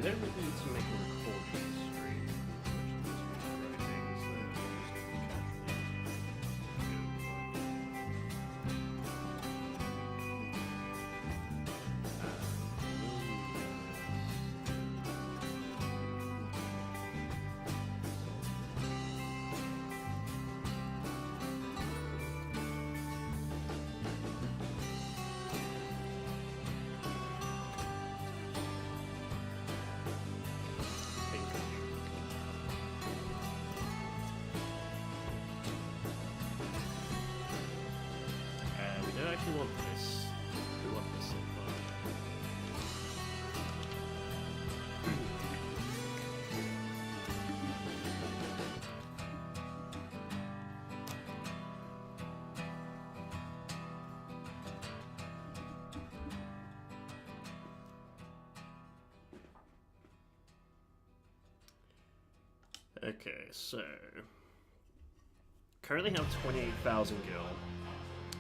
don't really need to make a recording stream. We want this. We want this so far. Okay, so currently have 28,000 gil.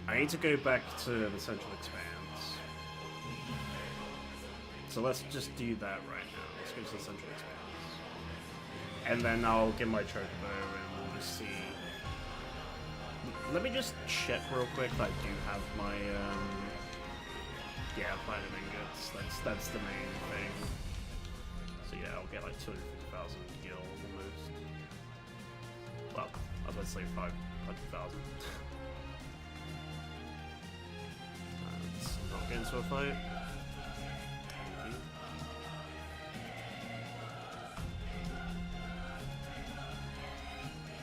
I need to go back to the Central Expanse. So let's just do that right now. Let's go to the Central Expanse. And then I'll get my Chocobo and we'll just see. Let me just check real quick if I do have my, yeah, platinum ingots. That's the main thing. So yeah, I'll get like 250,000 gil almost. Well, I was about to say 500,000. Not get into a fight.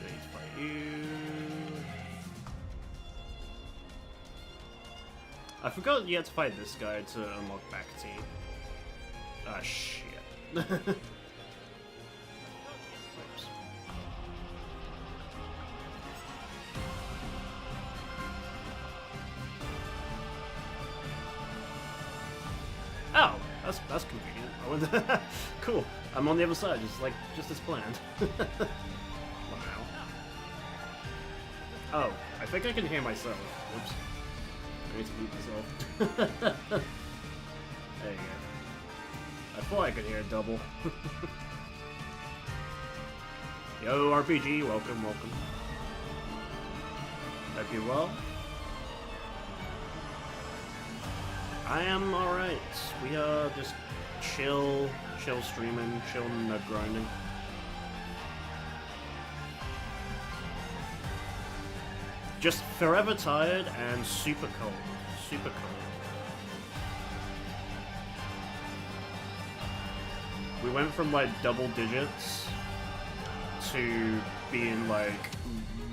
Please fight you. I forgot you had to fight this guy to unlock back team. Ah, shit. Oops. Oh, that's convenient. I went cool. I'm on the other side, just as planned. Wow. Oh, I think I can hear myself. Whoops. I need to mute myself. There you go. I thought I could hear a double. Yo, RPG, welcome, welcome. Hope you're well. I am alright. We are just chill streaming, chill nug grinding. Just forever tired and super cold. Super cold. We went from like double digits to being like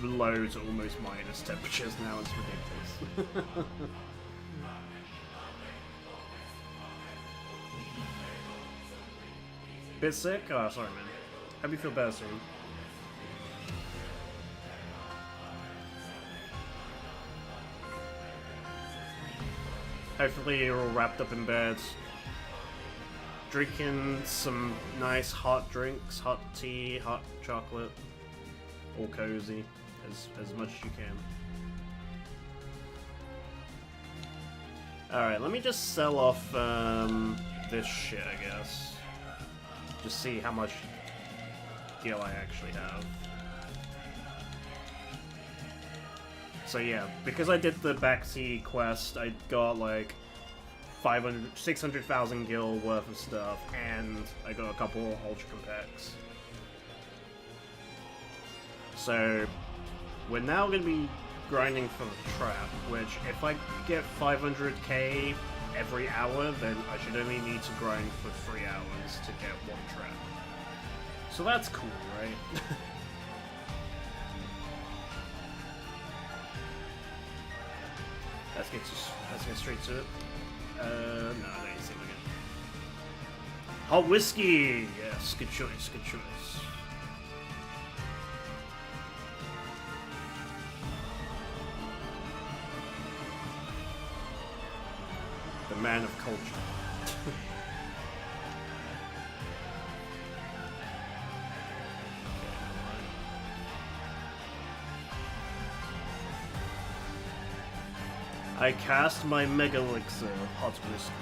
low to almost minus temperatures now. It's ridiculous. Bit sick? Oh, sorry, man. Hope you feel better soon. Hopefully you're all wrapped up in bed, drinking some nice hot drinks, hot tea, hot chocolate, all cozy, as much as you can. Alright, let me just sell off this shit, I guess. Just see how much gil I actually have. So yeah, because I did the backseat quest, I got like 600,000 gil worth of stuff, and I got a couple Ultra Compacts. So we're now going to be grinding for the trap, which if I get 500k every hour, then I should only need to grind for 3 hours to get one trap. So that's cool, right? Let's get straight to it. No, I don't need to see it again. Hot whiskey! Yes, good choice, good choice. The man of culture. I cast my Mega Elixir of Hot Whiskey.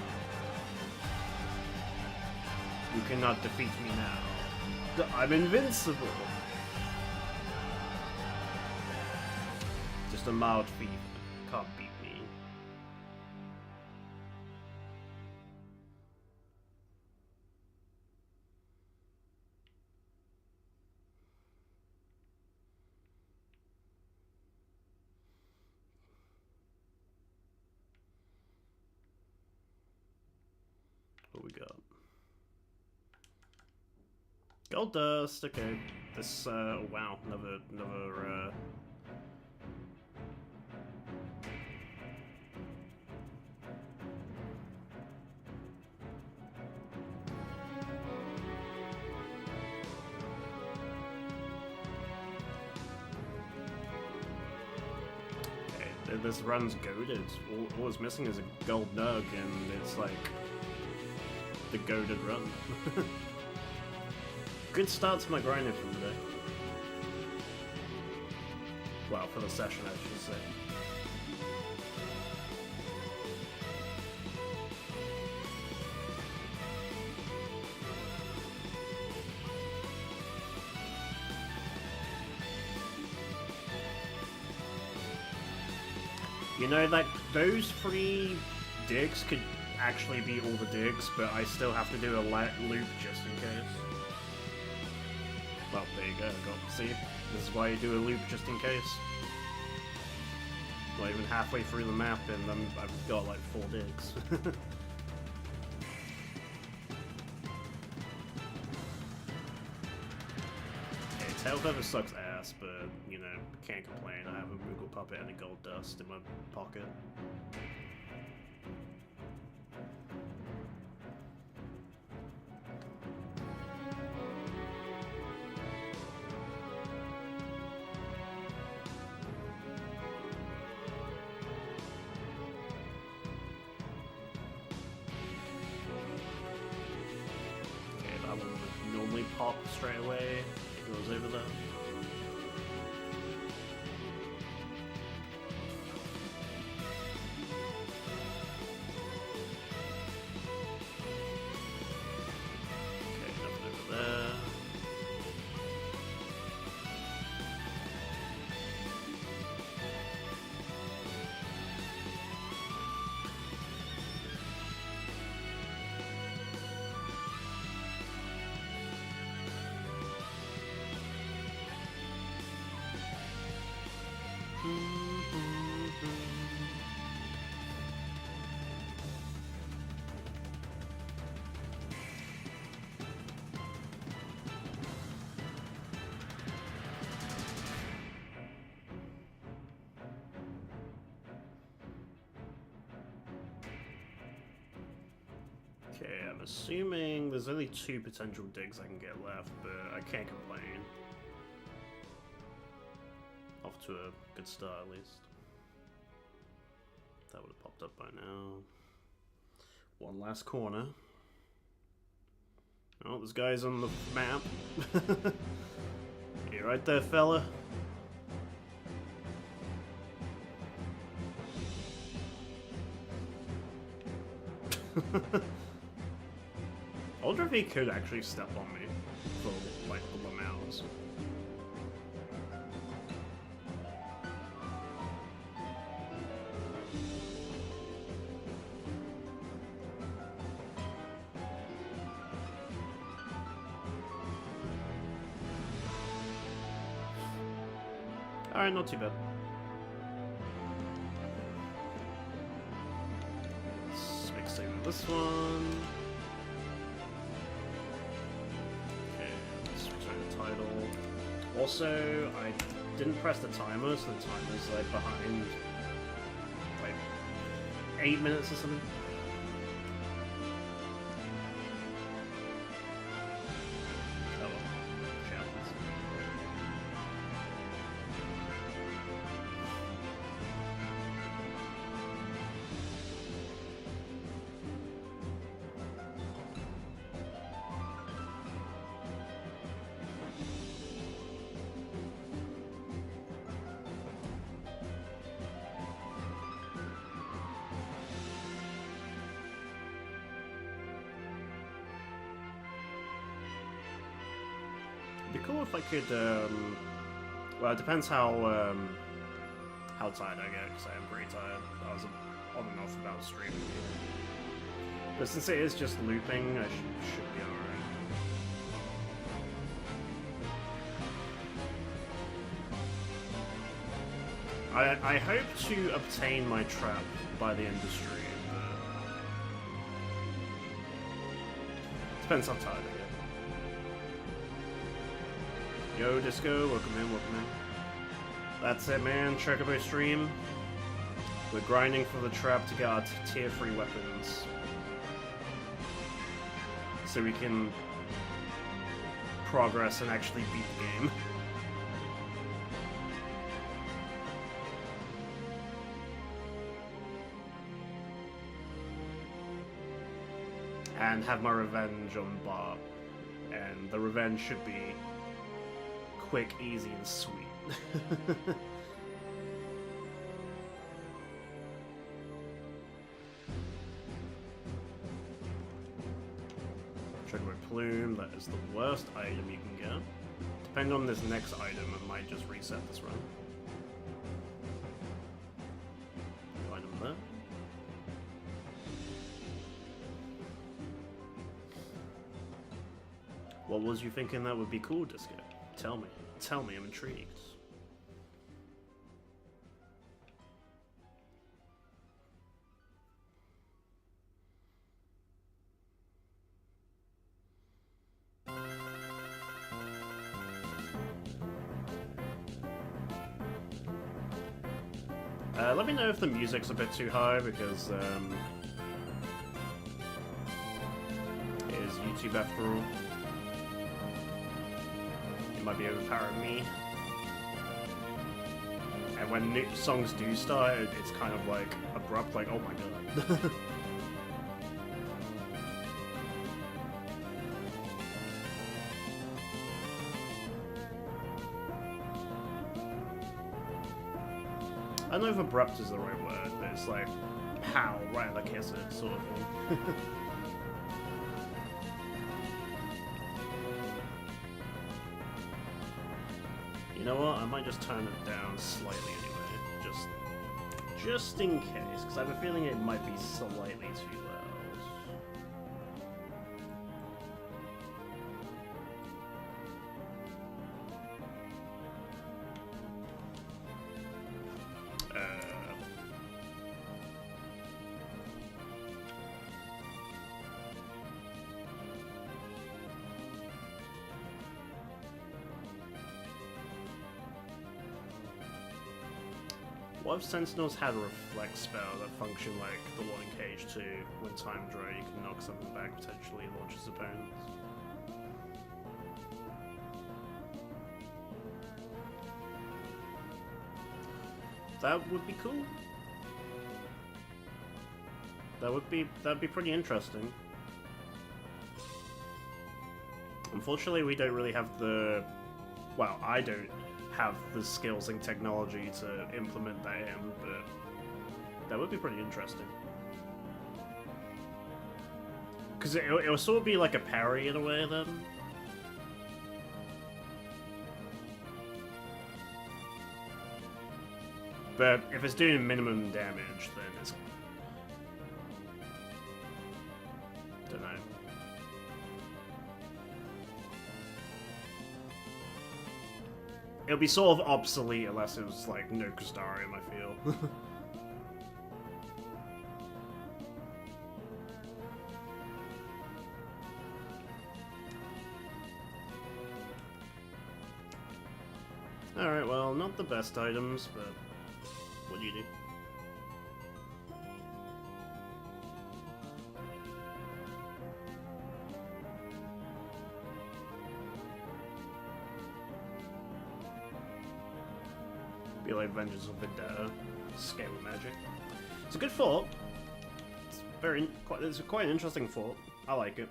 You cannot defeat me now. I'm invincible. Just a mild fever. Can't beat me. What we got? Gold dust. Okay. This. Wow. Another. Okay. This run's goaded. All it's missing is a gold nug, and it's like the goaded run. Good start to my grinding for the day. Well, for the session, I should say. You know, like, those 3 digs could actually be all the digs, but I still have to do a loop just in case. Well, there you go, see? This is why you do a loop just in case. Not even halfway through the map and I've got like 4 digs. Okay, Tail Feather sucks ass, but, you know, can't complain. I have a Moogle Puppet and a gold dust in my pocket. Pop straight away. It goes over there. Okay, nothing over there. Okay, I'm assuming there's only 2 potential digs I can get left, but I can't complain. Off to a good start, at least. That would have popped up by now. One last corner. Oh, this guy's on the map. You right there, fella? I wonder if he could actually step on me for, like, the lmaos. Alright, not too bad. Let's make save of this one. Okay, let's return the title. Also, I didn't press the timer, so the timer's like behind like 8 minutes or something. cool if I could, well, it depends how tired I get, because I am pretty tired. I was on and off about streaming. But since it is just looping, I should be alright. I hope to obtain my trap by the end of stream, but depends how tired I get. Yo, Disco, welcome in, welcome in. That's it, man. Chocobo stream. We're grinding for the trap to get our tier 3 weapons, so we can progress and actually beat the game. And have my revenge on Bart. And the revenge should be quick, easy, and sweet. Chocobo Plume, that is the worst item you can get. Depending on this next item, it might just reset this run. Item there. What was you thinking that would be cool, Disco? Tell me. Tell me, I'm intrigued. Let me know if the music's a bit too high, because it is YouTube after all. Might be overpowering me. And when new songs do start, it's kind of like abrupt, like, oh my god. I don't know if abrupt is the right word, but it's like, pow, right at the kiss it, sort of thing. You know what? I might just turn it down slightly anyway, just in case, because I have a feeling it might be slightly too loud. What if Sentinels had a reflect spell that functioned like the one in Cage 2? When time dry, you can knock something back, potentially launch his opponents. That would be cool. That'd be pretty interesting. Unfortunately, we don't really have the... Well, I don't have the skills and technology to implement that in, but that would be pretty interesting. Because it'll sort of be like a parry in a way, then. But if it's doing minimum damage, then it's... Don't know. It'll be sort of obsolete unless it was like No Crystarium, I feel. Alright, well, not the best items, but what do you do? Be like Vengeance of Vendetta, scale magic. It's a good fort. It's quite an interesting fort. I like it.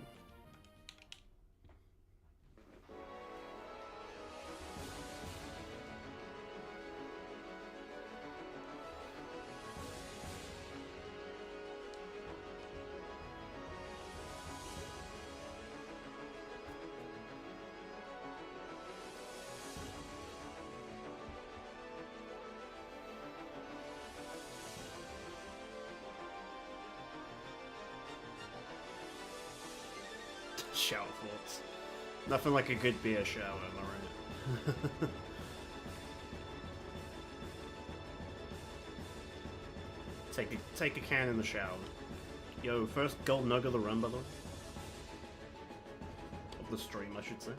Shower thoughts. Nothing like a good beer shower, am I right? Take a can in the shower. Yo, first gold nug of the run, by the way. Of the stream, I should say.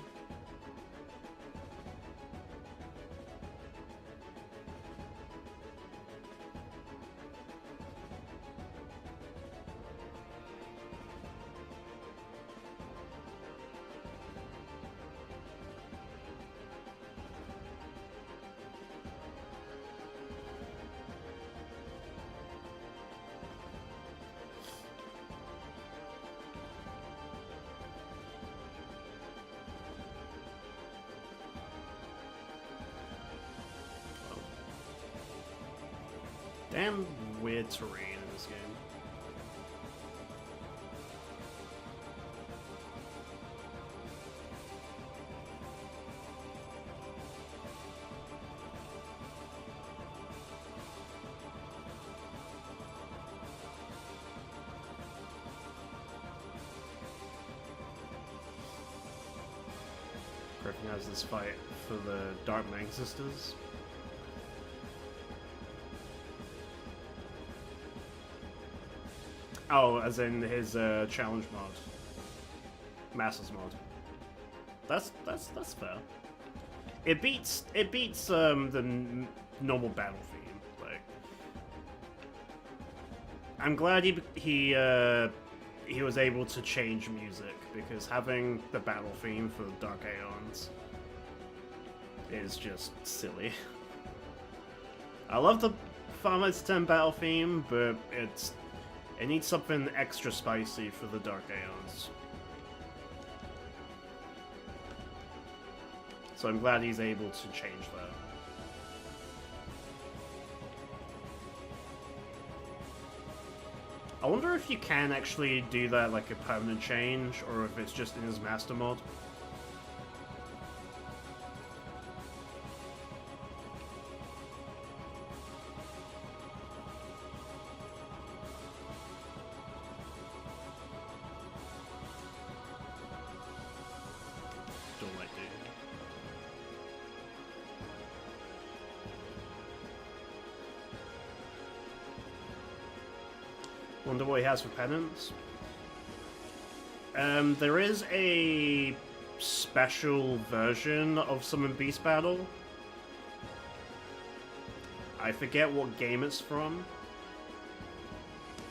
Damn weird terrain in this game. Griffin has this fight for the Dark Mang Sisters. Oh, as in his challenge mod, Masters mod. That's fair. It beats the normal battle theme. Like, I'm glad he was able to change music, because having the battle theme for Dark Aeons is just silly. I love the Final Fantasy X battle theme, but it needs something extra spicy for the Dark Aeons. So I'm glad he's able to change that. I wonder if you can actually do that like a permanent change, or if it's just in his master mod. Wonder what he has for penance. There is a special version of Summon Beast Battle. I forget what game it's from,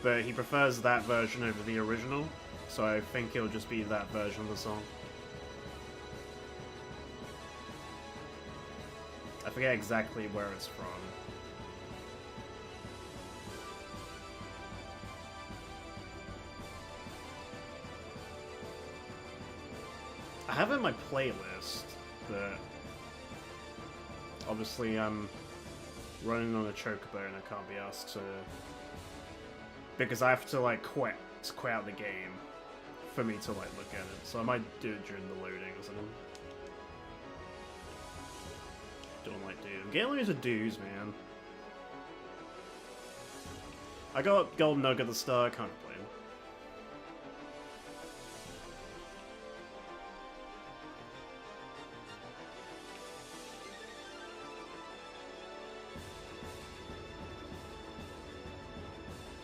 but he prefers that version over the original, so I think it'll just be that version of the song. I forget exactly where it's from. I have it in my playlist, but obviously I'm running on a chocobo and I can't be asked to, because I have to like quit out the game for me to like look at it. So I might do it during the loading or something. Don't like dude. I'm getting into dudes, man. I got Gold Nug at the start, I can't complain.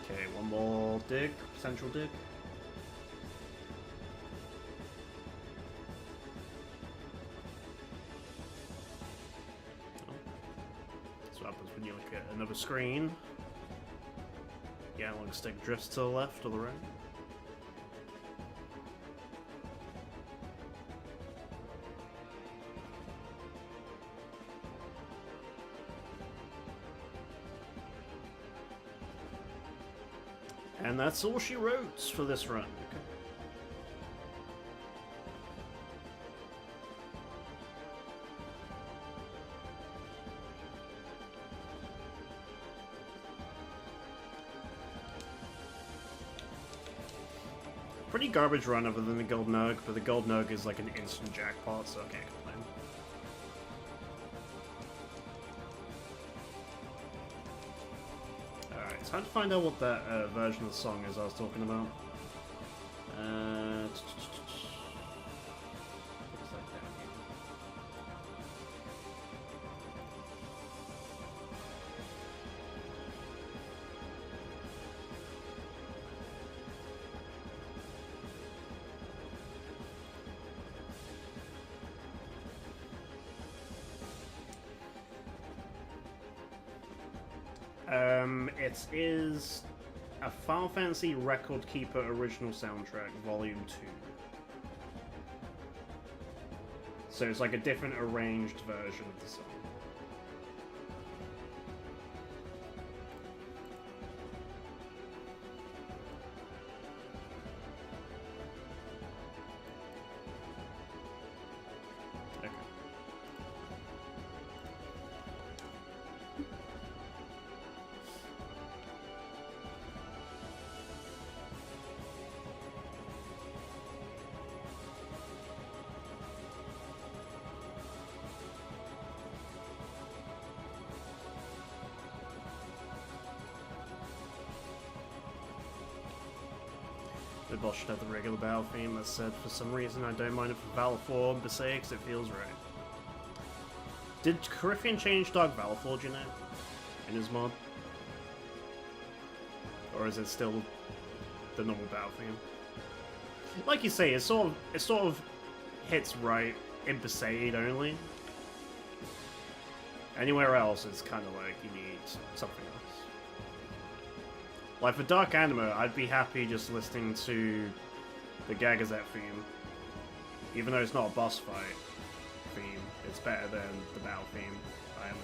Okay, one more dig, potential dig. Oh. That's what happens when you look at another screen. Yeah, long stick drifts to the left or the right. And that's all she wrote for this run. Pretty garbage run other than the Gold Nug, but the Gold Nug is like an instant jackpot, so I can't complain. Alright, time to find out what that version of the song is I was talking about. It is a Final Fantasy Record Keeper original soundtrack, Volume 2. So it's like a different arranged version of the song. The boss should have the regular battle theme. That said, for some reason I don't mind it for Valor 4 and Besae because it feels right. Did Coryphean change Dark Valor, do you know? In his mod? Or is it still the normal battle theme? Like you say, it sort of hits right in Besae only. Anywhere else it's kinda like you need something else. Like for Dark Anima, I'd be happy just listening to the Gagazette theme. Even though it's not a boss fight theme, it's better than the battle theme, I am.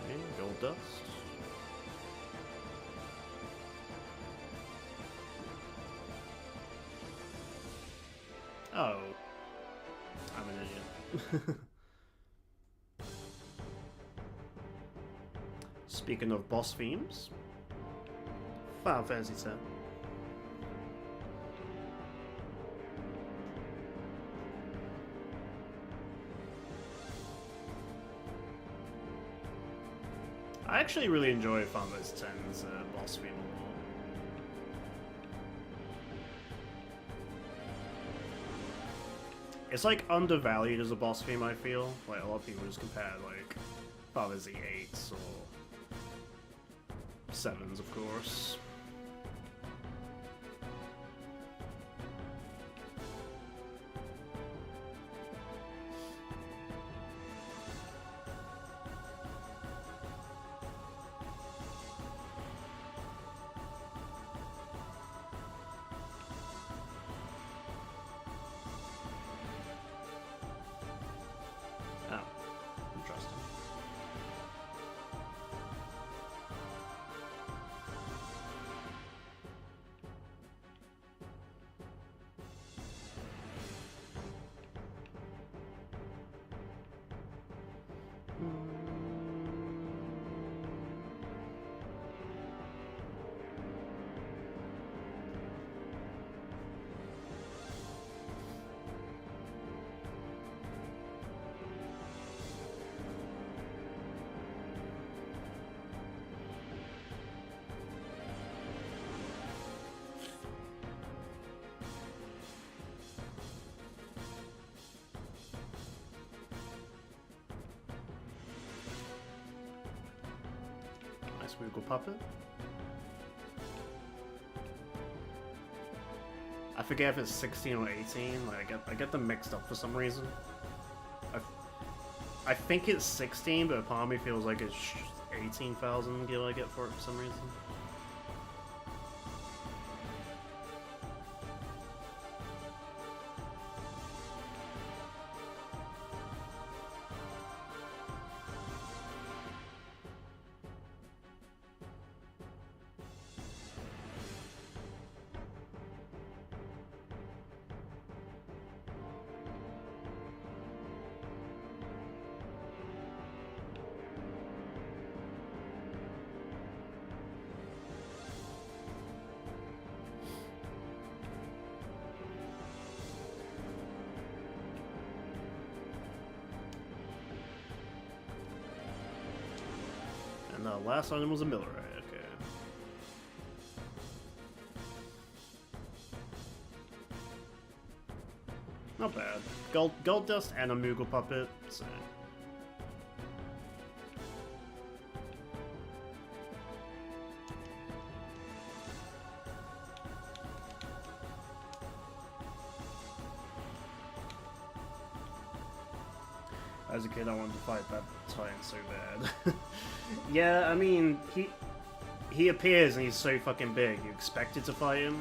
Okay, gold dust. Oh. I'm an idiot. Speaking of boss themes, Final Fantasy X. I actually really enjoy Final Fantasy X's boss theme a lot. It's like undervalued as a boss theme, I feel. Like a lot of people just compare like Final Fantasy VIII's or Sevens, of course. Nice Moogle puppet. I forget if it's 16 or 18. Like I get them mixed up for some reason. I think it's 16, but part of me feels like it's 18,000 gil I get for it for some reason. And the last item was a Millerite, okay. Not bad. Gold dust and a Moogle puppet, so. As a kid, I wanted to fight that Titan so bad. Yeah, I mean, he appears and he's so fucking big. You expected to fight him,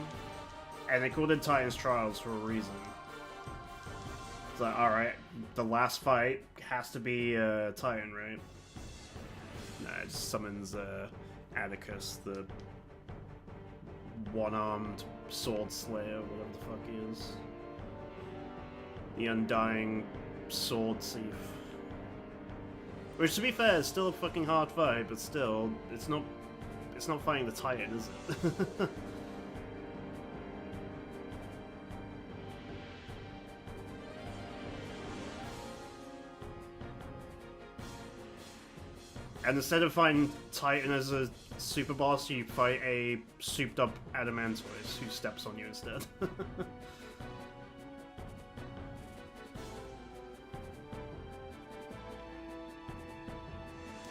and they called it Titan's Trials for a reason. It's like, alright, the last fight has to be Titan, right? Nah, it just summons Atticus, the one-armed sword slayer, whatever the fuck he is. The undying sword thief. Which, to be fair, is still a fucking hard fight, but still, it's not fighting the Titan, is it? And instead of fighting Titan as a super boss, you fight a souped up Adamantoise who steps on you instead.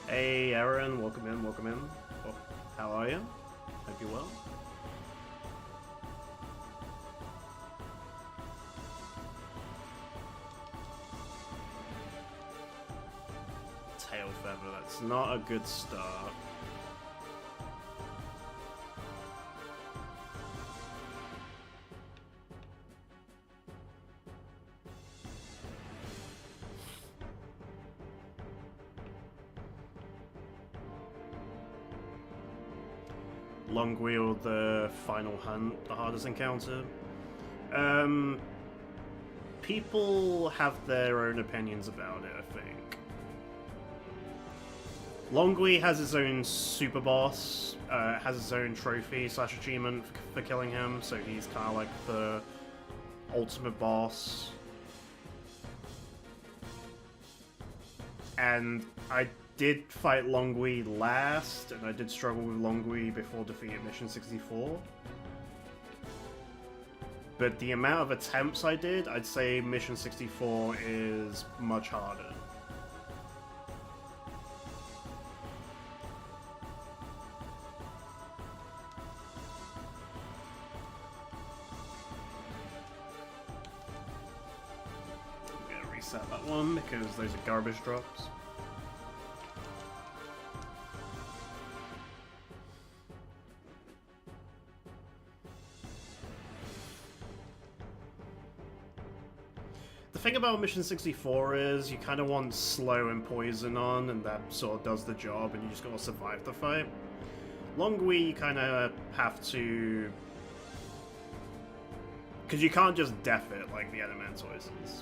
Hey Aaron, welcome in, welcome in. Oh, how are you? Hope you're well. Tail feather, that's not a good start. Longwheel, the final hunt, the hardest encounter. People have their own opinions about it, I think. Longwheel has its own super boss, has its own trophy / achievement for killing him, so he's kind of like the ultimate boss. And I did fight Longwheel last, and I did struggle with Longwheel before defeating Mission 64. But the amount of attempts I did, I'd say Mission 64 is much harder. I'm gonna reset that one because those are garbage drops. The thing about Mission 64 is you kind of want slow and poison on, and that sort of does the job, and you just gotta survive the fight. Longwheel, you kind of have to... because you can't just def it like the Adamantoises.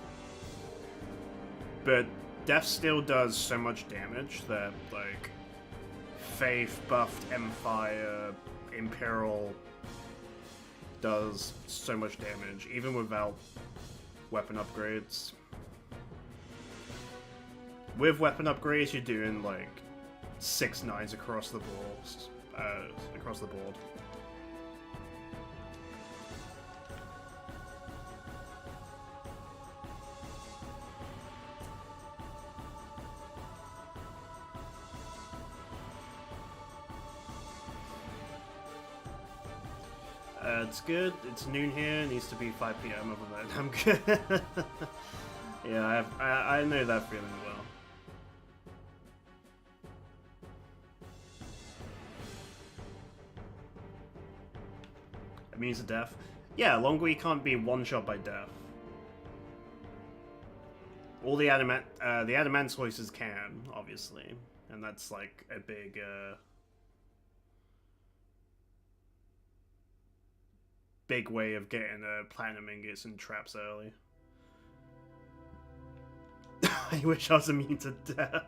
But def still does so much damage that, like, Faith, buffed Empire, Imperial does so much damage, even without weapon upgrades. With weapon upgrades, you're doing like 6 9s across the board. It's good. It's noon here. It needs to be 5 PM. Other than I'm good. Yeah, I know that feeling well. It means a death. Yeah, Longwheel can't be one-shot by death. All the Adamantoises can, obviously, and that's like a big. Big way of getting platinum ingots and traps early. I wish I was immune to death.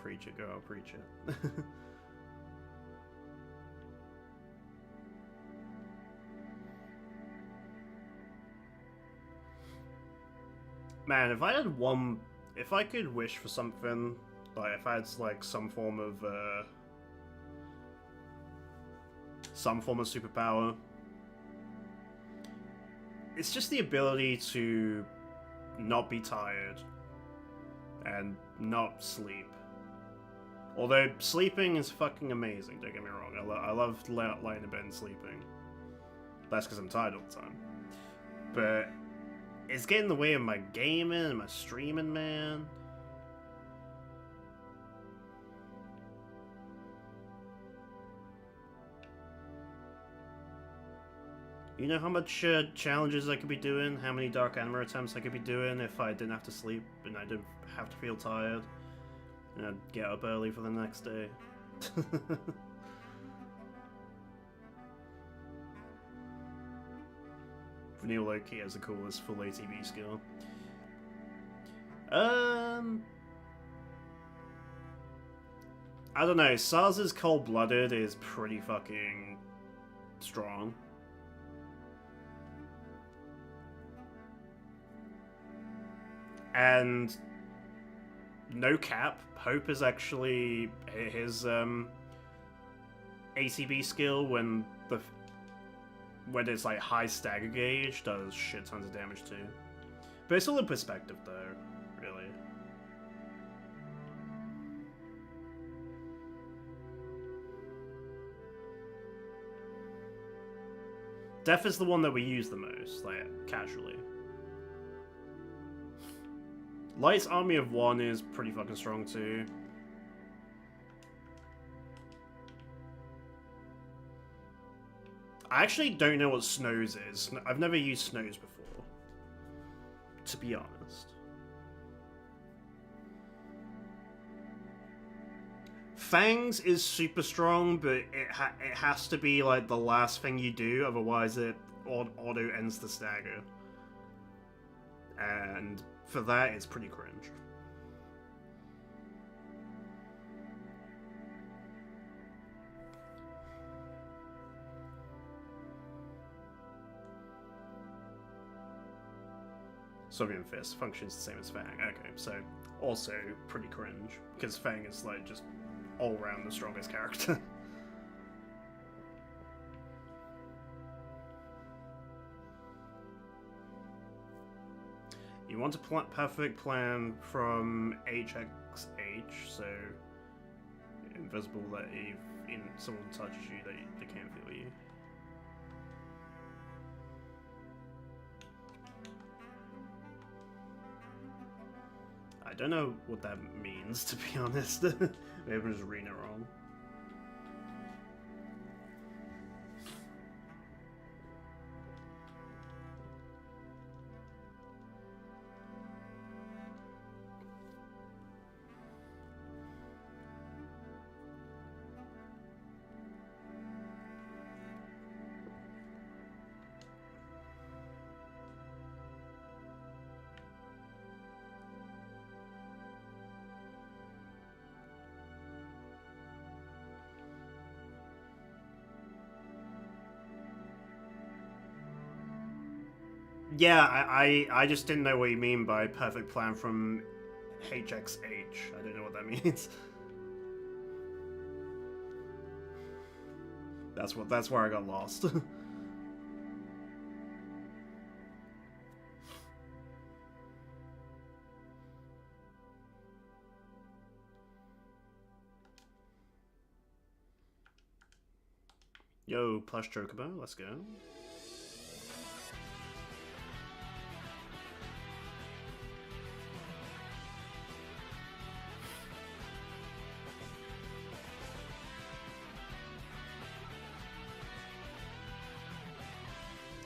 Preach it, girl, preach it. Man, if I had if I could wish for something, like if I had like some form of superpower. It's just the ability to not be tired and not sleep. Although sleeping is fucking amazing, don't get me wrong. I love lying in bed and sleeping. That's because I'm tired all the time. But it's getting in the way of my gaming and my streaming, man. You know how much challenges I could be doing, how many Dark Anima attempts I could be doing if I didn't have to sleep and I didn't have to feel tired and I'd get up early for the next day. Vanilla Loki has the coolest full ATB skill. I don't know, Sars's Cold-Blooded is pretty fucking strong. And no cap, Hope is actually his ATB skill when it's like high stagger gauge does shit tons of damage too. But it's all in perspective though, really. Death is the one that we use the most, like casually. Light's Army of One is pretty fucking strong too. I actually don't know what Snows is. I've never used Snows before, to be honest. Fangs is super strong, but it has to be like the last thing you do, otherwise it auto ends the stagger. And for that, it's pretty cringe. Soviet Fist functions the same as Fang. Okay, so also pretty cringe, because Fang is like just all around the strongest character. You want a perfect plan from HXH, so invisible that if someone touches you, they can't feel you. I don't know what that means, to be honest. Maybe I'm just reading it wrong. Yeah, I just didn't know what you mean by perfect plan from HXH. I don't know what that means. That's where I got lost. Yo, plush Chocobo, let's go.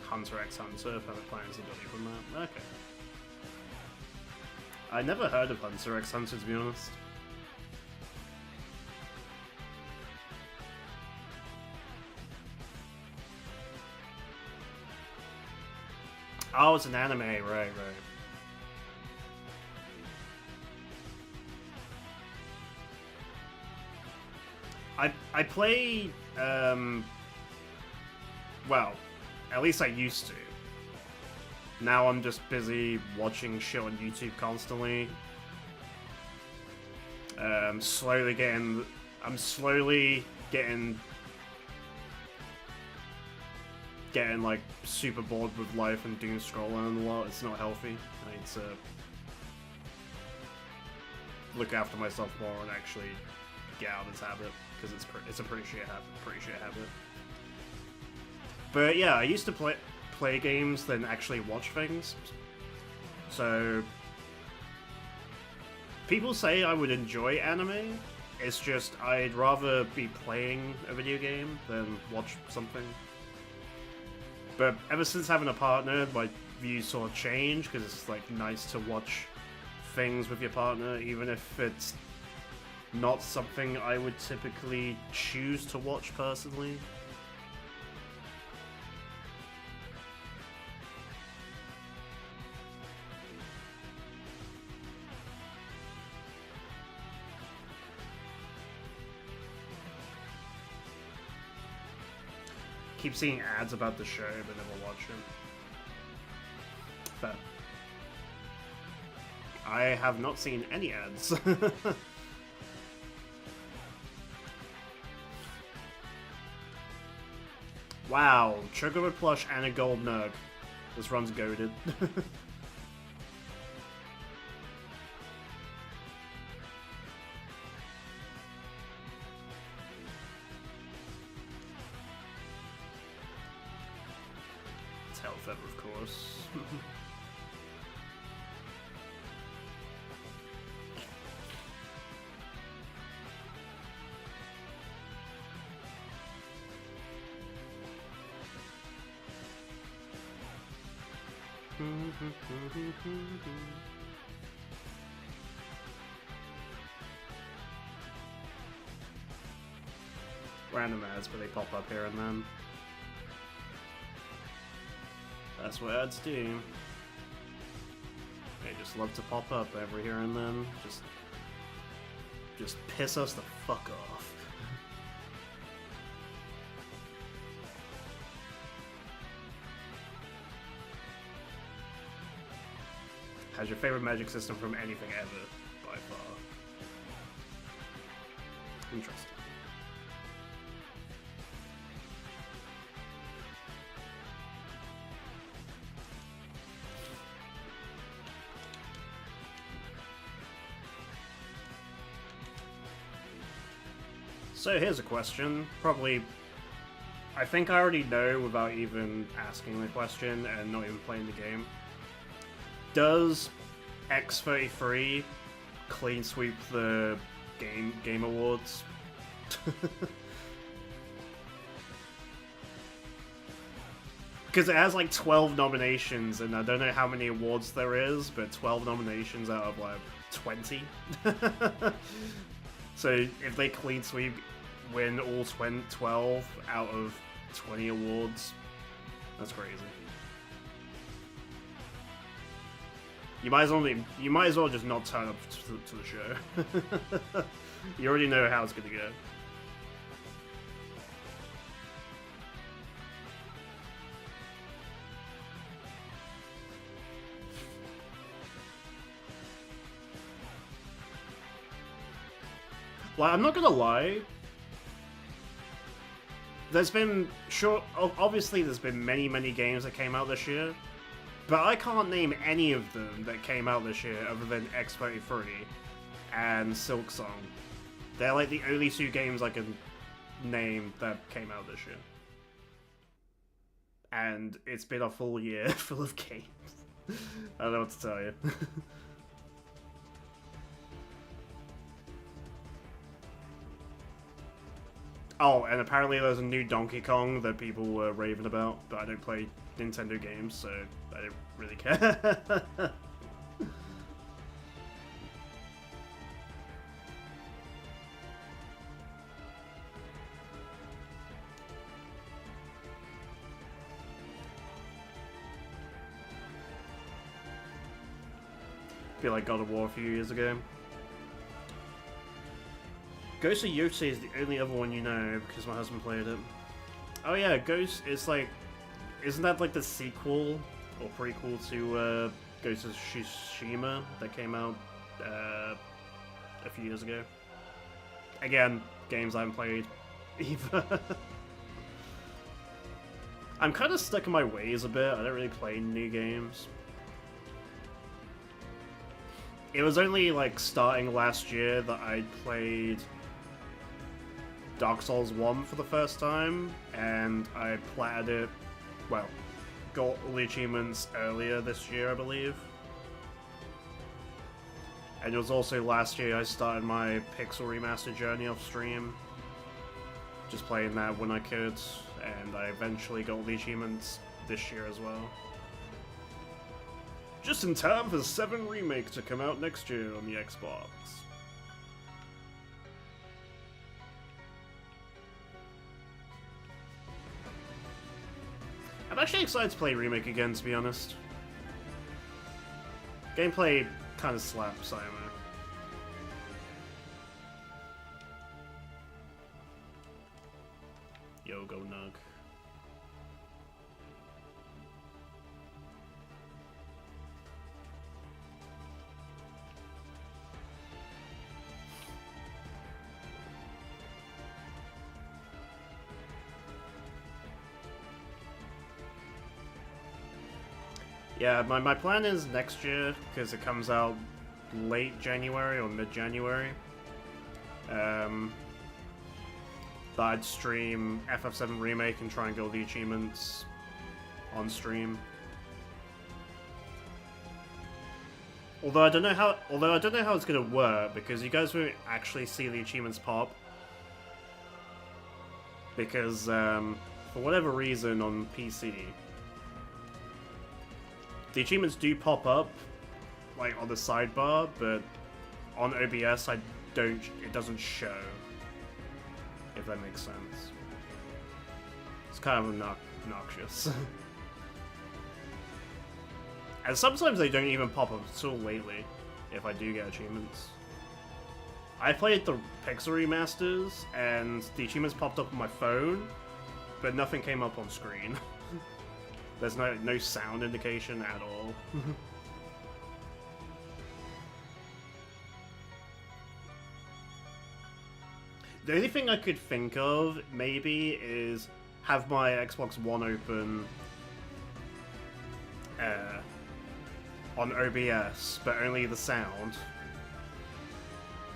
Hunter x Hunter, perfect plans ability from that. Okay. I never heard of Hunter x Hunter, to be honest. Oh, it's an anime, right. I play, well, at least I used to. Now I'm just busy watching shit on YouTube constantly. I'm slowly getting like super bored with life and doom scrolling a lot. It's not healthy. I need to look after myself more and actually get out of this habit, because it's a pretty shit habit. But yeah, I used to play games then actually watch things. So people say I would enjoy anime. It's just I'd rather be playing a video game than watch something. But ever since having a partner, my views sort of change, because it's like nice to watch things with your partner, even if it's not something I would typically choose to watch personally. Keep seeing ads about the show, but never watch it. Fair. I have not seen any ads. Wow, Chocobo plush and a gold nug. This run's goated. Tail feather, of course. Random ads, but they pop up here and then. That's what ads do. They just love to pop up every here and then. Just piss us the fuck off. How's your favorite magic system from anything ever, by far? Interesting. So here's a question. Probably, I think I already know without even asking the question and not even playing the game. Does XIII clean sweep the game awards? Because it has like 12 nominations, and I don't know how many awards there is, but 12 nominations out of like 20. So if they clean sweep, win all 12 out of 20 awards, that's crazy. You might as well just not turn up to the show. You already know how it's gonna go. Like, I'm not gonna lie. There's been obviously there's been many games that came out this year. But I can't name any of them that came out this year other than XIII and Silk Song. They're like the only two games I can name that came out this year. And it's been a full year full of games. I don't know what to tell you. Oh, and apparently there's a new Donkey Kong that people were raving about, but I don't play Nintendo games, so I don't really care. Feel like God of War a few years ago. Ghost of Yotei is the only other one you know, because my husband played it. Oh yeah, Ghost is like... Isn't that like the sequel or prequel to Ghost of Tsushima that came out a few years ago? Again, games I haven't played either. I'm kind of stuck in my ways a bit. I don't really play new games. It was only like starting last year that I played Dark Souls 1 for the first time, and I platted it, well, got all the achievements earlier this year, I believe. And it was also last year I started my Pixel Remaster journey off stream. Just playing that when I could, and I eventually got all the achievements this year as well. Just in time for the 7 Remake to come out next year on the Xbox. I'm actually excited to play Remake again, to be honest. Gameplay kind of slaps, I don't know. Yo, go Nug. Yeah, my plan is next year, because it comes out late January or mid-January. That I'd stream FF7 Remake and try and get all the achievements on stream. Although I don't know how it's gonna work, because you guys won't actually see the achievements pop. Because for whatever reason on PC, the achievements do pop up, like on the sidebar, but on OBS it doesn't show, if that makes sense. It's kind of obnoxious. And sometimes they don't even pop up until lately, if I do get achievements. I played the Pixel Remasters, and the achievements popped up on my phone, but nothing came up on screen. There's no sound indication at all. The only thing I could think of, maybe, is have my Xbox One open on OBS, but only the sound.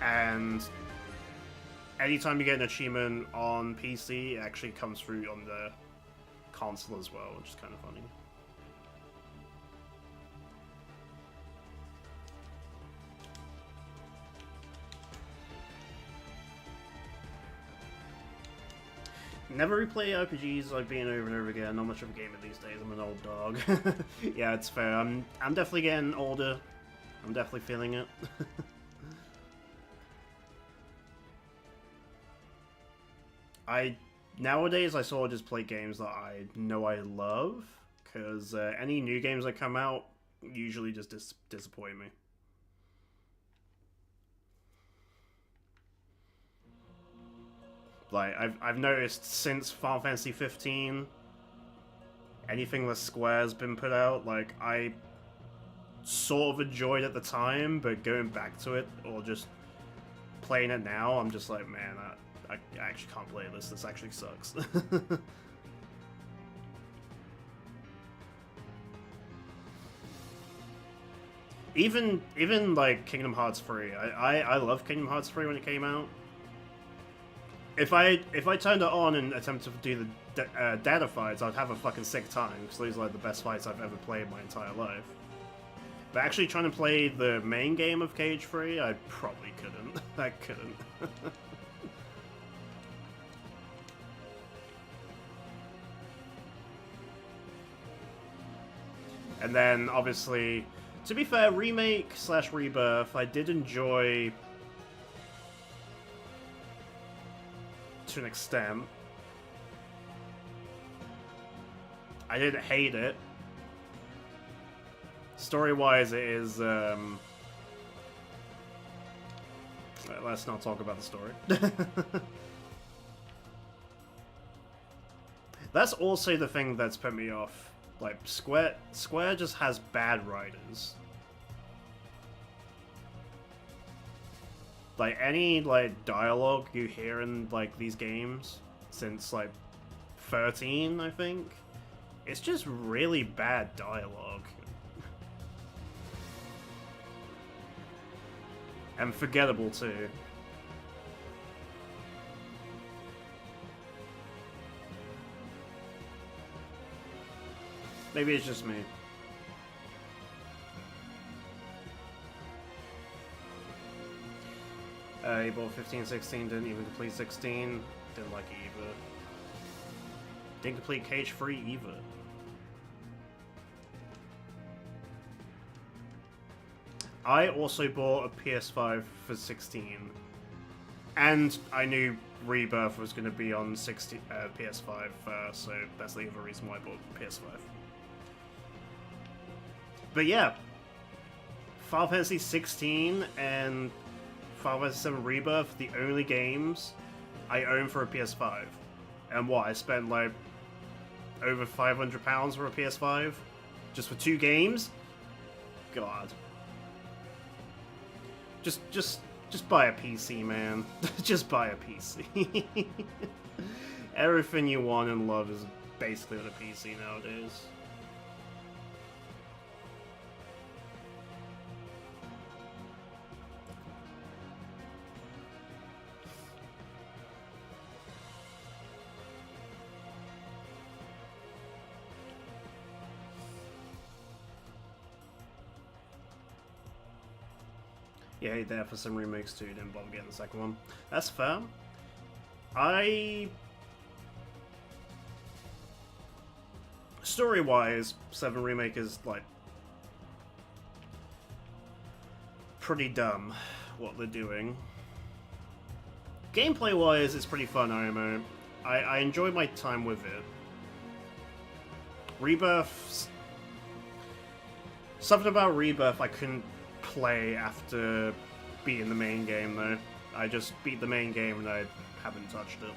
And anytime you get an achievement on PC, it actually comes through on the console as well, which is kind of funny. Never replay RPGs like being over and over again. Not much of a gamer these days. I'm an old dog. Yeah, it's fair. I'm definitely getting older. I'm definitely feeling it. Nowadays, I sort of just play games that I know I love, because any new games that come out usually just disappoint me. Like, I've noticed since Final Fantasy 15, anything that Square's been put out, like, I sort of enjoyed at the time, but going back to it, or just playing it now, I'm just like, man, I actually can't play this. This actually sucks. Even like Kingdom Hearts 3. I love Kingdom Hearts 3 when it came out. If I turned it on and attempted to do the data fights, I'd have a fucking sick time, because those are like the best fights I've ever played in my entire life. But actually trying to play the main game of Cage 3, I probably couldn't. I couldn't. And then, obviously, to be fair, Remake / Rebirth, I did enjoy to an extent. I didn't hate it. Story-wise, it is, let's not talk about the story. That's also the thing that's put me off. Like, Square just has bad writers. Like, any, like, dialogue you hear in, like, these games, since, like, 13, I think, it's just really bad dialogue. And forgettable, too. Maybe it's just me. He bought 15, 16, didn't even complete 16. Didn't like it either. Didn't complete Cage 3 either. I also bought a PS5 for 16. And I knew Rebirth was going to be on PS5, so that's the other reason why I bought PS5. But yeah, Final Fantasy 16 and Final Fantasy 7 Rebirth, the only games I own for a PS5. And what, I spent like over £500 for a PS5? Just for 2 games? God. Just buy a PC, man. Just buy a PC. Everything you want and love is basically on a PC nowadays. Yeah, he there for some remakes too, didn't bother getting the second one. That's fair. Story-wise, 7 Remake is, like, pretty dumb, what they're doing. Gameplay-wise, it's pretty fun, IMO. I enjoy my time with it. Rebirth... Something about Rebirth I couldn't play after beating the main game, though. I just beat the main game and I haven't touched it.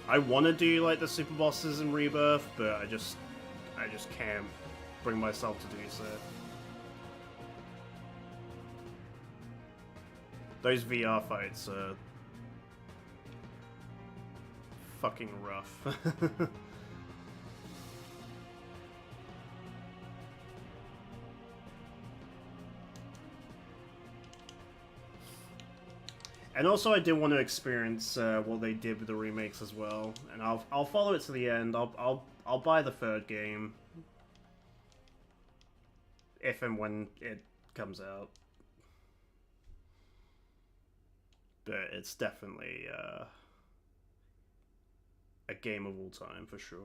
I want to do like the super bosses in Rebirth, but I just can't bring myself to do so. Those VR fights are fucking rough. And also, I did want to experience what they did with the remakes as well, and I'll follow it to the end. I'll buy the 3rd game if and when it comes out, but it's definitely a game of all time for sure.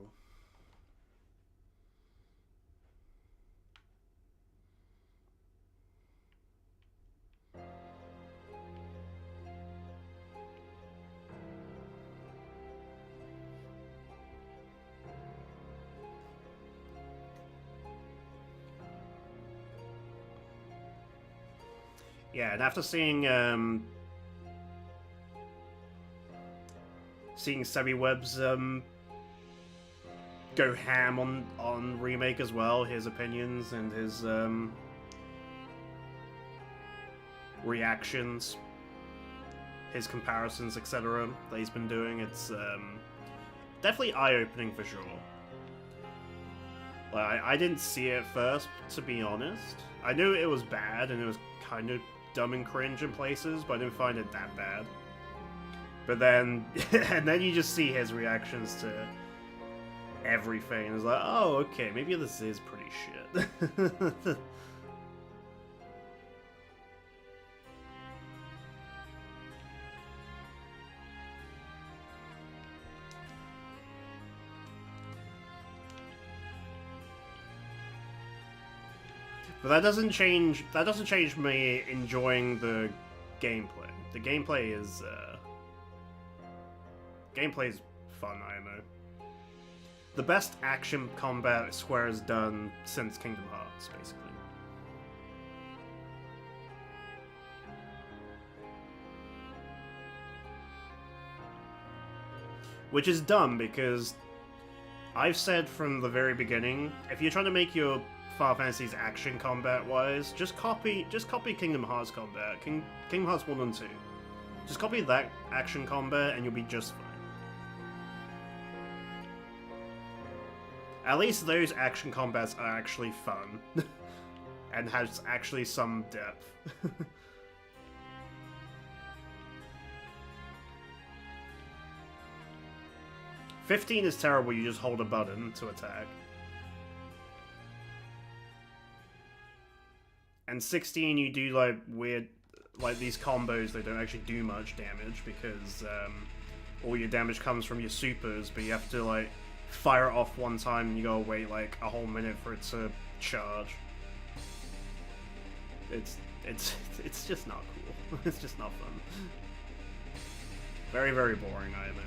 Yeah, and after seeing Sebiweb's go ham on Remake as well, his opinions and his reactions, his comparisons, etc. that he's been doing, it's definitely eye-opening for sure. Like, I didn't see it first, to be honest. I knew it was bad and it was kind of dumb and cringe in places, but I didn't find it that bad. But then, and then you just see his reactions to everything, and it's like, oh, okay, maybe this is pretty shit. But that doesn't change me enjoying the gameplay. The gameplay is fun, I know. The best action combat Square has done since Kingdom Hearts, basically. Which is dumb because I've said from the very beginning, if you're trying to make your Final Fantasy's action combat-wise, just copy Kingdom Hearts combat, Kingdom Hearts 1 and 2. Just copy that action combat and you'll be just fine. At least those action combats are actually fun. And has actually some depth. 15 is terrible, you just hold a button to attack. And 16, you do like weird like these combos, they don't actually do much damage because all your damage comes from your supers, but you have to like fire it off one time and you gotta wait like a whole minute for it to charge. It's just not cool. It's just not fun. Very, very boring either.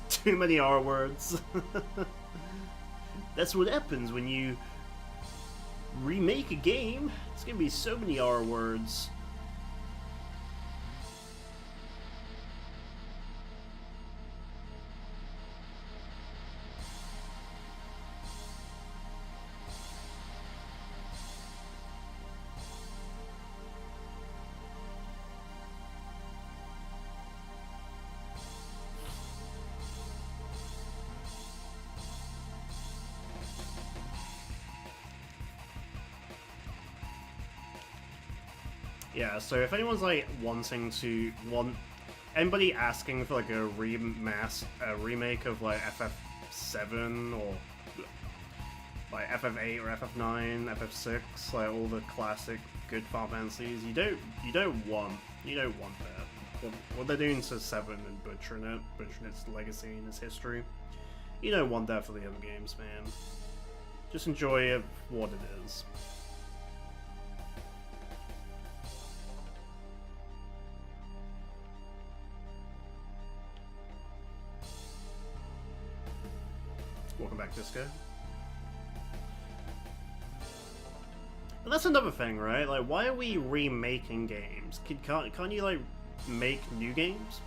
Too many R words. That's what happens when you remake a game. It's gonna be so many R words. Yeah, so if anyone's like anybody asking for like a remake of like FF7 or like FF8 or FF9, FF6, like all the classic good Final Fantasies, you don't want that. What they're doing to 7 and butchering its legacy and its history, you don't want that for the other games, man. Just enjoy it for what it is. Welcome back, Disco. And that's another thing, right? Like, why are we remaking games? Can't you, like, make new games?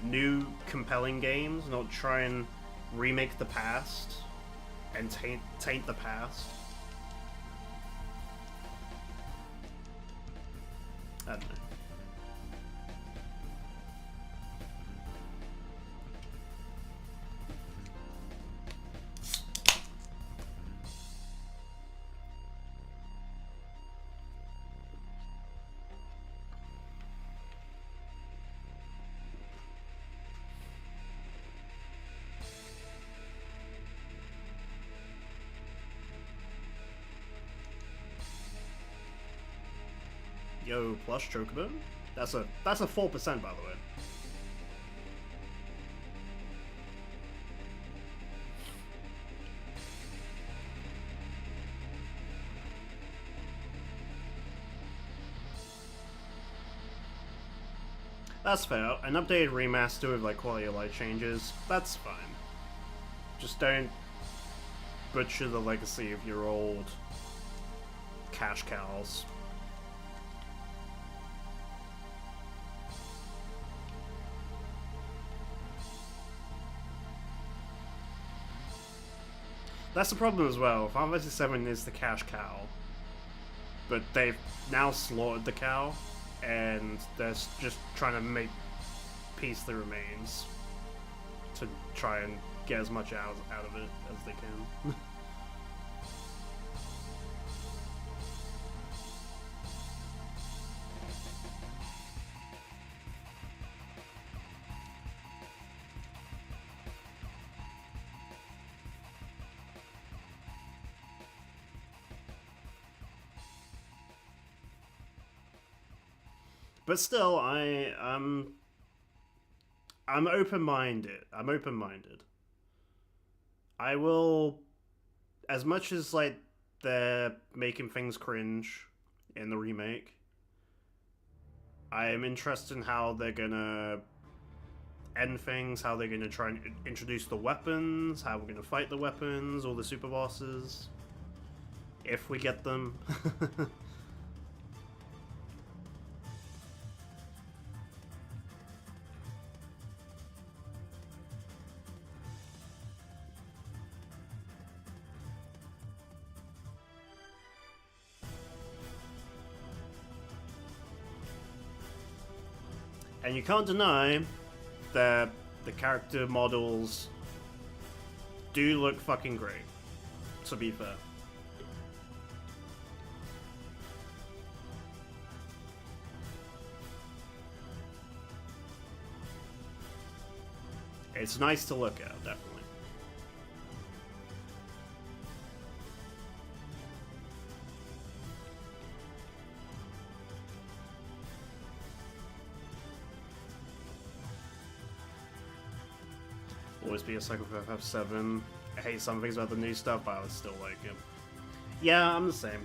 New, compelling games, not try and remake the past and taint the past. I don't know. Yo, plus Chocobo? That's a 4%, by the way. That's fair. An updated remaster with like quality of life changes, that's fine. Just don't butcher the legacy of your old cash cows. That's the problem as well. Final Fantasy VII is the cash cow, but they've now slaughtered the cow, and they're just trying to piece the remains to try and get as much out of it as they can. But still, I'm open-minded. I'm open-minded. I will, as much as like they're making things cringe in the remake, I am interested in how they're gonna end things, how they're gonna try and introduce the weapons, how we're gonna fight the weapons, all the super bosses, if we get them. And you can't deny that the character models do look fucking great. to be fair. It's nice to look at, definitely. Always be a sucker for FF7. I hate some things about the new stuff, but I would still like it. Yeah, I'm the same.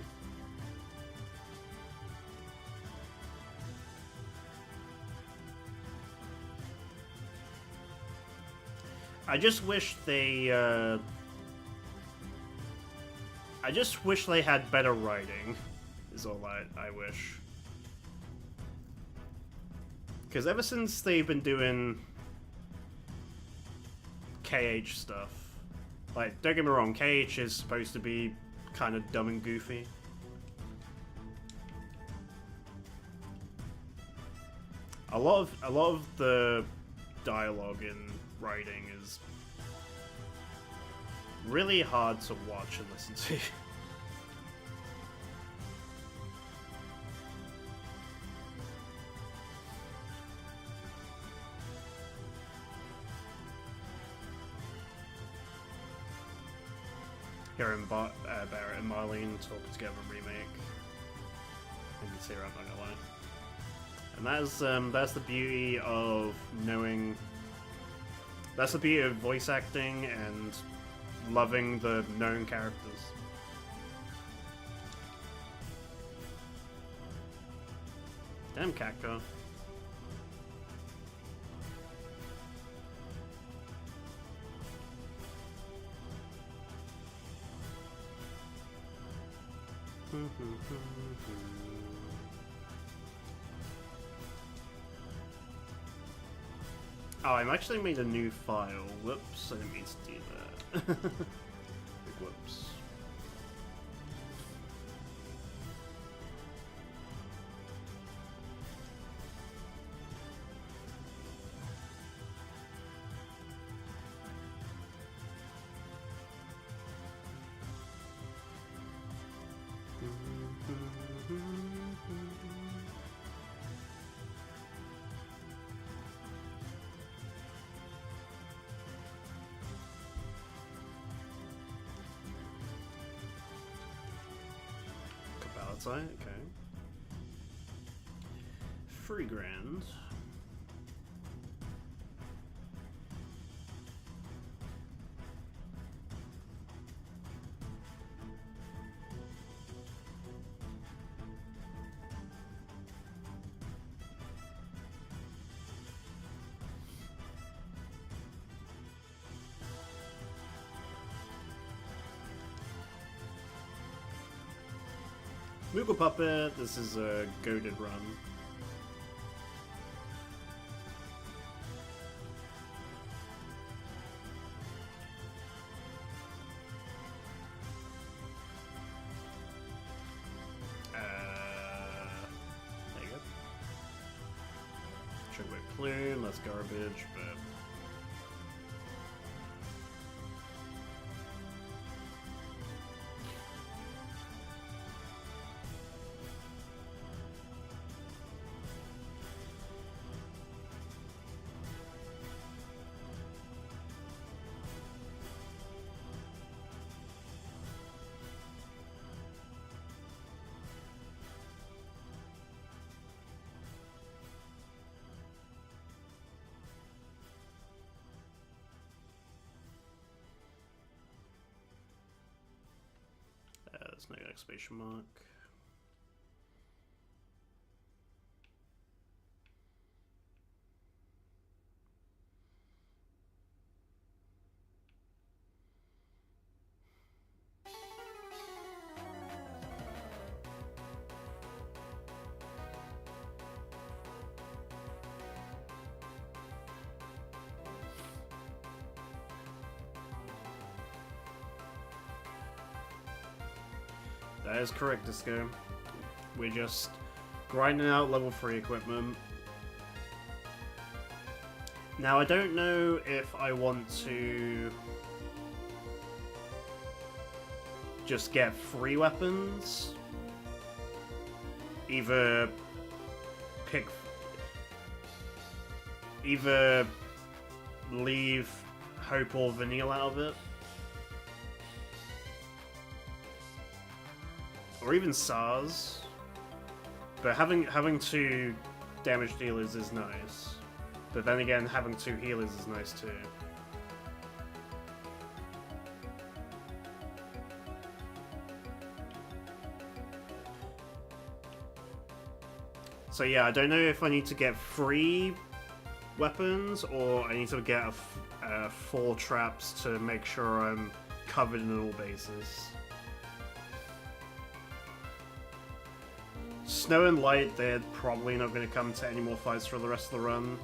I just wish they, I just wish they had better writing, is all I wish. Because ever since they've been doing KH stuff, like, don't get me wrong, KH is supposed to be kind of dumb and goofy. A lot of the dialogue in writing is really hard to watch and listen to. Hearing Barrett and Marlene talk together remake. I can see her, I'm not gonna lie. And that's the beauty of knowing. That's the beauty of voice acting and loving the known characters. Damn cat car. Oh, I'm actually made a new file. Whoops, I didn't mean to do that. Whoops. Okay. $3,000. Moogle Puppet, this is a goated run. There you go. Sugarway Plume, that's garbage, but... There's no exclamation mark. That is correct, Disco. We're just grinding out level 3 equipment. Now, I don't know if I want to... just get free weapons. Either leave Hope or Vanille out of it. Or even SARS. But having 2 damage dealers is nice. But then again, having 2 healers is nice too. So yeah, I don't know if I need to get free weapons or I need to get 4 traps to make sure I'm covered in all bases. Snow and Light, they're probably not going to come to any more fights for the rest of the run.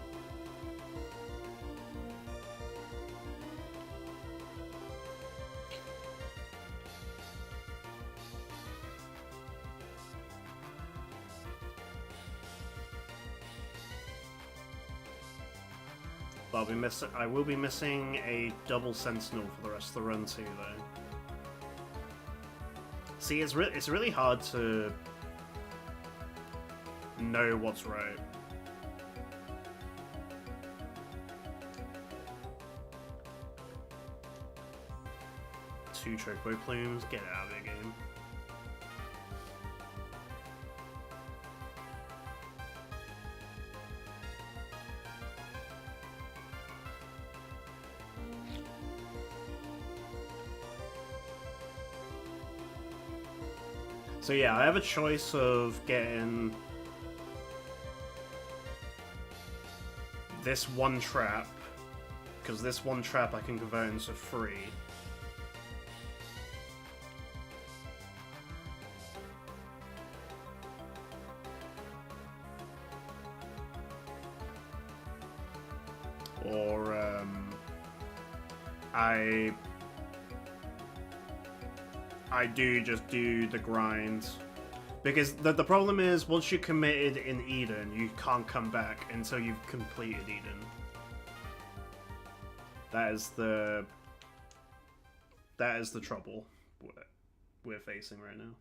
But I will be missing a double Sentinel for the rest of the run too, though. See, it's really hard to know what's right. Two Chocobo Plumes, get out of the game. So yeah, I have a choice of getting this one trap, because this one trap I can convert into free. Or I do just do the grind. Because the problem is, once you're committed in Eden, you can't come back until you've completed Eden. That is the trouble we're facing right now.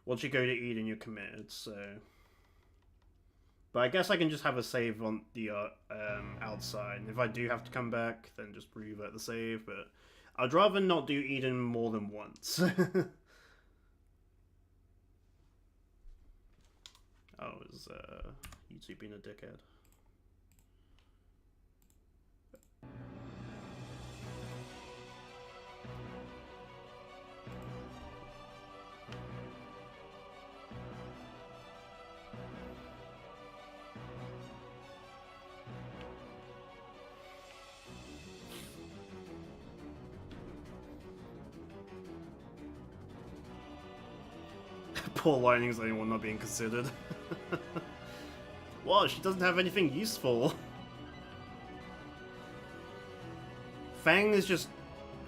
Once you go to Eden, you're committed, so... But I guess I can just have a save on the outside. And if I do have to come back, then just revert the save, but... I'd rather not do Eden more than once. Oh, is YouTube being a dickhead? Poor Lightning's the only one not being considered. Well, she doesn't have anything useful. Fang is just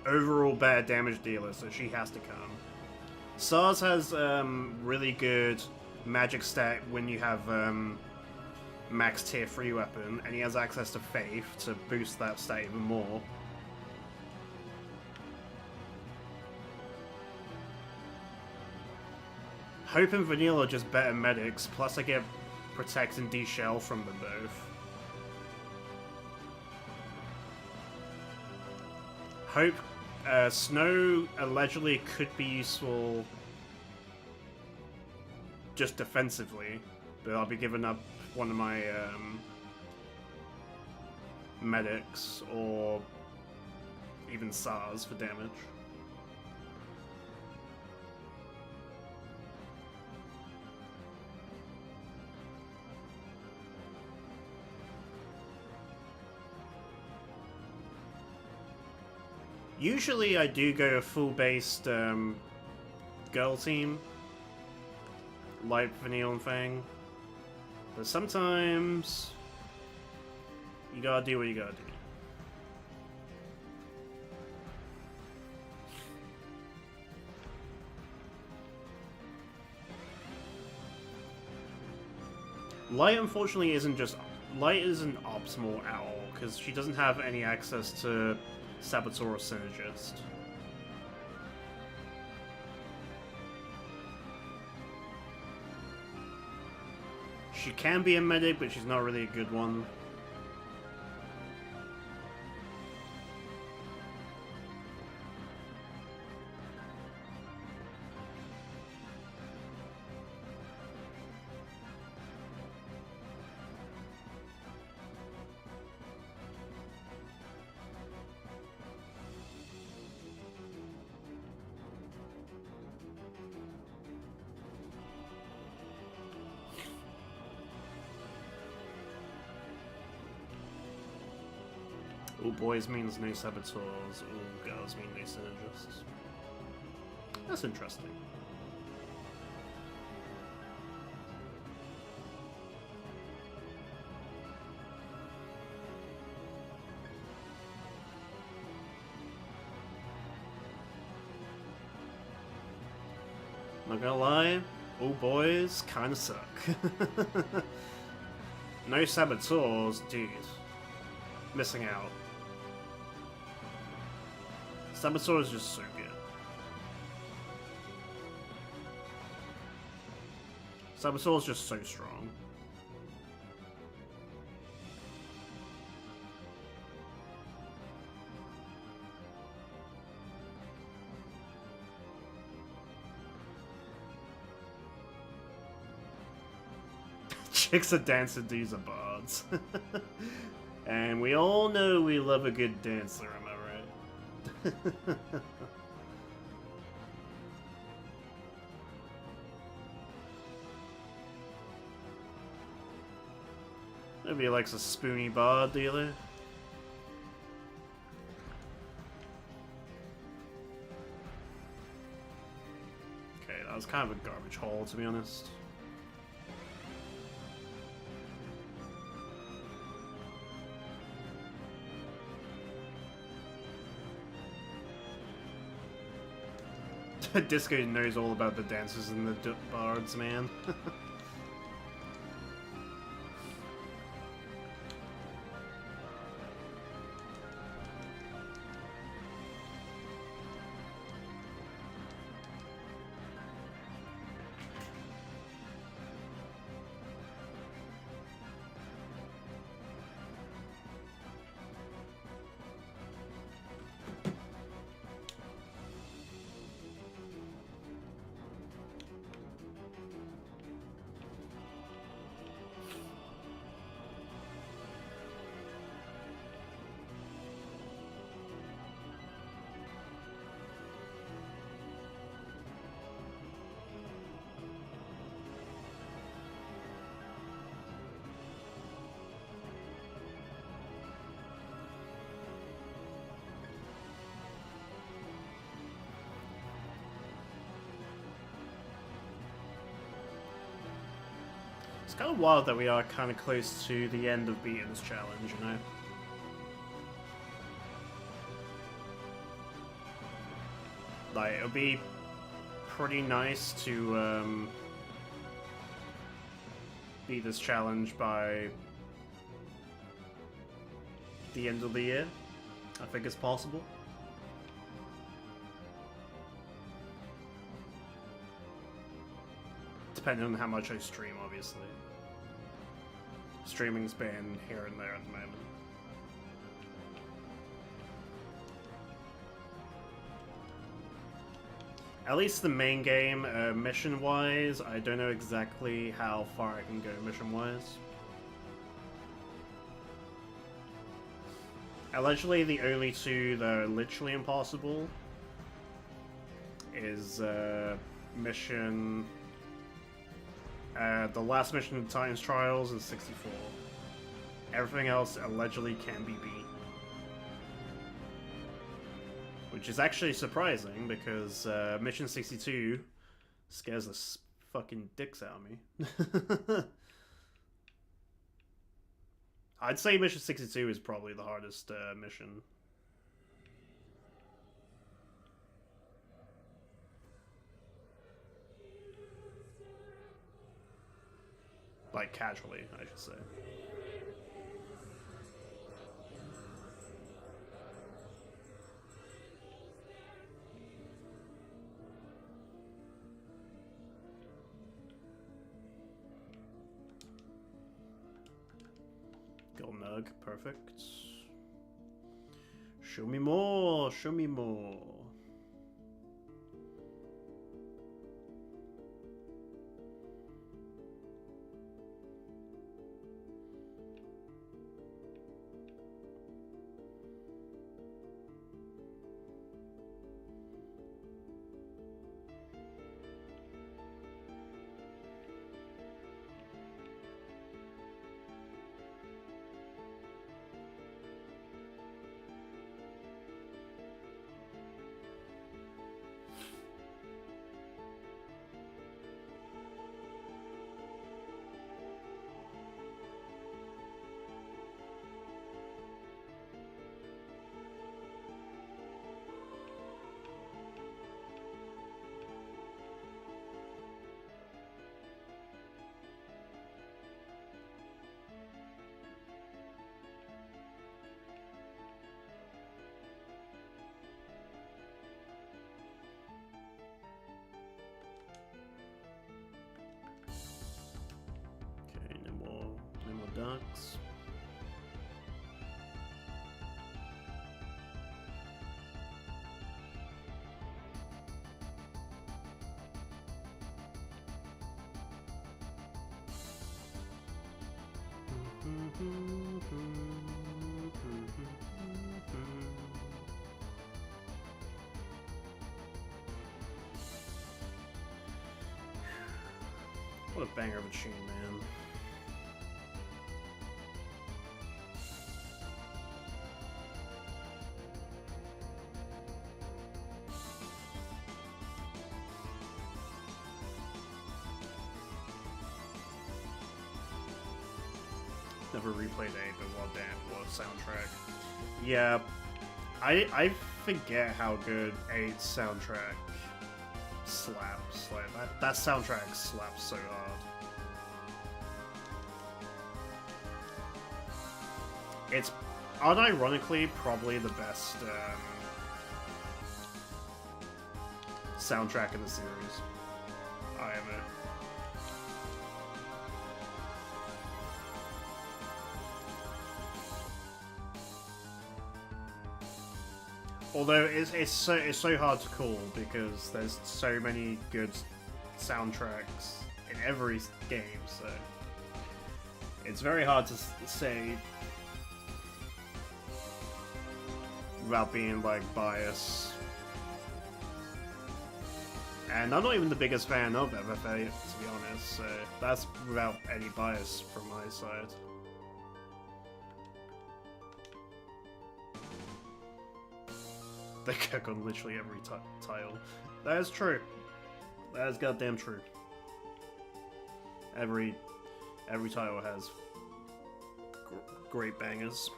overall bad damage dealer, so she has to come. SARS has really good magic stat when you have max tier 3 weapon, and he has access to Faith to boost that stat even more. Hope and Vanilla are just better medics, plus I get Protect and D-Shell from them both. Hope, Snow allegedly could be useful just defensively, but I'll be giving up one of my medics, or even SARS for damage. Usually I do go a full-based girl team, like Vanille and Fang, but sometimes you gotta do what you gotta do. Light, unfortunately, isn't optimal at all, because she doesn't have any access to Saboteur Synergist. She can be a medic, but she's not really a good one. All boys means no saboteurs, all girls mean no synergists. That's interesting. Not gonna lie, all boys kinda suck. No saboteurs, dude. Missing out. Saboteur is just so good. Saboteur is just so strong. Chicks are dancers, these are bards. And we all know we love a good dancer, am I right? Maybe he likes a spoony bard dealer. Okay, that was kind of a garbage haul, to be honest. Disco knows all about the dancers and the bards, man. It's kind of wild that we are kind of close to the end of beating this challenge, you know? Like, it would be pretty nice to beat this challenge by the end of the year. I think it's possible. Depending on how much I stream, obviously. Streaming's been here and there at the moment. At least the main game, mission-wise, I don't know exactly how far I can go mission-wise. Allegedly, the only two that are literally impossible is mission... the last mission of Titan's Trials is 64. Everything else allegedly can be beat. Which is actually surprising, because Mission 62 scares the fucking dicks out of me. I'd say Mission 62 is probably the hardest mission. Like, casually, I should say. Go Nug, perfect. Show me more, show me more. Ducks. What a banger of a tune, man. Never replayed 8, but well, damn, what a soundtrack. Yeah, I forget how good 8's soundtrack slaps. Like, that soundtrack slaps so hard. It's unironically probably the best soundtrack in the series. I admit. Although it's so hard to call because there's so many good soundtracks in every game, so it's very hard to say without being like biased. And I'm not even the biggest fan of FFA, to be honest, so that's without any bias from my side. They cook on literally every tile. That is true. That is goddamn true. Every tile has great bangers.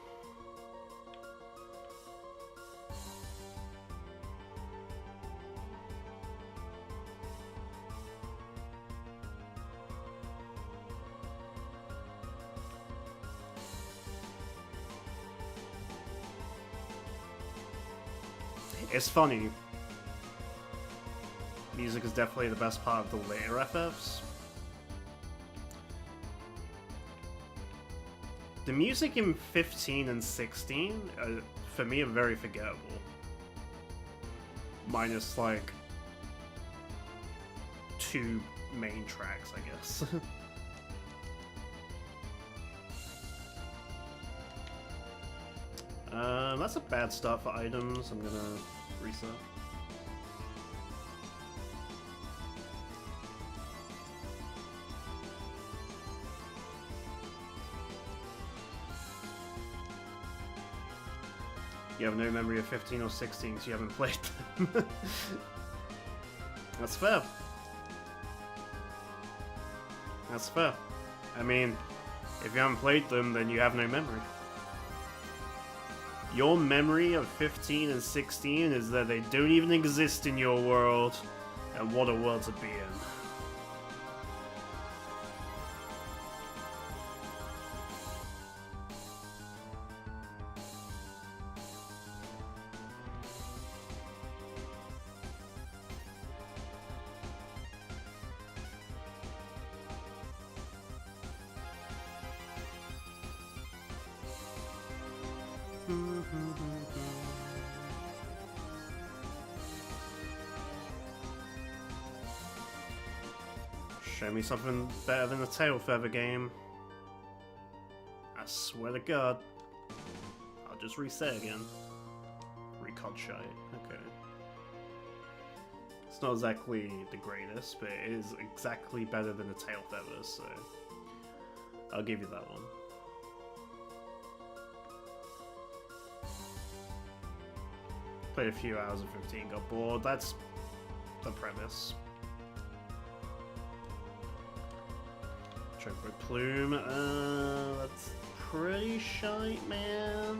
It's funny. Music is definitely the best part of the later FFs. The music in 15 and 16, for me, are very forgettable. Minus, like, 2 main tracks, I guess. That's a bad start for items. I'm gonna reset. You have no memory of 15 or 16, so you haven't played them. That's fair. That's fair. I mean, if you haven't played them, then you have no memory. Your memory of 15 and 16 is that they don't even exist in your world, and what a world to be in. Show me something better than a tail feather game. I swear to God. I'll just reset again. Recodshite. Okay. It's not exactly the greatest, but it is exactly better than a tail feather, so I'll give you that one. Played a few hours of 15, got bored. That's the premise. Choco Plume, that's pretty shite, man.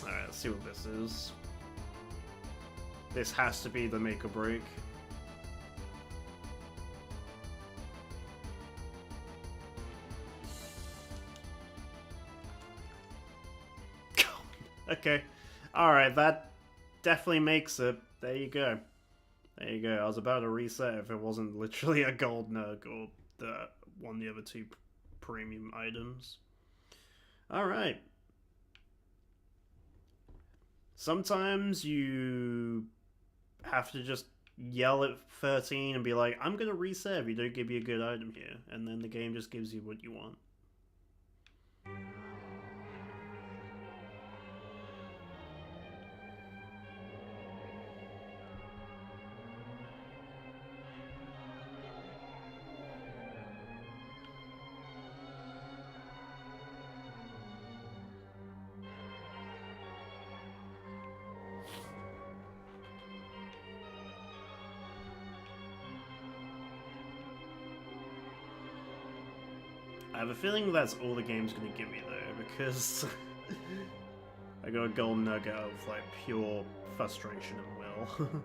Alright, let's see what this is. This has to be the make or break. Okay. Alright, that definitely makes it. There you go. There you go. I was about to reset if it wasn't literally a gold nug or one of the other two premium items. Alright. Sometimes you have to just yell at 13 and be like, I'm gonna reset if you don't give me a good item here. And then the game just gives you what you want. I have a feeling that's all the game's gonna give me though, because I got a gold nugget of like pure frustration and will.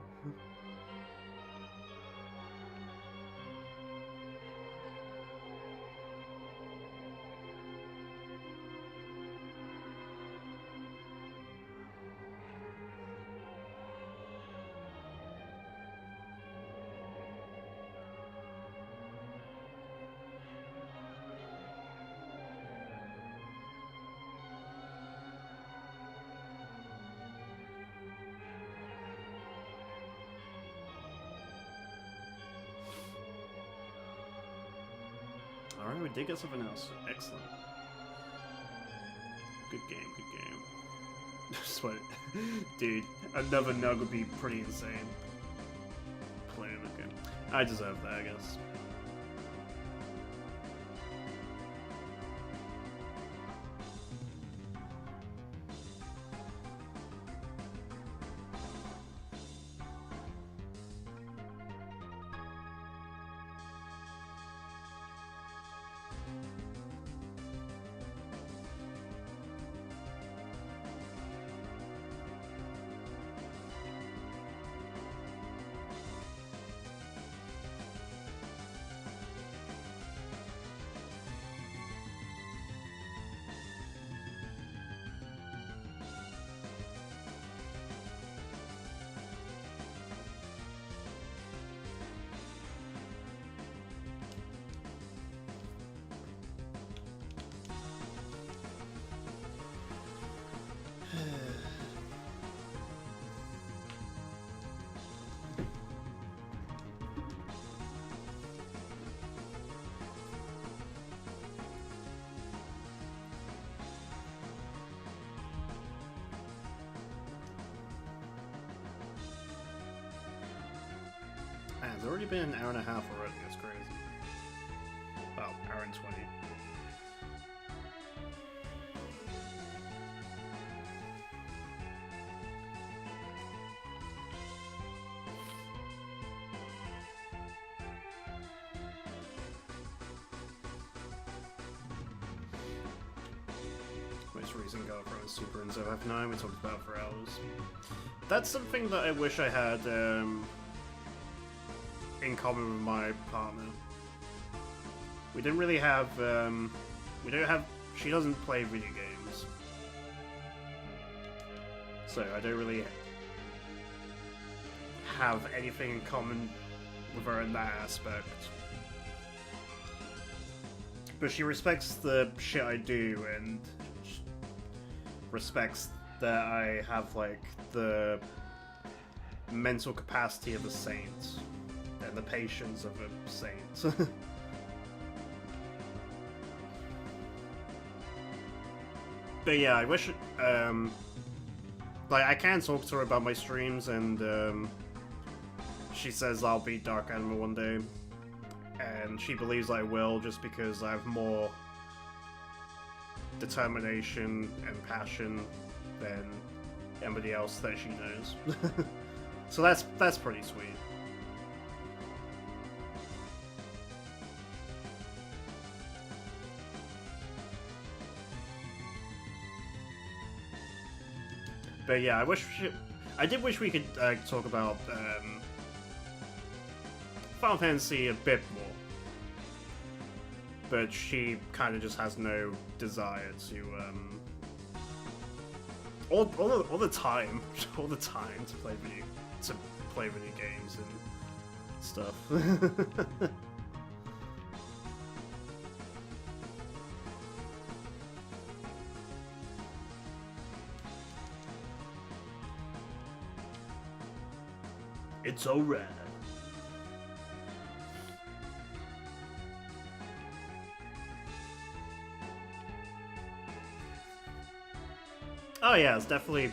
Alright, we did get something else. Excellent. Good game, good game. Sweat. Dude, another nug would be pretty insane. Plume, okay. I deserve that, I guess. It's already been an hour and a half already, that's crazy. Well, hour and 20. Most recent girlfriend Super and FF9 we talked about for hours. That's something that I wish I had in common with my partner. We didn't really have, she doesn't play video games. So I don't really have anything in common with her in that aspect. but she respects the shit I do and respects that I have, like, the mental capacity of a saint and the patience of a saint. But yeah, I wish, like, I can talk to her about my streams, and she says I'll beat Dark Animal one day, and she believes I will just because I have more determination and passion than anybody else that she knows. So that's pretty sweet. But yeah, I did wish we could talk about Final Fantasy a bit more, but she kind of just has no desire to all the time to play video games and stuff. It's alright. Oh yeah, it's definitely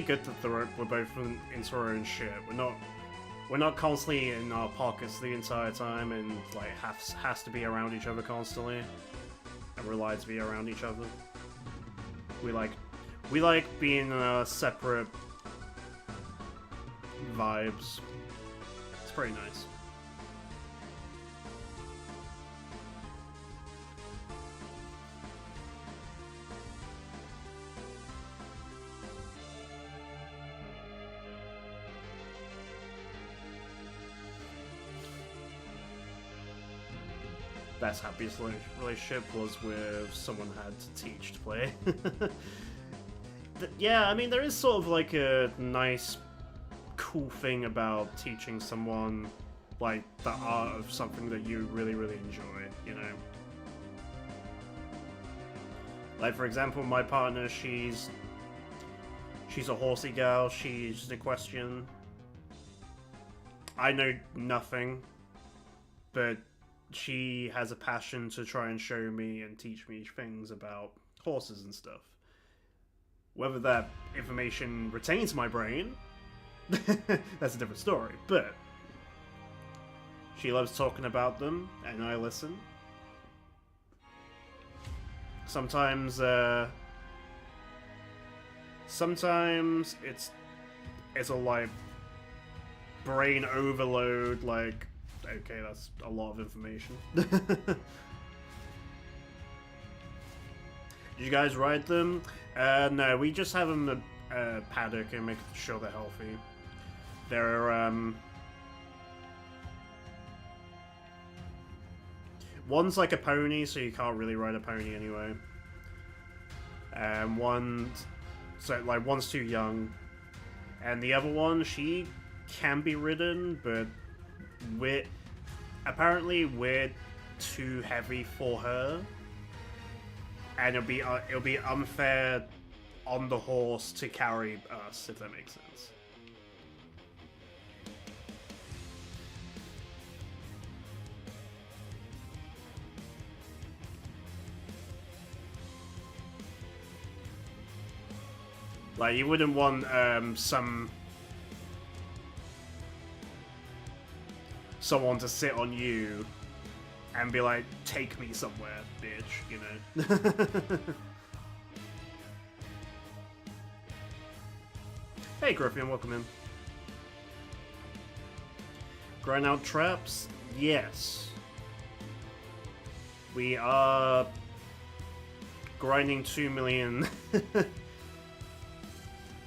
good that we're both into our own shit. We're not constantly in our pockets the entire time and like has to be around each other constantly and rely to be around each other. We like being separate vibes. It's pretty nice. Best happiest relationship was with someone I had to teach to play. Yeah, I mean, there is sort of like a nice, cool thing about teaching someone like the art of something that you really, really enjoy, you know? Like, for example, my partner, she's a horsey gal, she's an equestrian. I know nothing, but she has a passion to try and show me and teach me things about horses and stuff. Whether that information retains my brain, that's a different story, but she loves talking about them, and I listen. Sometimes it's a like brain overload, like, okay, that's a lot of information. Did you guys ride them? No, we just have them a paddock and make sure they're healthy. They're, one's like a pony, so you can't really ride a pony anyway. One's too young. And the other one, she can be ridden, but apparently we're too heavy for her, and it'll be unfair on the horse to carry us, if that makes sense. Like, you wouldn't want someone to sit on you and be like, take me somewhere, bitch, you know? Hey, Griffian, welcome in. Grind out traps? Yes. We are grinding 2 million...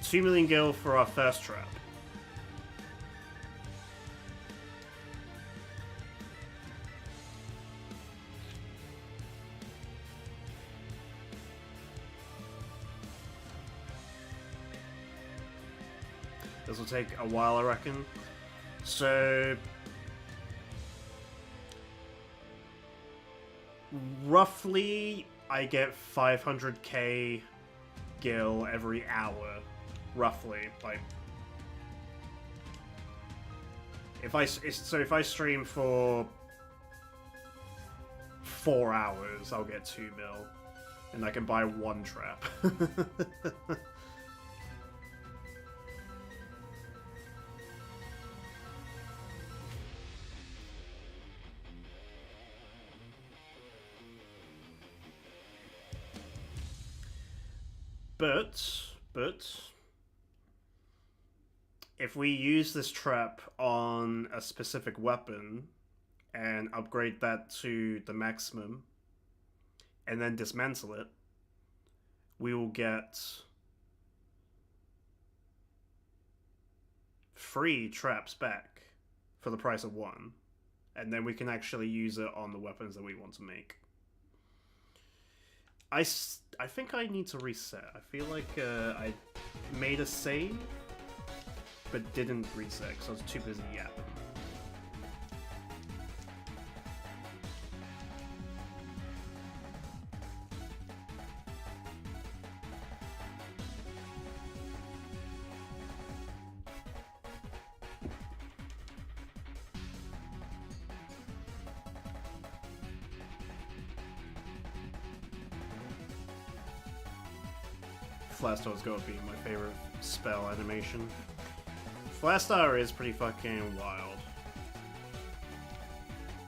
2 million gil for our first trap. This will take a while, I reckon. So roughly, I get 500k gil every hour. Roughly, like, if I stream for 4 hours, I'll get 2 mil, and I can buy 1 trap. But if we use this trap on a specific weapon and upgrade that to the maximum and then dismantle it, we will get 3 traps back for the price of 1, and then we can actually use it on the weapons that we want to make. I think I need to reset. I feel like I made a save, but didn't reset because I was too busy yapping. Flastar's gotta be my favorite spell animation. Flastar is pretty fucking wild,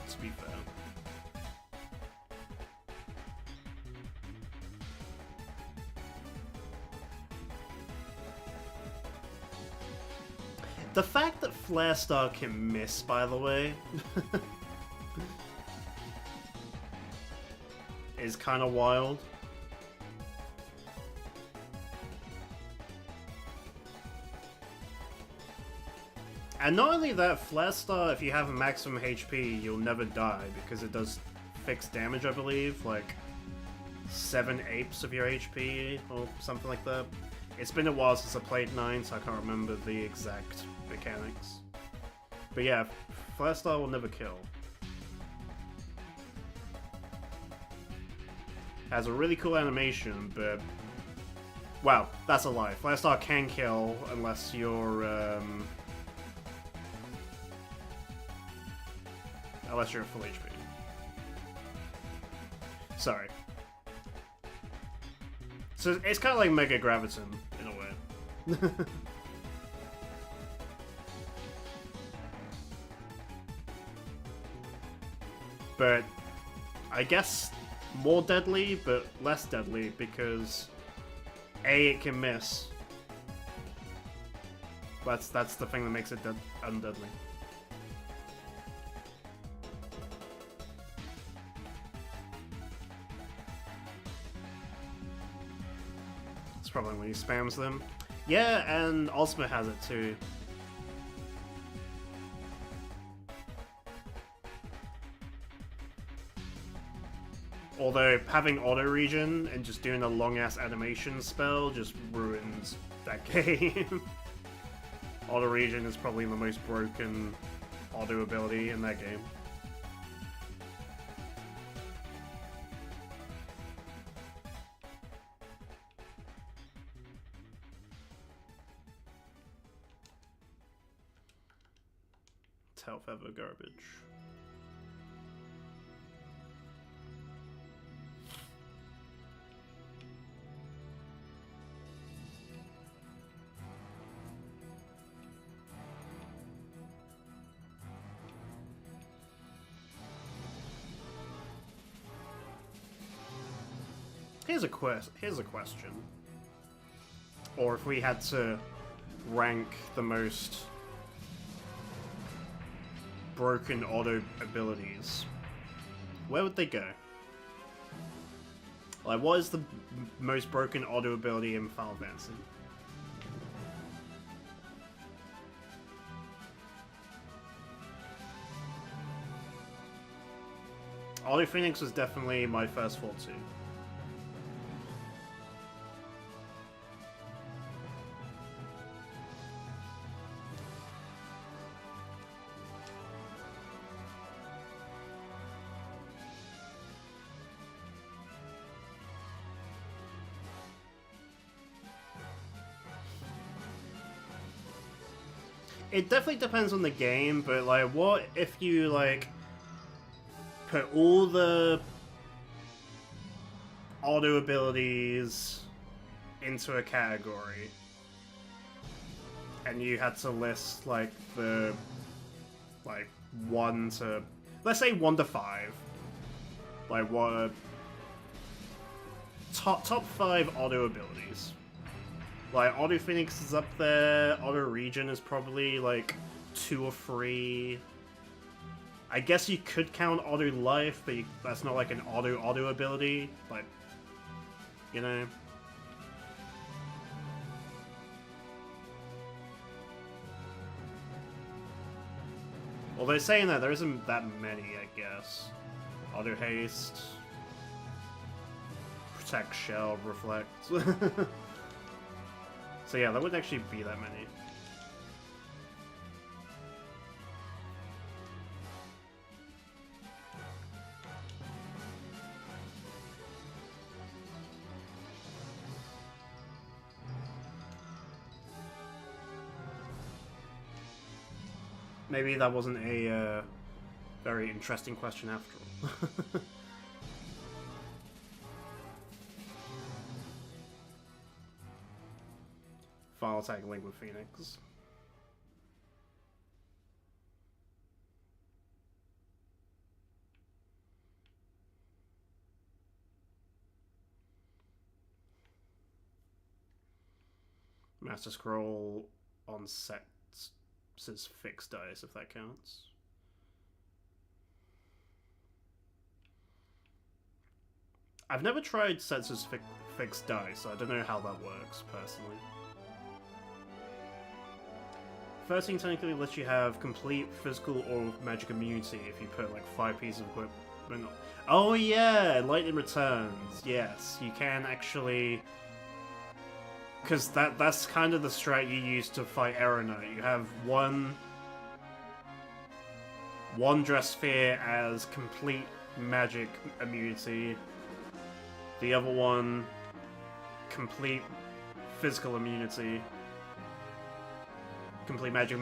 to be fair. The fact that Flastar can miss, by the way, is kind of wild. And not only that, Flastar, if you have a maximum HP, you'll never die, because it does fixed damage, I believe, like 7/8 of your HP, or something like that. It's been a while since I played 9, so I can't remember the exact mechanics. But yeah, Flastar will never kill. Has a really cool animation, but... Wow, that's a lie. Flastar can kill, unless you're, unless you're at full HP. Sorry. So it's kind of like Mega Graviton, in a way. But I guess more deadly, but less deadly, because A, it can miss. That's the thing that makes it undeadly. Probably when he spams them. Yeah, and Ultimate has it too. Although having auto regen and just doing a long ass animation spell just ruins that game. Auto regen is probably the most broken auto ability in that game. Health ever garbage. Here's a question. Or if we had to rank the most broken auto abilities, where would they go? Like, what is the most broken auto ability in Final Fantasy? Auto Phoenix was definitely my first thought too. it definitely depends on the game, but like, what if you like put all the auto abilities into a category, and you had to list like the 1 to, let's say 1 to 5, like what are top 5 auto abilities. Like Auto Phoenix is up there, Auto Regen is probably like 2 or 3. I guess you could count Auto Life, but that's not like an auto ability, but you know. Although saying that, there isn't that many, I guess. Auto Haste, Protect, Shell, Reflect. So yeah, there wouldn't actually be that many. Maybe that wasn't a very interesting question after all. Final tag link with Phoenix. Master Scroll on set says fixed dice, if that counts. I've never tried sets as fixed dice, so I don't know how that works, personally. 13 technically lets you have complete physical or magic immunity if you put like 5 pieces of equipment. Oh yeah, Lightning Returns. Yes, you can actually, because that's kind of the strat you use to fight Arrow Knight. You have one Dress Sphere as complete magic immunity, the other one complete physical immunity. Complete magic,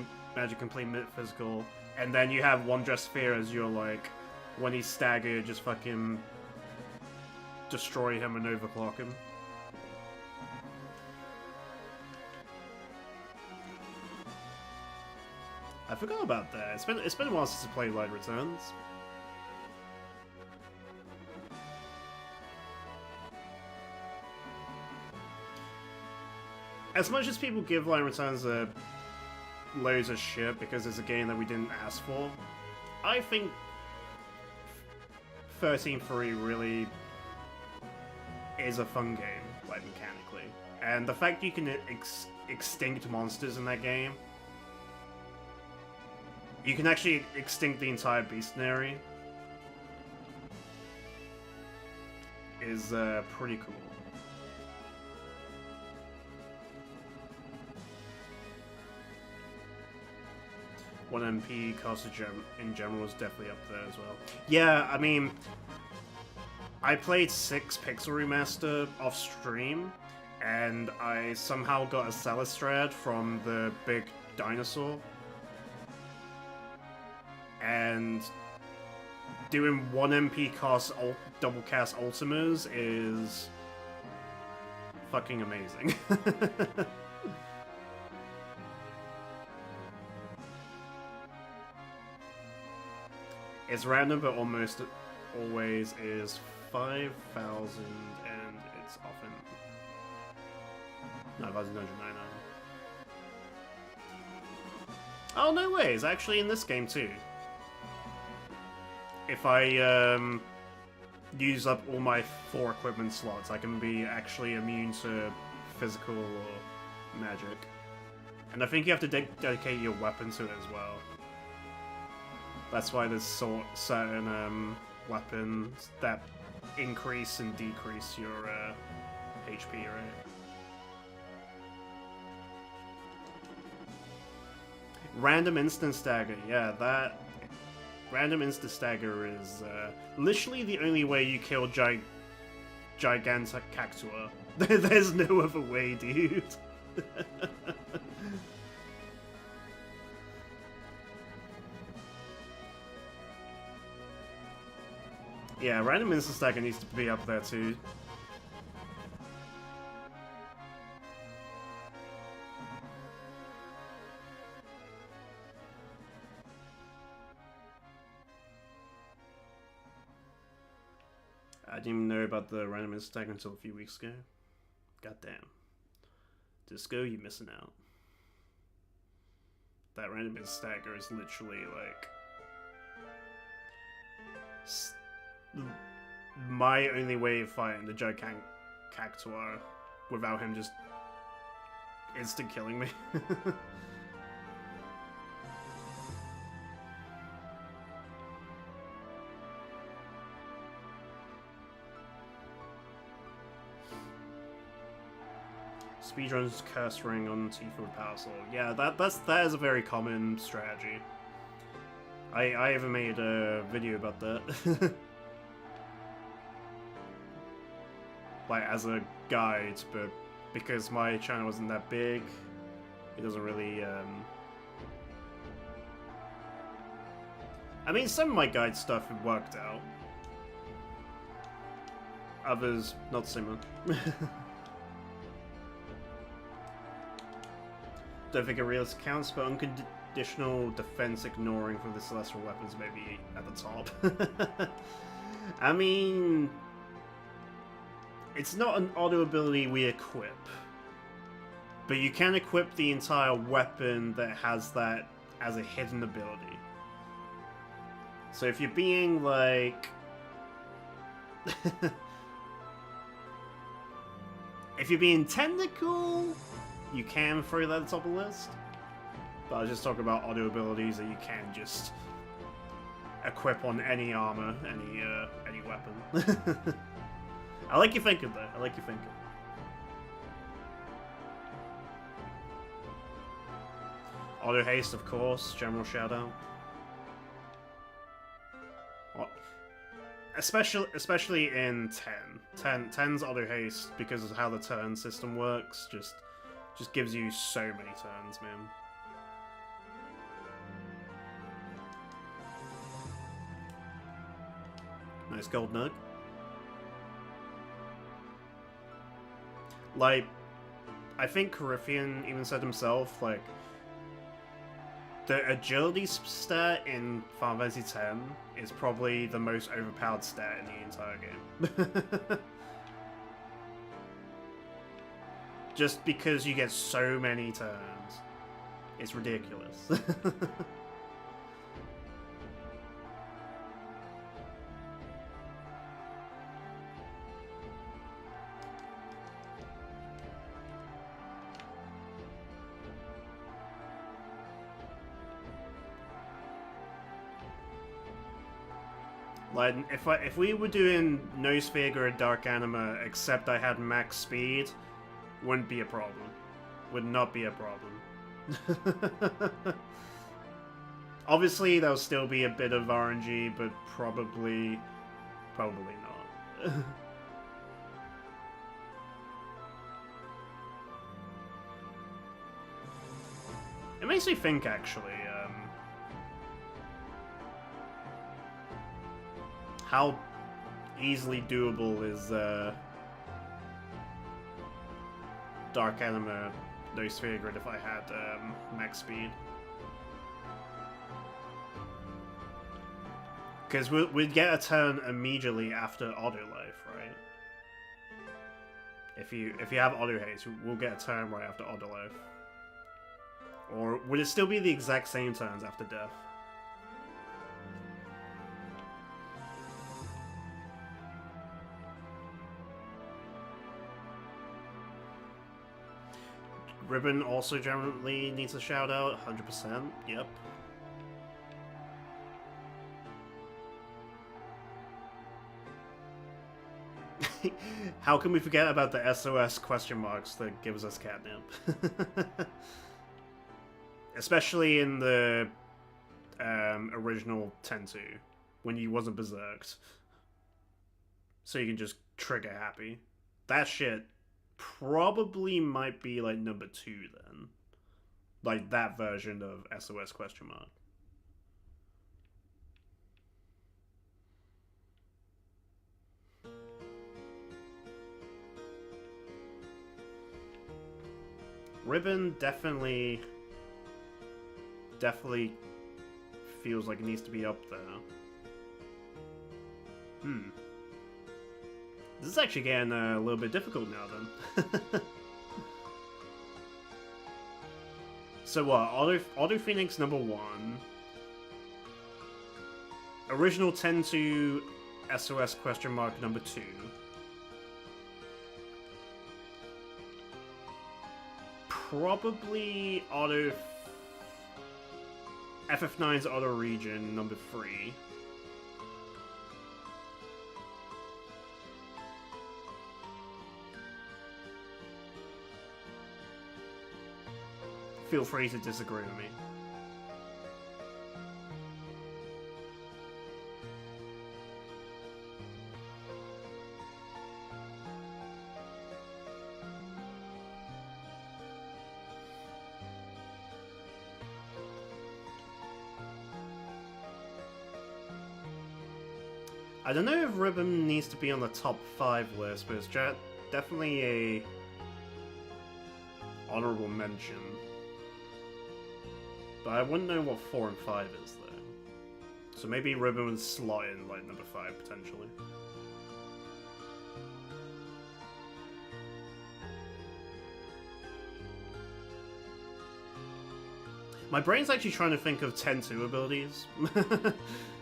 complete physical, and then you have one Dress Sphere as your like, when he's staggered, just fucking destroy him and overclock him. I forgot about that. It's been a while since I played Light Returns. As much as people give Light Returns loads of shit because it's a game that we didn't ask for, I think 13.3 really is a fun game, like mechanically. And the fact you can extinct monsters in that game, you can actually extinct the entire bestiary, is pretty cool. One MP cost in general is definitely up there as well. Yeah, I mean, I played 6 Pixel Remaster off stream, and I somehow got a Celestrad from the big dinosaur. And doing 1 MP cost double cast Ultimas is fucking amazing. It's random, but almost always is 5,000, and it's often 9,999. Oh, no way! It's actually in this game too. If I use up all my 4 equipment slots, I can be actually immune to physical or magic. And I think you have to dedicate your weapon to it as well. That's why there's certain weapons that increase and decrease your HP, right? Random Instant Stagger, yeah, that... Random Instant Stagger is literally the only way you kill Gigantic Cactua. There's no other way, dude. Yeah, random instant stacker needs to be up there too. I didn't even know about the random instant stacker until a few weeks ago. Goddamn. Disco, you're missing out. That random instant stacker is literally like my only way of fighting the gigantic cactuar without him just instant killing me. Speedruns curse ring on Tifa with Power Sword. Yeah, that is a very common strategy. I even made a video about that. Like, as a guide, but because my channel wasn't that big, it doesn't really, I mean, some of my guide stuff had worked out. Others, not so much. Don't think it really counts, but unconditional defense ignoring for the celestial weapons may be at the top. I mean, it's not an auto ability we equip, but you can equip the entire weapon that has that as a hidden ability. So if you're being like... if you're being technical, you can throw that at the top of the list. But I was just talking about auto abilities that you can just equip on any armor, any weapon. I like your thinking though. I like your thinking. Auto haste, of course. General shout out. Especially in 10. 10's auto haste, because of how the turn system works, just gives you so many turns, man. Nice gold nug. Like, I think Coryphean even said himself, like, the agility stat in Final Fantasy X is probably the most overpowered stat in the entire game. Just because you get so many turns. It's ridiculous. Like, if we were doing no Sphere or Dark Anima, except I had max speed, wouldn't be a problem. Would not be a problem. Obviously, there'll still be a bit of RNG, but probably not. It makes me think, actually, how easily doable is Dark Anima no Sphere Grid if I had max speed? Because we'd get a turn immediately after auto life, right? If you have auto haste, we'll get a turn right after auto life. Or would it still be the exact same turns after death? Ribbon also generally needs a shout out, 100%, yep. How can we forget about the SOS question marks that gives us catnip? Especially in the original 10-2, when you wasn't berserked. So you can just trigger happy. That shit probably might be like number 2 then. Like that version of SOS question mark. Ribbon definitely feels like it needs to be up there. This is actually getting a little bit difficult now then. So what? Auto Phoenix number 1. Original 10-2 SOS question mark number 2. Probably auto FF9's auto region number 3. Feel free to disagree with me. I don't know if Ribbon needs to be on the top 5 list, but it's definitely a honorable mention. But I wouldn't know what 4 and 5 is, though. So maybe Ribbon would slot in, like, number 5, potentially. My brain's actually trying to think of 10-2 abilities.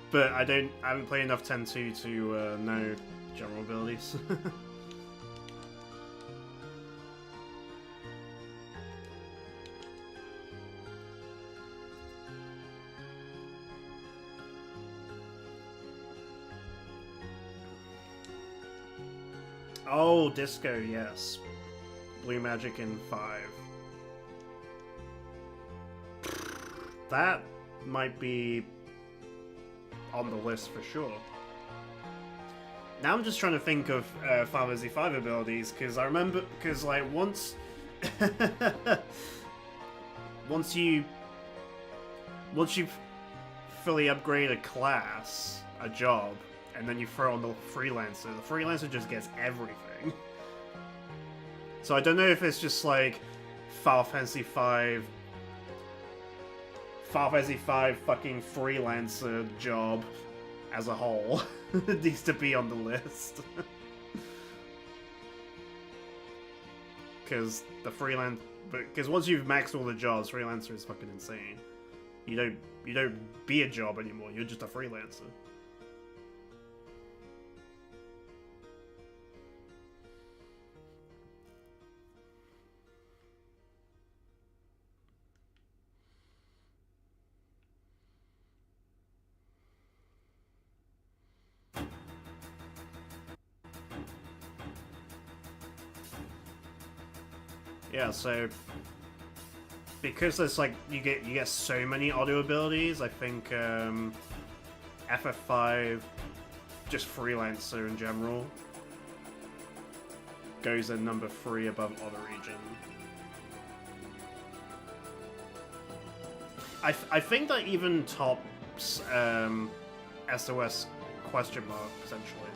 But I haven't played enough 10-2 to know general abilities. Oh, Disco, yes. Blue Magic in 5. That might be on the list for sure. Now I'm just trying to think of Final Fantasy V abilities, because I remember, because like once you fully upgrade a class, a job, and then you throw on the Freelancer just gets everything. So I don't know if it's just like Final Fantasy V fucking Freelancer job as a whole needs to be on the list. Because because once you've maxed all the jobs, Freelancer is fucking insane. You don't be a job anymore, you're just a freelancer. Yeah, so because there's like you get so many auto abilities, I think FF5, just Freelancer in general, goes at number 3 above auto region. I think that even tops SOS question mark potentially.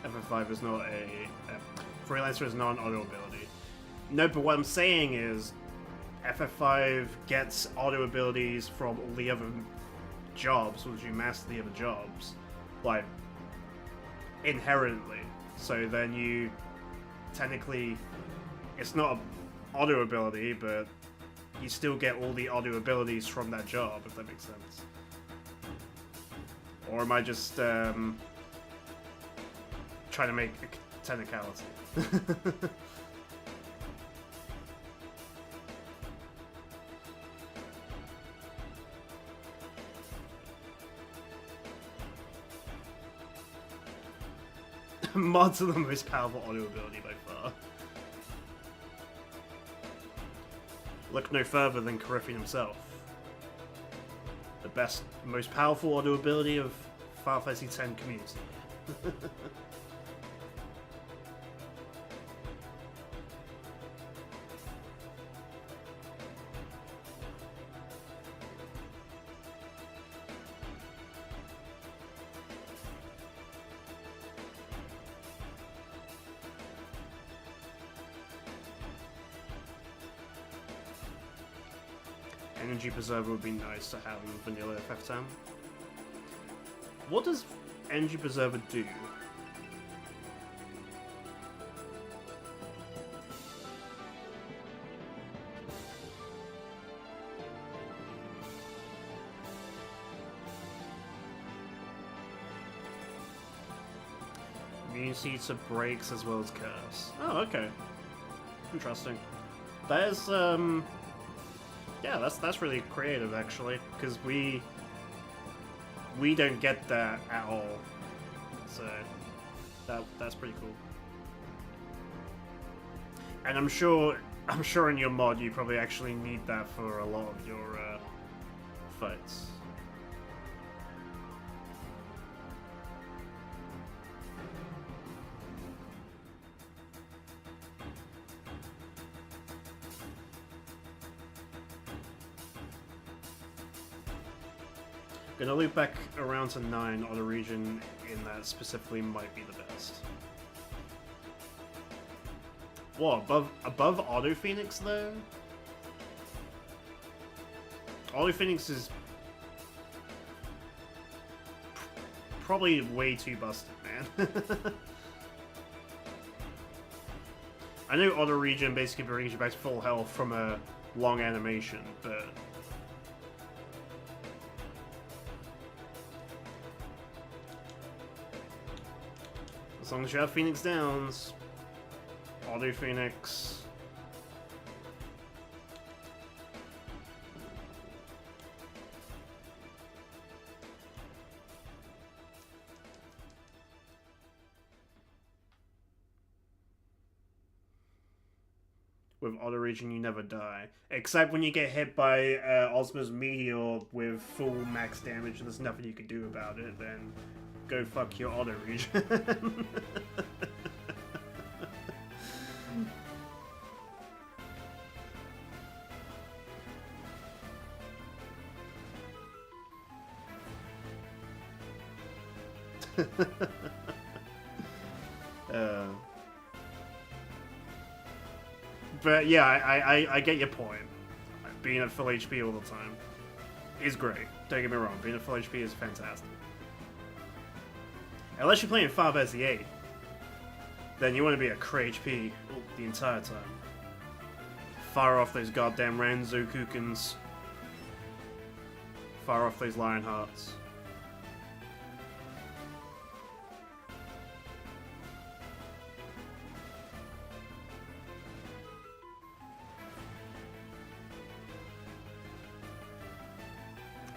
FF5 is not Freelancer is not an auto ability. No, but what I'm saying is FF5 gets auto abilities from all the other jobs once you master the other jobs, like inherently. So then you technically, it's not an auto ability, but you still get all the auto abilities from that job, if that makes sense. Or am I just trying to make a technicality? Mods are the most powerful auto ability by far. Look no further than Coryphean himself. The best, most powerful auto ability of Final Fantasy X community. Energy Preserver would be nice to have in vanilla FF10. What does Energy Preserver do? Immunity to breaks as well as curse. Oh, okay. Interesting. That is, yeah, that's really creative, actually, because we don't get that at all. So, that's pretty cool. And I'm sure in your mod you probably actually need that for a lot of your, fights. Gonna loop back around to 9 on a region in that specifically might be the best. What, above Auto Phoenix though? Auto Phoenix is probably way too busted, man. I know Auto Regen basically brings you back to full health from a long animation, but as long as you have Phoenix Downs, Auto Phoenix. With Auto Regen, you never die. Except when you get hit by Ozma's Meteor with full max damage and there's nothing you can do about it, then go fuck your Auto Regen. But yeah, I get your point. Being at full HP all the time is great. Don't get me wrong, being at full HP is fantastic. Unless you're playing 5SE8, then you want to be at crit HP the entire time. Fire off those goddamn Ranzo Kukens. Fire off those Lionhearts.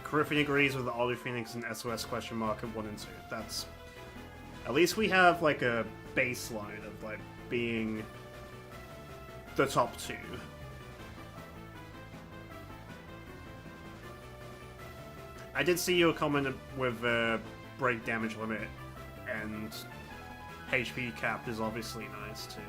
Griffin agrees with the Auto Phoenix and SOS question mark at 1 and 2. That's... At least we have, like, a baseline of, like, being the top 2. I did see your comment with break damage limit, and HP cap is obviously nice, too.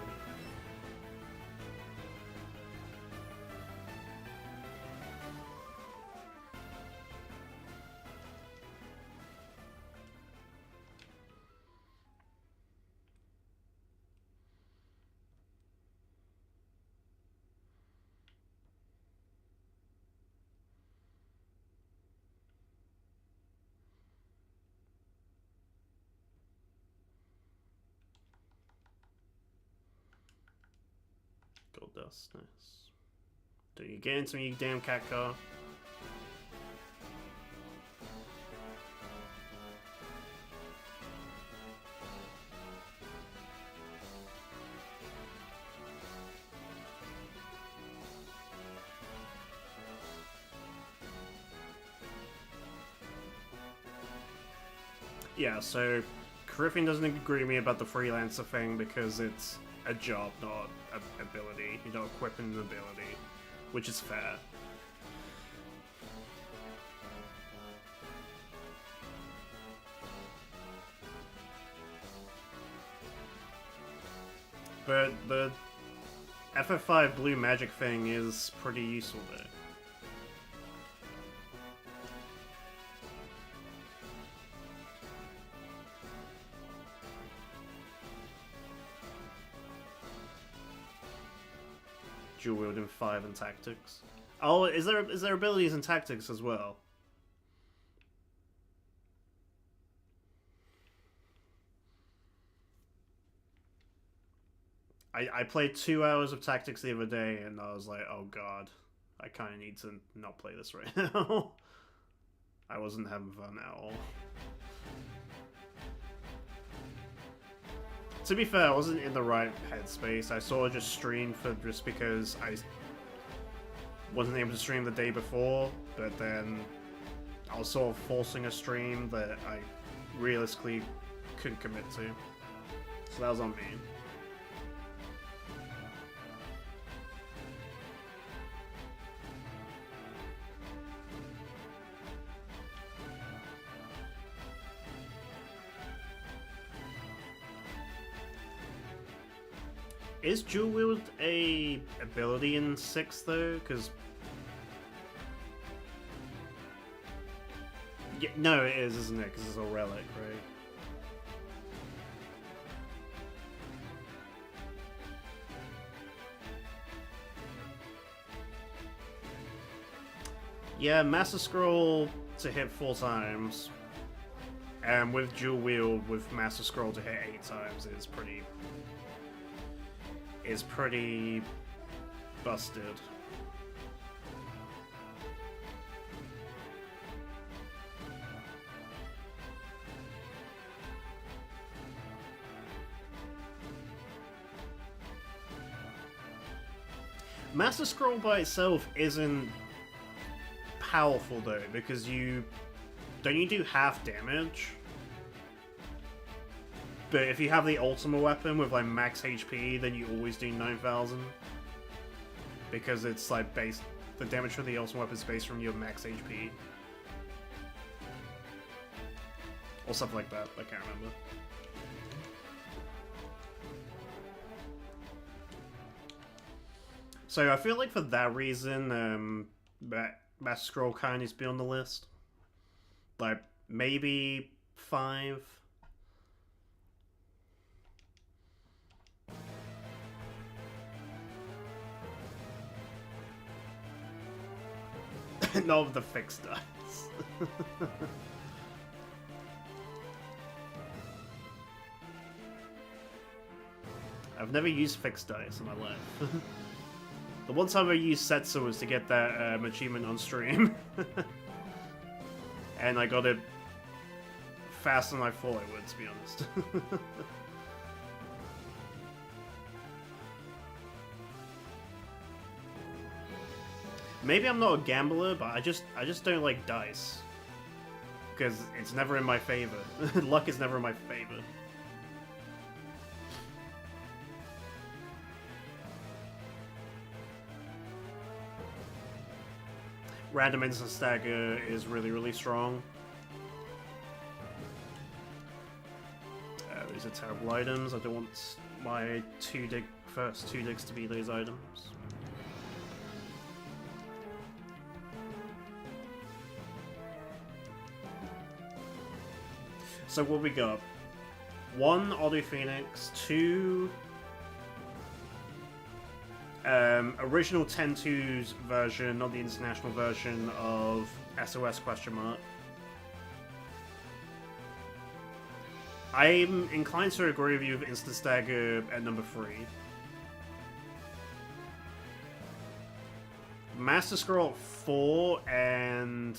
Gold dust, nice. Don't you get into me, you damn cat car. Yeah, so Griffin doesn't agree with me about the freelancer thing because it's a job, not an ability. You're not equipping an ability, which is fair. But the FF5 blue magic thing is pretty useful there. Dual wielding 5 and tactics. Oh, is there abilities and tactics as well? I played 2 hours of tactics the other day, and I was like, oh god, I kind of need to not play this right now. I wasn't having fun at all. To be fair, I wasn't in the right headspace. I sort of just streamed just because I wasn't able to stream the day before, but then I was sort of forcing a stream that I realistically couldn't commit to. So that was on me. Is dual wield a ability in 6 though? Because yeah, no, it is, isn't it? Because it's a relic, right? Yeah, Master Scroll to hit 4 times, and with dual wield with Master Scroll to hit 8 times is pretty busted. Master Scroll by itself isn't powerful though, because you do half damage. But if you have the ultimate weapon with like max HP, then you always do 9,000. Because it's like based, the damage for the ultimate weapon is based from your max HP. Or something like that, I can't remember. So I feel like for that reason, Master Scroll kind of needs to be on the list. Like, maybe 5. Not of the fixed dice. I've never used fixed dice in my life. The one time I used Setsu was to get that achievement on stream. And I got it faster than I thought I would, to be honest. Maybe I'm not a gambler, but I just don't like dice. Because it's never in my favor. Luck is never in my favor. Random instant stagger is really, really strong. These are terrible items. I don't want my first two digs to be those items. So what we got? 1 Auto Phoenix, 2 original 10-2's version, not the international version of SOS question mark. I'm inclined to agree with you with Instant Stagger at number 3. Master Scroll at 4 and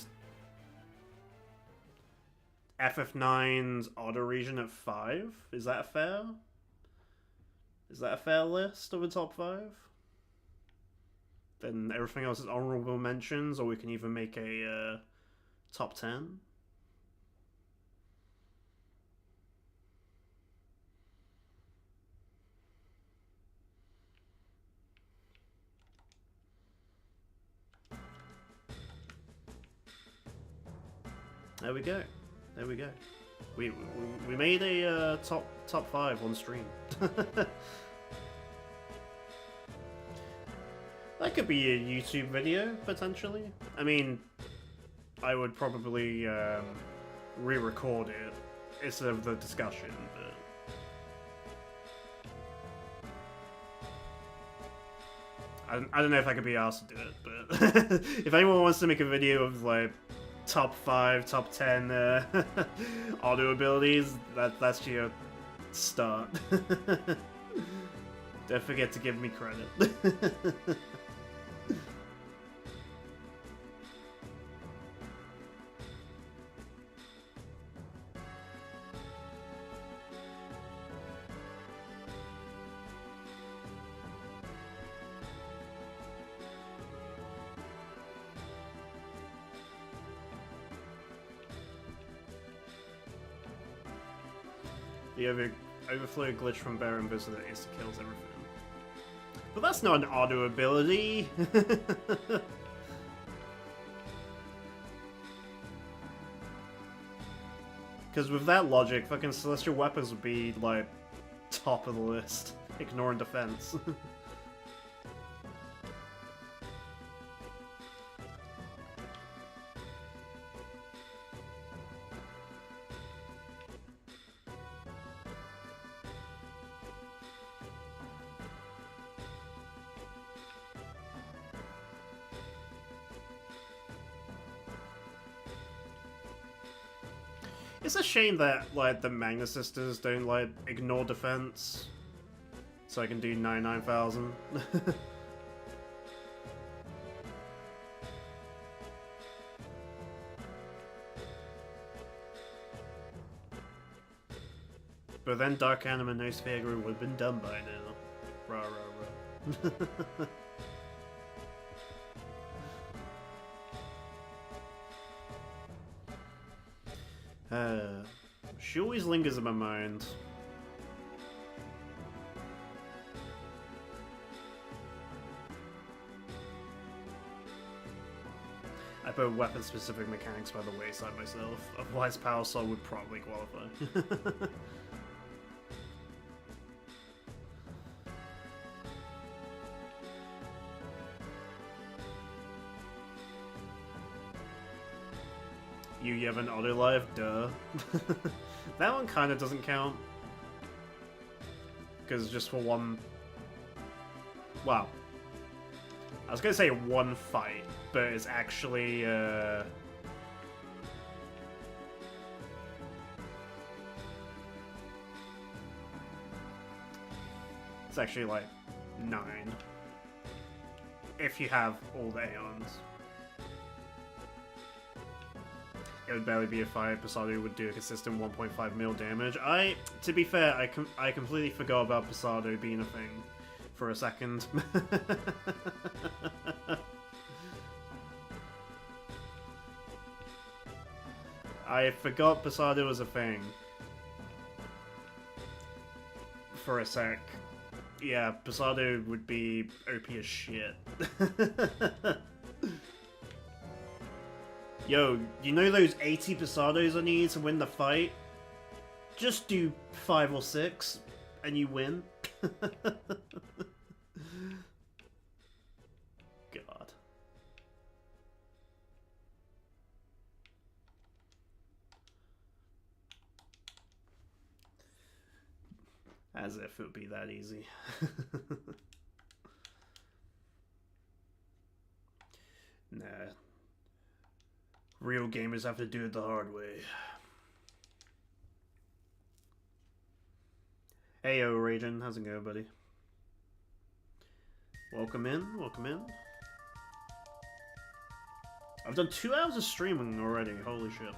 FF9's Auto Region at 5. Is that fair? Is that a fair list of the top 5? Then everything else is honorable mentions, or we can even make a top 10. There we go. There we go. We made a top 5 on stream. That could be a YouTube video, potentially. I mean, I would probably re-record it instead of the discussion, but I don't know if I could be asked to do it, but if anyone wants to make a video of like top 5, top 10 auto abilities, that's your start. Don't forget to give me credit. The overflow glitch from Baron Visitor is to kills everything. But that's not an auto ability! Because with that logic, fucking Celestial Weapons would be, like, top of the list. Ignoring defense. It's a shame that, like, the Magna Sisters don't, like, ignore defense. So I can do 99,000. But then Dark Anima No Sphere would have been done by now. Rah rah rah. She always lingers in my mind. I put weapon-specific mechanics by the wayside myself, otherwise Power Soul would probably qualify. You have an auto life? Duh. That one kinda doesn't count. Because just for one... Wow. I was gonna say one fight, but it's actually, It's actually like 9. If you have all the Aeons. It would barely be a fight. Pasado would do a consistent 1.5 mil damage. To be fair, I completely forgot about Pasado being a thing for a second. I forgot Pasado was a thing for a sec. Yeah, Pasado would be OP as shit. Yo, you know those 80 Pasados I need to win the fight? Just do 5 or 6, and you win. God. As if it would be that easy. Nah. Real gamers have to do it the hard way. Heyo, Raiden. How's it going, buddy? Welcome in. Welcome in. I've done 2 hours of streaming already. Holy shit.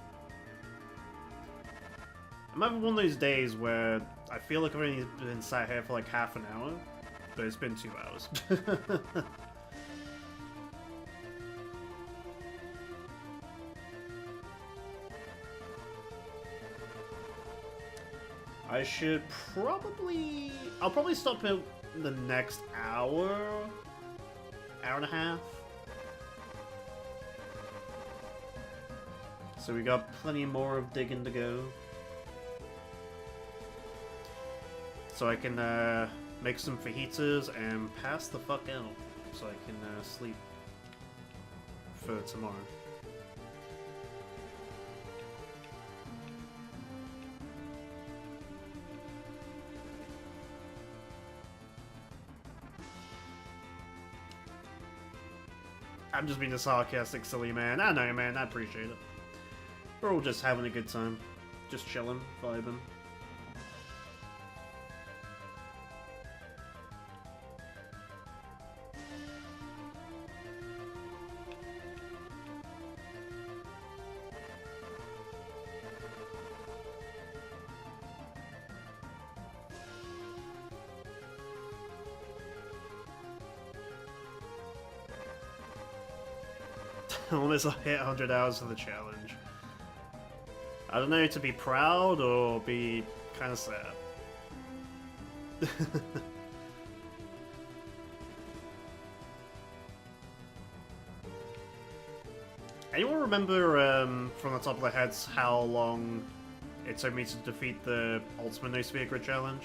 I'm having one of those days where I feel like I've only been sat here for like half an hour, but it's been 2 hours. I'll probably stop in the next hour and a half. So we got plenty more of digging to go. So I can make some fajitas and pass the fuck out, so I can sleep for tomorrow. I'm just being a sarcastic, silly man. I know, man. I appreciate it. We're all just having a good time. Just chilling, vibing. Almost hit 100 hours for the challenge. I don't know, to be proud or be kind of sad. Anyone remember from the top of their heads how long it took me to defeat the Ultimate No Sphere Grid challenge?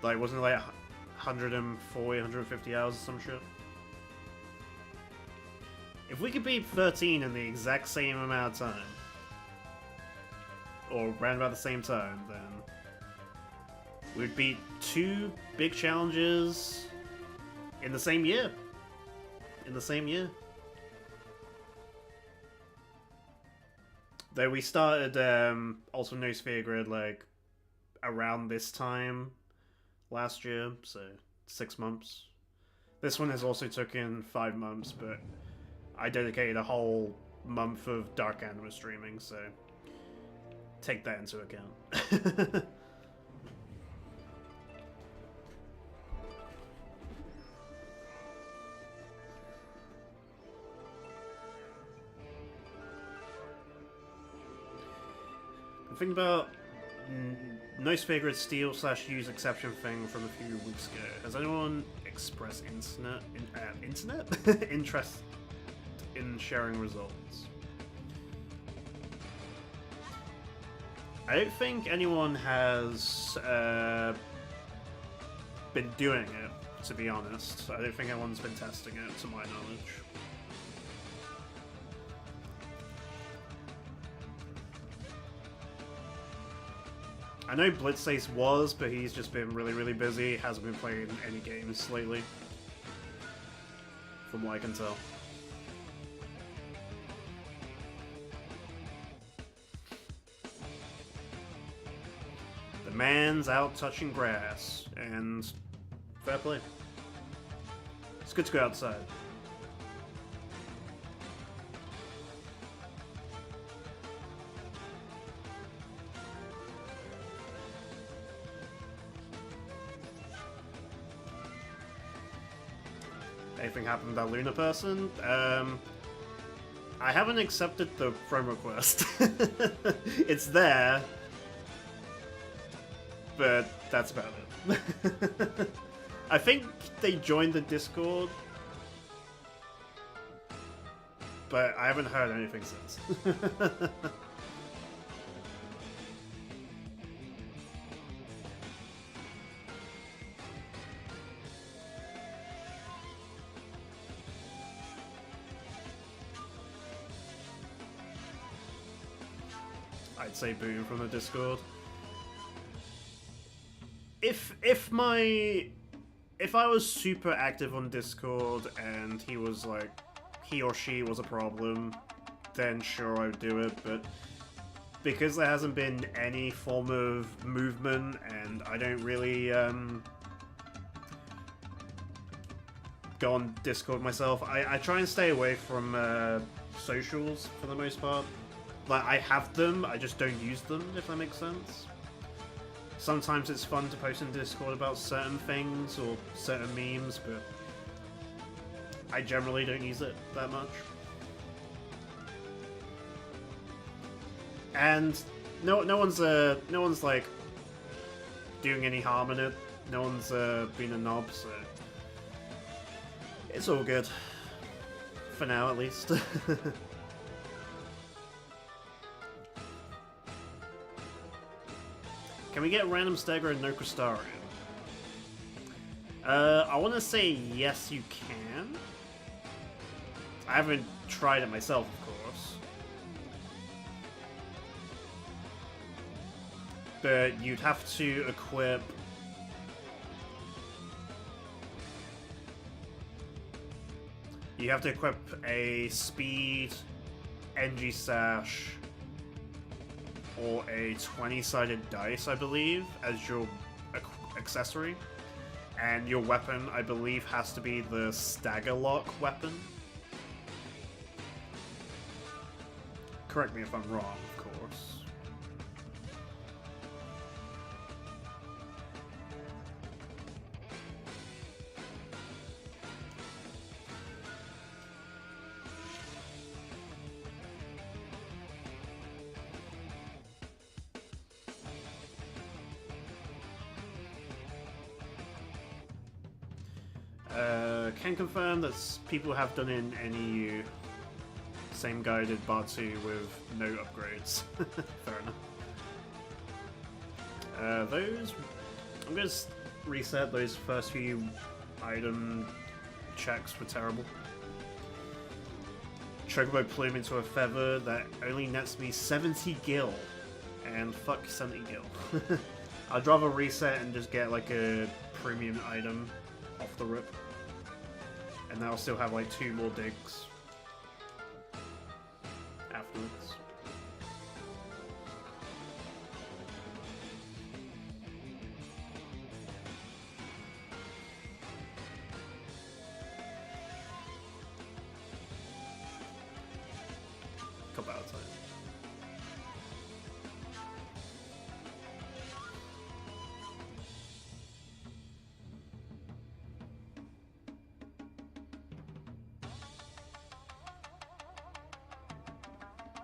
Like, wasn't it like 140, 150 hours or some shit? If we could beat 13 in the exact same amount of time, or around about the same time, then we'd beat 2 big challenges in the same year. In the same year. Though we started Ultimate No Sphere Grid like around this time last year, so 6 months. This one has also taken 5 months, but I dedicated a whole month of Dark Anima streaming, so take that into account. I'm thinking about No Sphere Grid steal / use exception thing from a few weeks ago. Has anyone expressed interest in sharing results? I don't think anyone has been doing it, to be honest. I don't think anyone's been testing it, to my knowledge. I know Blitzace was, but he's just been really busy. Hasn't been playing any games lately, from what I can tell. The man's out touching grass, and fair play. It's good to go outside. Anything happened with that Luna person? I haven't accepted the friend request. It's there, but that's about it. I think they joined the Discord, but I haven't heard anything since. I'd say boom from the Discord. If I was super active on Discord and he was like, he or she was a problem, then sure I would do it, but because there hasn't been any form of movement and I don't really go on Discord myself, I try and stay away from socials for the most part. Like, I have them, I just don't use them, if that makes sense. Sometimes it's fun to post in Discord about certain things or certain memes, but I generally don't use it that much. And no one's like doing any harm in it. No one's been a knob, so it's all good for now, at least. Can we get random stagger and no Crystarium? I want to say yes, you can. I haven't tried it myself, of course. But you'd have to equip You have to equip a speed, NG sash, or a 20-sided dice, I believe, as your accessory. And your weapon, I believe, has to be the stagger lock weapon. Correct me if I'm wrong, of course. Can confirm that people have done in NEU same guided Batu with no upgrades. Fair enough. Those... I'm gonna reset those first few item checks were terrible. Chocobo plume into a feather that only nets me 70 gil. And fuck 70 gil. I'd rather reset and just get like a premium item off the rip. And now I'll still have like 2 more digs afterwards. Couple out of time.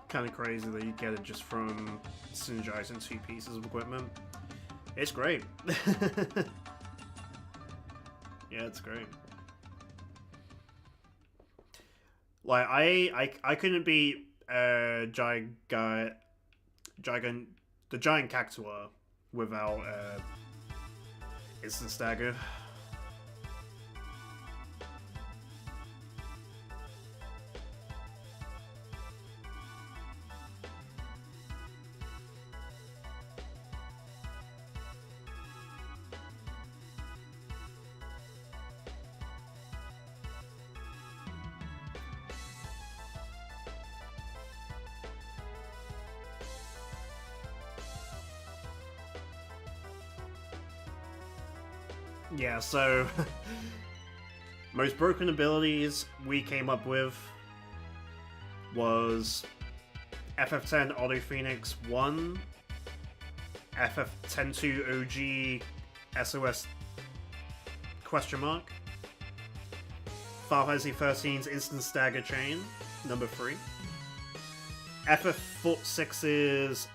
Kind of crazy that you get it just from synergizing 2 pieces of equipment. It's great. Yeah, it's great. Like I couldn't beat the giant Cactuar without instant stagger. Yeah, so most broken abilities we came up with was FF10 Auto Phoenix 1, FF102 OG SOS question mark, Final Fantasy XIII's Instant Stagger Chain, number 3, FF6's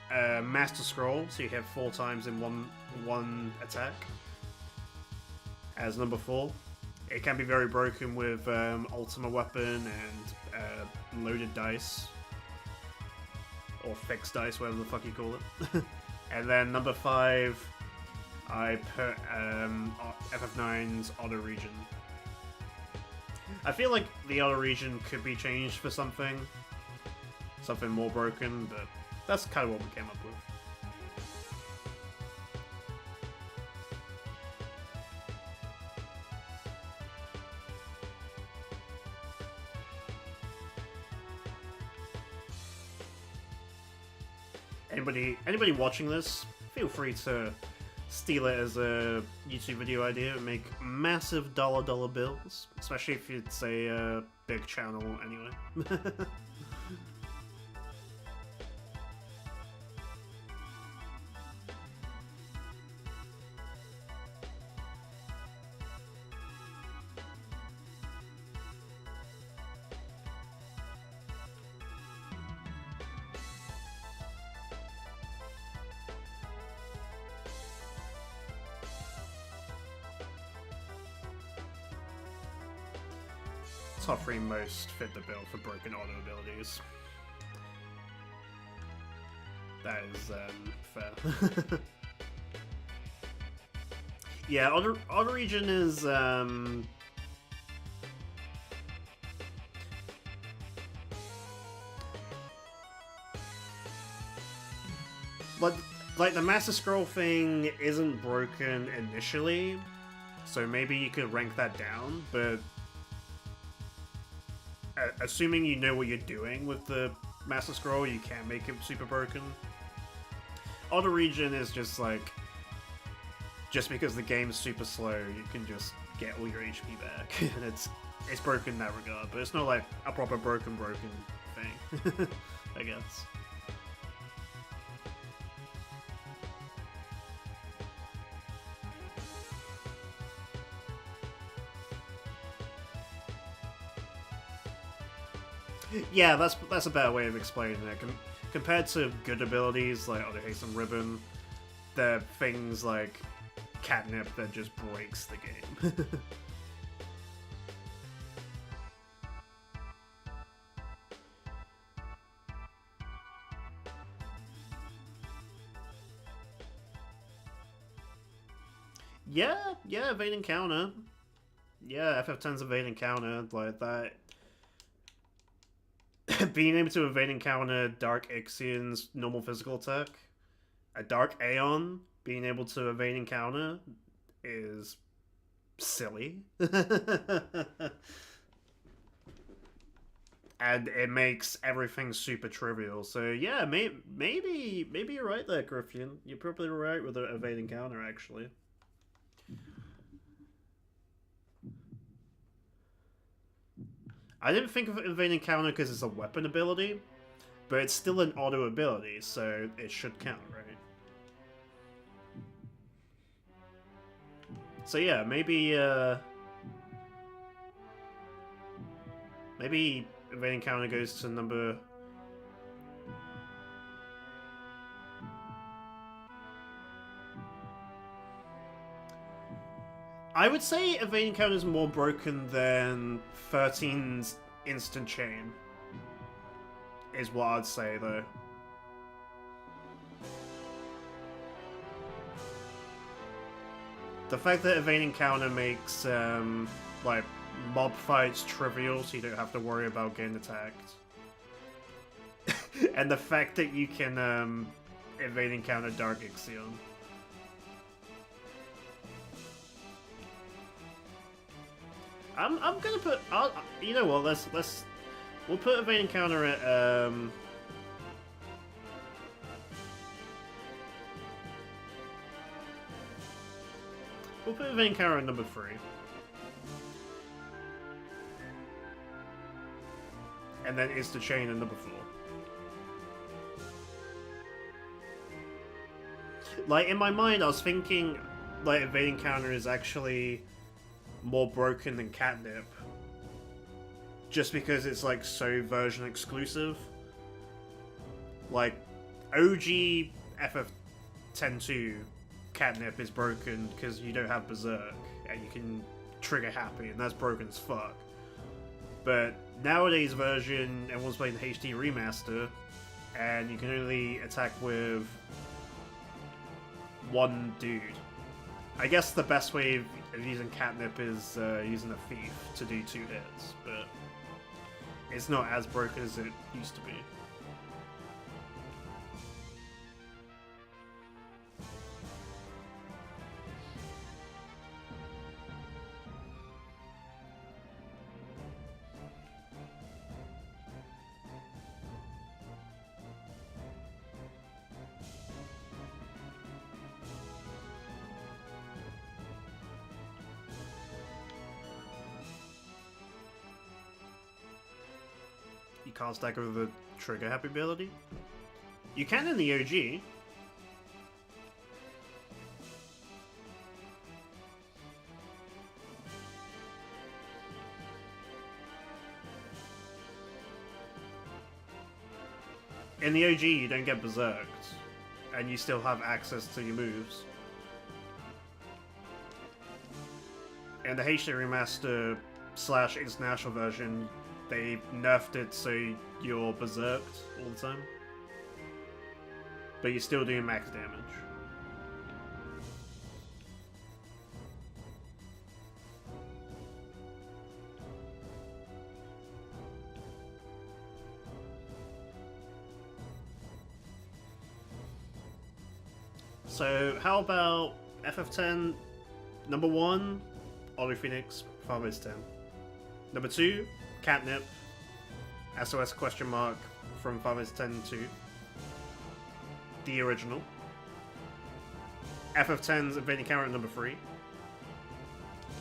Master Scroll, so you have 4 times in one attack, as number 4. It can be very broken with Ultimate Weapon and loaded dice. Or fixed dice, whatever the fuck you call it. And then number 5, I put FF9's Auto Region. I feel like the Auto Region could be changed for something more broken, but that's kind of what we came up with. Anybody watching this, feel free to steal it as a YouTube video idea and make massive dollar bills, especially if it's a big channel anyway. Top 3 most fit the bill for broken auto abilities. That is fair. Yeah, auto region is like the Master Scroll thing isn't broken initially, so maybe you could rank that down, but assuming you know what you're doing with the Master Scroll, you can make it super broken. Other region is just like, just because the game's super slow, you can just get all your HP back, and it's broken in that regard. But it's not like a proper broken thing, I guess. Yeah, that's a better way of explaining it. Compared to good abilities like Other Hasten Ribbon, there are things like Catnip that just breaks the game. yeah, evade encounter. Yeah, FF10's evade encounter, like that. Being able to evade encounter Dark Ixion's normal physical attack, a Dark Aeon being able to evade encounter is silly. And it makes everything super trivial. So yeah, maybe you're right there, Griffin. You're probably right with the evade encounter, actually. I didn't think of evade encounter because it's a weapon ability, but it's still an auto ability, so it should count, right? So yeah, maybe evade encounter goes to number... I would say evade encounter is more broken than 13's instant chain, is what I'd say, though. The fact that evade encounter makes like mob fights trivial, so you don't have to worry about getting attacked, and the fact that you can evade encounter Dark Ixion. I'm gonna put. You know what? We'll put evade encounter at We'll put evade encounter at number 3. And then instant chain at number 4. Like, in my mind, I was thinking, like, evade encounter is actually more broken than Catnip. Just because it's, like, so version exclusive. Like, OG FF10-2 Catnip is broken because you don't have Berserk, and you can trigger Happy, and that's broken as fuck. But nowadays version, everyone's playing the HD remaster, and you can only attack with one dude. I guess the best way of using Catnip is using a Thief to do 2 hits, but it's not as broken as it used to be. You can't stack with the trigger happy ability? You can in the OG. In the OG, you don't get berserked, and you still have access to your moves. In the HD Remaster / International version, they nerfed it so you're berserked all the time. But you're still doing max damage. So, how about FF10, number 1, Ollie Phoenix, Father's 10. Number 2, Catnip. SOS question mark from Final Fantasy X-2. The original. FF10's Invading Counter at number 3.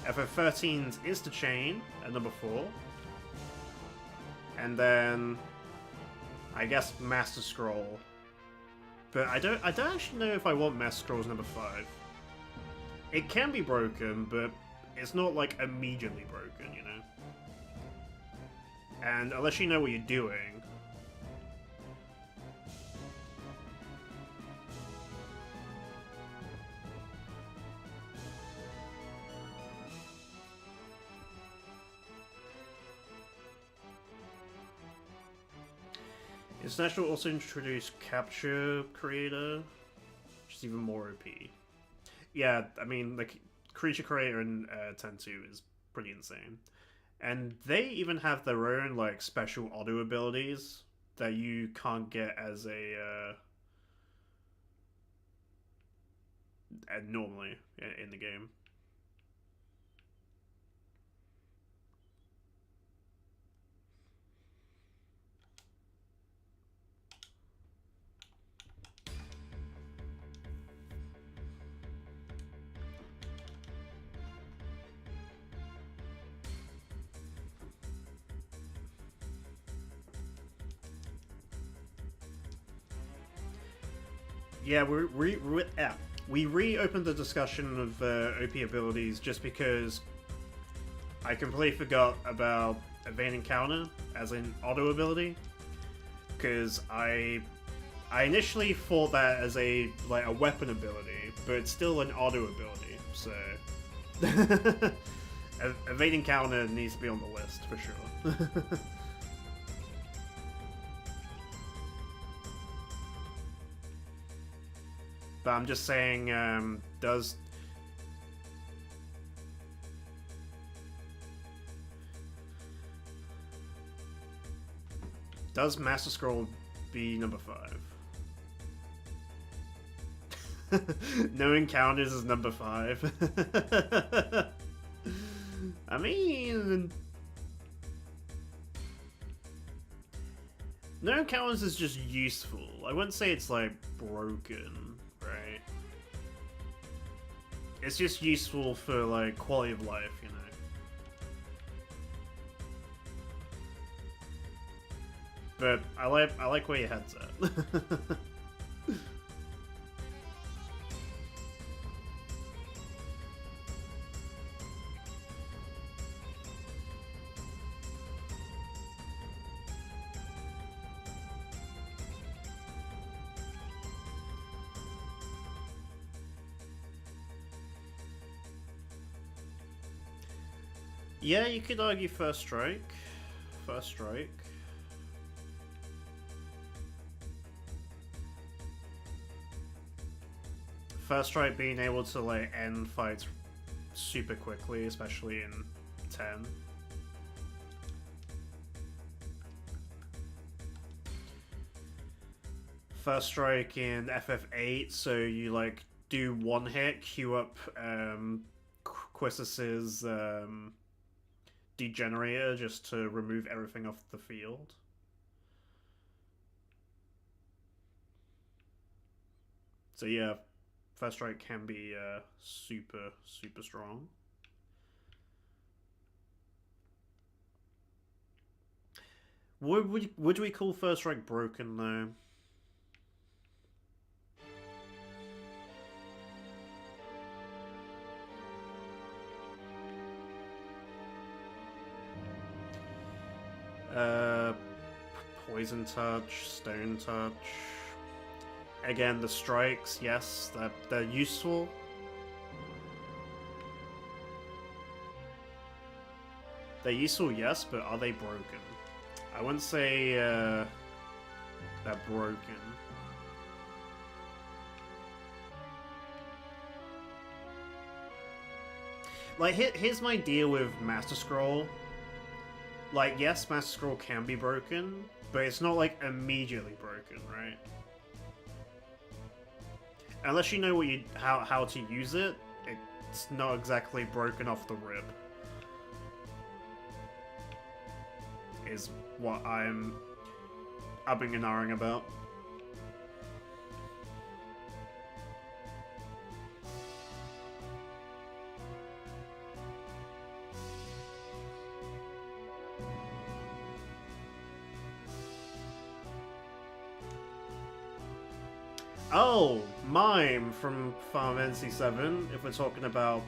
FF13's Insta-Chain at number 4. And then I guess Master Scroll. But I don't actually know if I want Master Scroll's number 5. It can be broken, but it's not like immediately broken, you know? And unless you know what you're doing. International also introduced Capture Creator, which is even more OP. Yeah, I mean, the Creature Creator in 10.2 is pretty insane. And they even have their own, like, special auto abilities that you can't get as a normally in the game. Yeah, we reopened the discussion of OP abilities just because I completely forgot about Evading Counter as an auto ability. Because I initially thought that as a weapon ability, but it's still an auto ability, so Evading Counter needs to be on the list for sure. But I'm just saying, does Master Scroll be number 5? No Encounters is number 5. I mean, No Encounters is just useful. I wouldn't say it's like broken. Right. It's just useful for like quality of life, you know. But I like where your head's at. Yeah, you could argue First Strike. First Strike. First Strike being able to like end fights super quickly, especially in 10. First Strike in FF8, so you like do one hit, queue up Quisis's Degenerator just to remove everything off the field. So yeah, First Strike can be super strong. Would we call First Strike broken though? Poison Touch, Stone Touch. Again, the strikes, yes, they're useful. They're useful, yes, but are they broken? I wouldn't say they're broken. Like, here's my deal with Master Scroll. Like, yes, Master Scroll can be broken, but it's not, like, immediately broken, right? Unless you know what how to use it, it's not exactly broken off the rip. is what I'm umming and ahhing about. Oh, Mime from Farm NC7, if we're talking about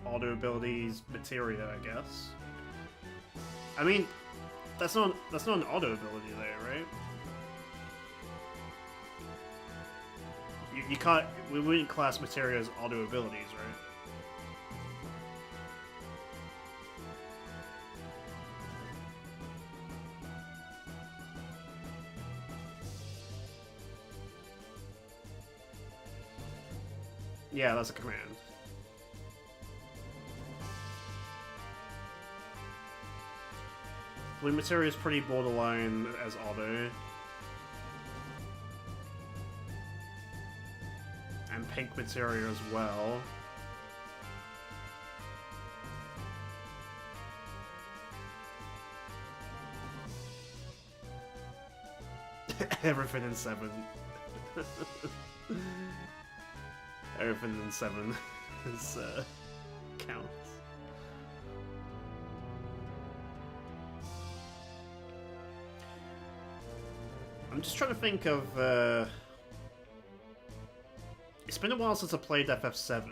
auto abilities materia, I guess. I mean, that's not an auto ability there, right? You can't, we wouldn't class materia as auto abilities, right? Yeah, that's a command. Blue materia is pretty borderline as auto. And pink materia as well. Everything in 7. Everything in 7 is, counts. I'm just trying to think of, it's been a while since I played FF7.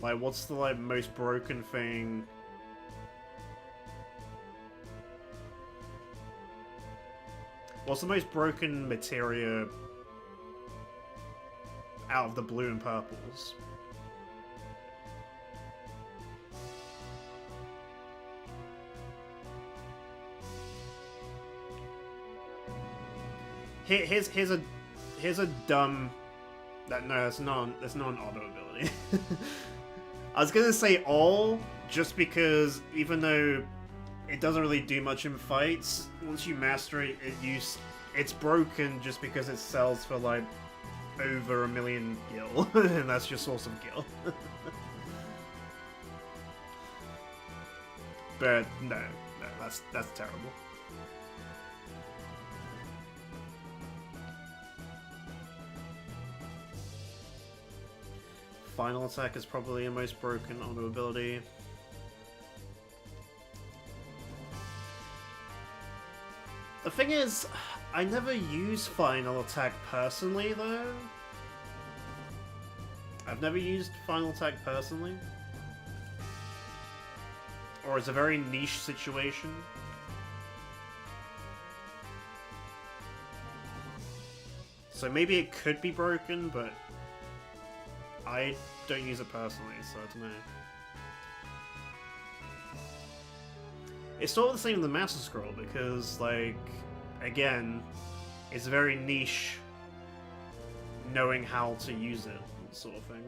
Like, what's the, like, most broken thing? What's the most broken materia out of the blue and purples? Here's a dumb. No, that's not an auto ability. I was gonna say all, just because even though it doesn't really do much in fights, once you master it, it's broken just because it sells for like over 1 million gil, and that's your source of gil. But no, that's terrible. Final attack is probably the most broken auto ability. The thing is, I never use final attack personally, though. I've never used final attack personally. Or it's a very niche situation. So maybe it could be broken, but I don't use it personally, so I don't know. It's sort of the same with the Master Scroll, because, like, again, it's very niche knowing how to use it, sort of thing.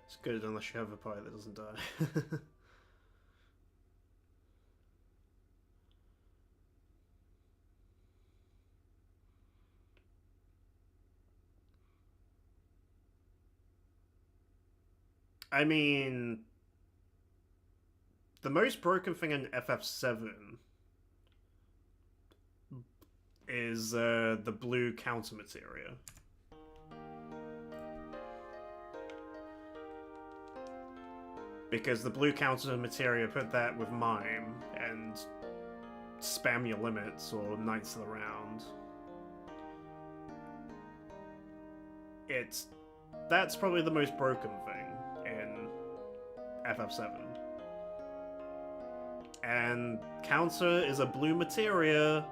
It's good unless you have a pilot that doesn't die. I mean, the most broken thing in FF7 is the blue counter materia. Because the blue counter materia put that with Mime and spam your limits or Knights of the Round. That's probably the most broken thing in FF7. And counter is a blue materia,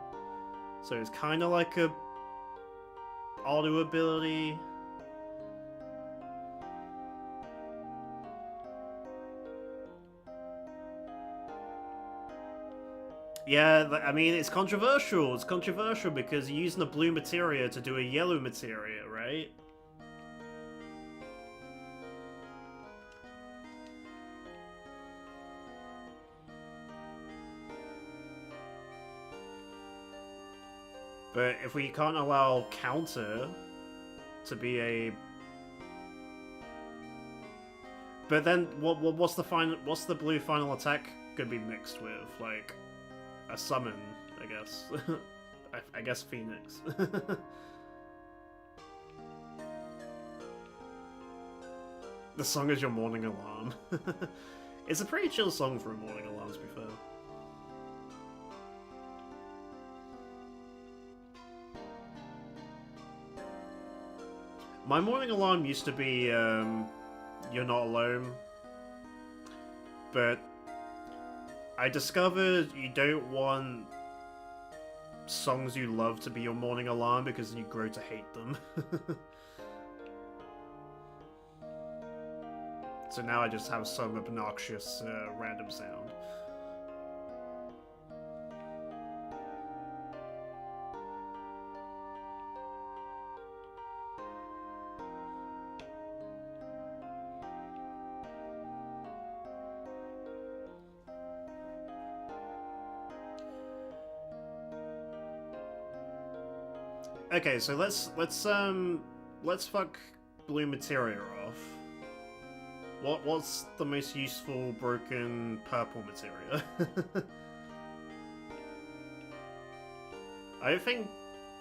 so it's kind of like a auto ability. Yeah, I mean, it's controversial. It's controversial because you're using a blue materia to do a yellow materia, right? But if we can't allow counter to be a... But then, what's the blue final attack gonna be mixed with? Like, a summon, I guess. I guess Phoenix. The song is your morning alarm. It's a pretty chill song for a morning alarm, to be fair. My morning alarm used to be, You're Not Alone. But I discovered you don't want songs you love to be your morning alarm because then you grow to hate them. So now I just have some obnoxious random sound. Okay, so let's fuck blue materia off. What's the most useful broken purple materia? I don't think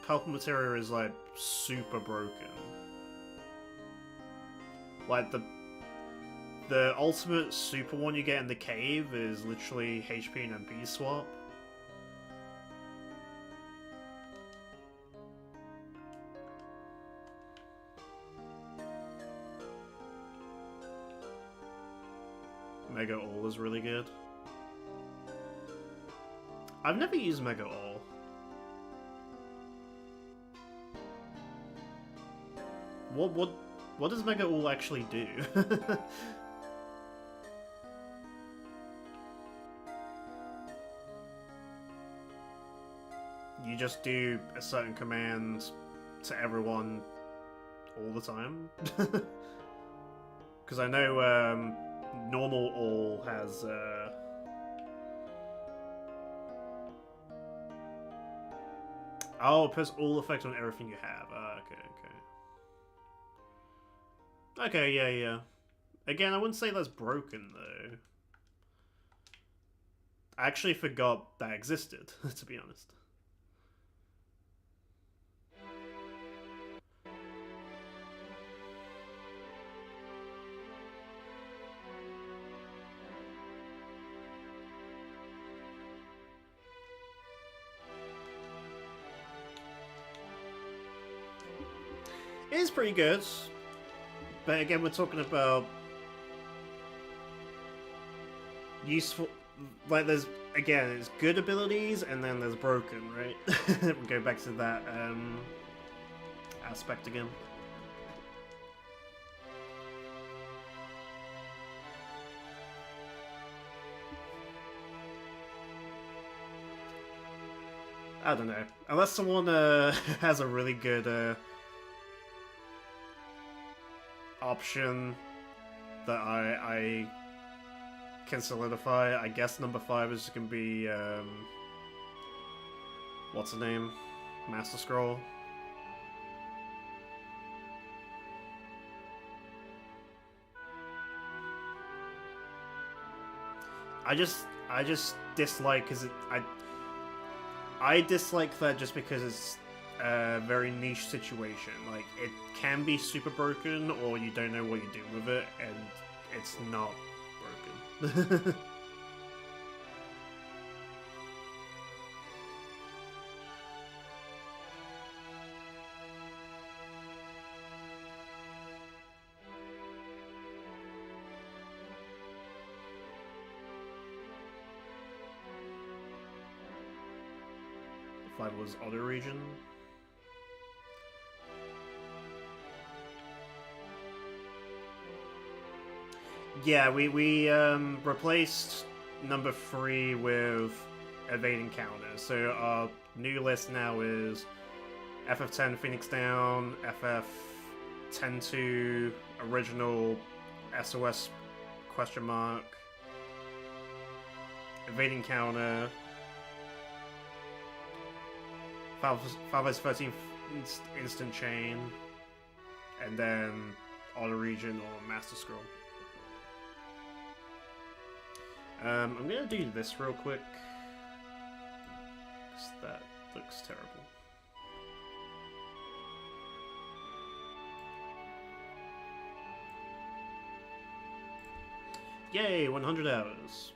purple materia is like super broken. Like the ultimate super one you get in the cave is literally HP and MP swap. Mega All is really good. I've never used Mega All. What does Mega All actually do? You just do a certain command to everyone all the time? Because I know normal all has oh, it puts all effect on everything you have. Okay, yeah. Again, I wouldn't say that's broken though. I actually forgot that existed, to be honest. It is pretty good, but again, we're talking about useful. Like, there's again, it's good abilities, and then there's broken, right? We'll go back to that aspect again. I don't know, unless someone has a really good option that I can solidify. I guess number 5 is going to be what's the name? Master Scroll. I just dislike because I dislike that just because it's a very niche situation. Like, it can be super broken, or you don't know what you're doing with it, and it's not broken. If I was other region. Yeah, we replaced number 3 with evading counter. So our new list now is FF10 Phoenix Down, FF10-2 original SOS question mark, evading counter, FFX instant chain, and then auto region or master scroll. I'm gonna do this real quick, because that looks terrible. Yay, 100 hours,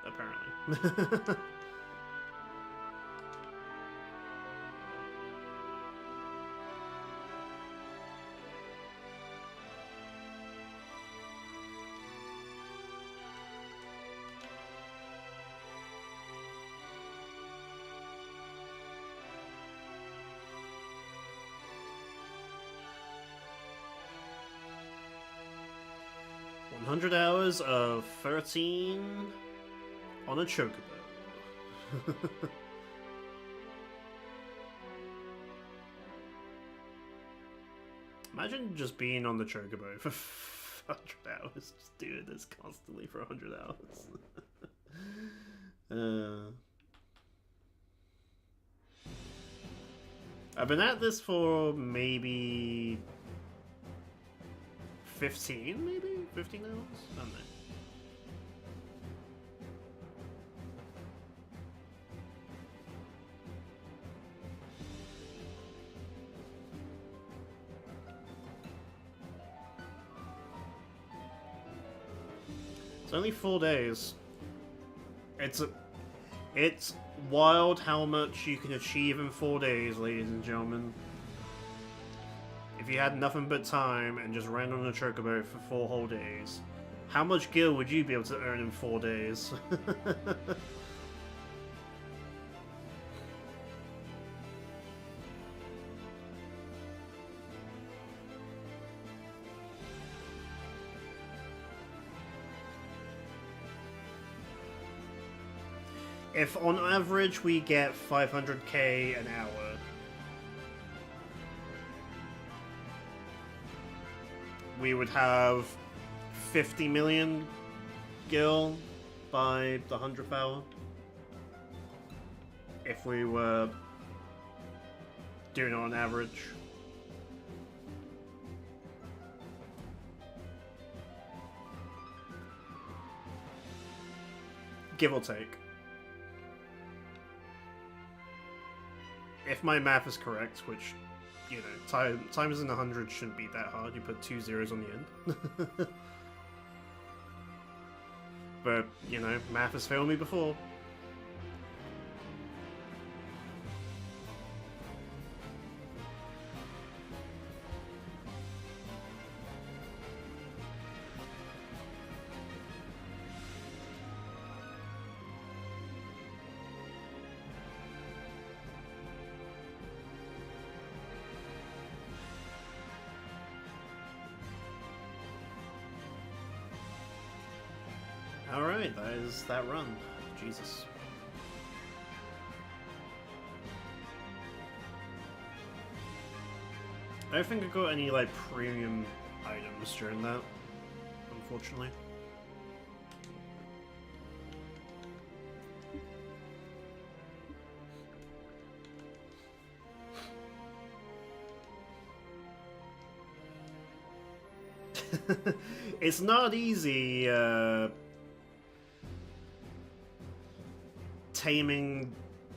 apparently. 100 hours of 13 on a chocobo. Imagine just being on the chocobo for 100 hours, just doing this constantly for 100 hours. I've been at this for maybe 15, maybe? 15 hours? I don't know. It's only 4 days. It's wild how much you can achieve in 4 days, ladies and gentlemen. If you had nothing but time and just ran on a chocobo for 4 whole days, how much gil would you be able to earn in 4 days? If on average we get 500k an hour, we would have 50 million gil by the 100th hour. If we were doing it on average. Give or take. If my math is correct, which, you know, times in 100 shouldn't be that hard. You put 2 zeros on the end. But, you know, math has failed me before. Alright, that is that run. Jesus. I don't think I got any, like, premium items during that, unfortunately. It's not easy, taming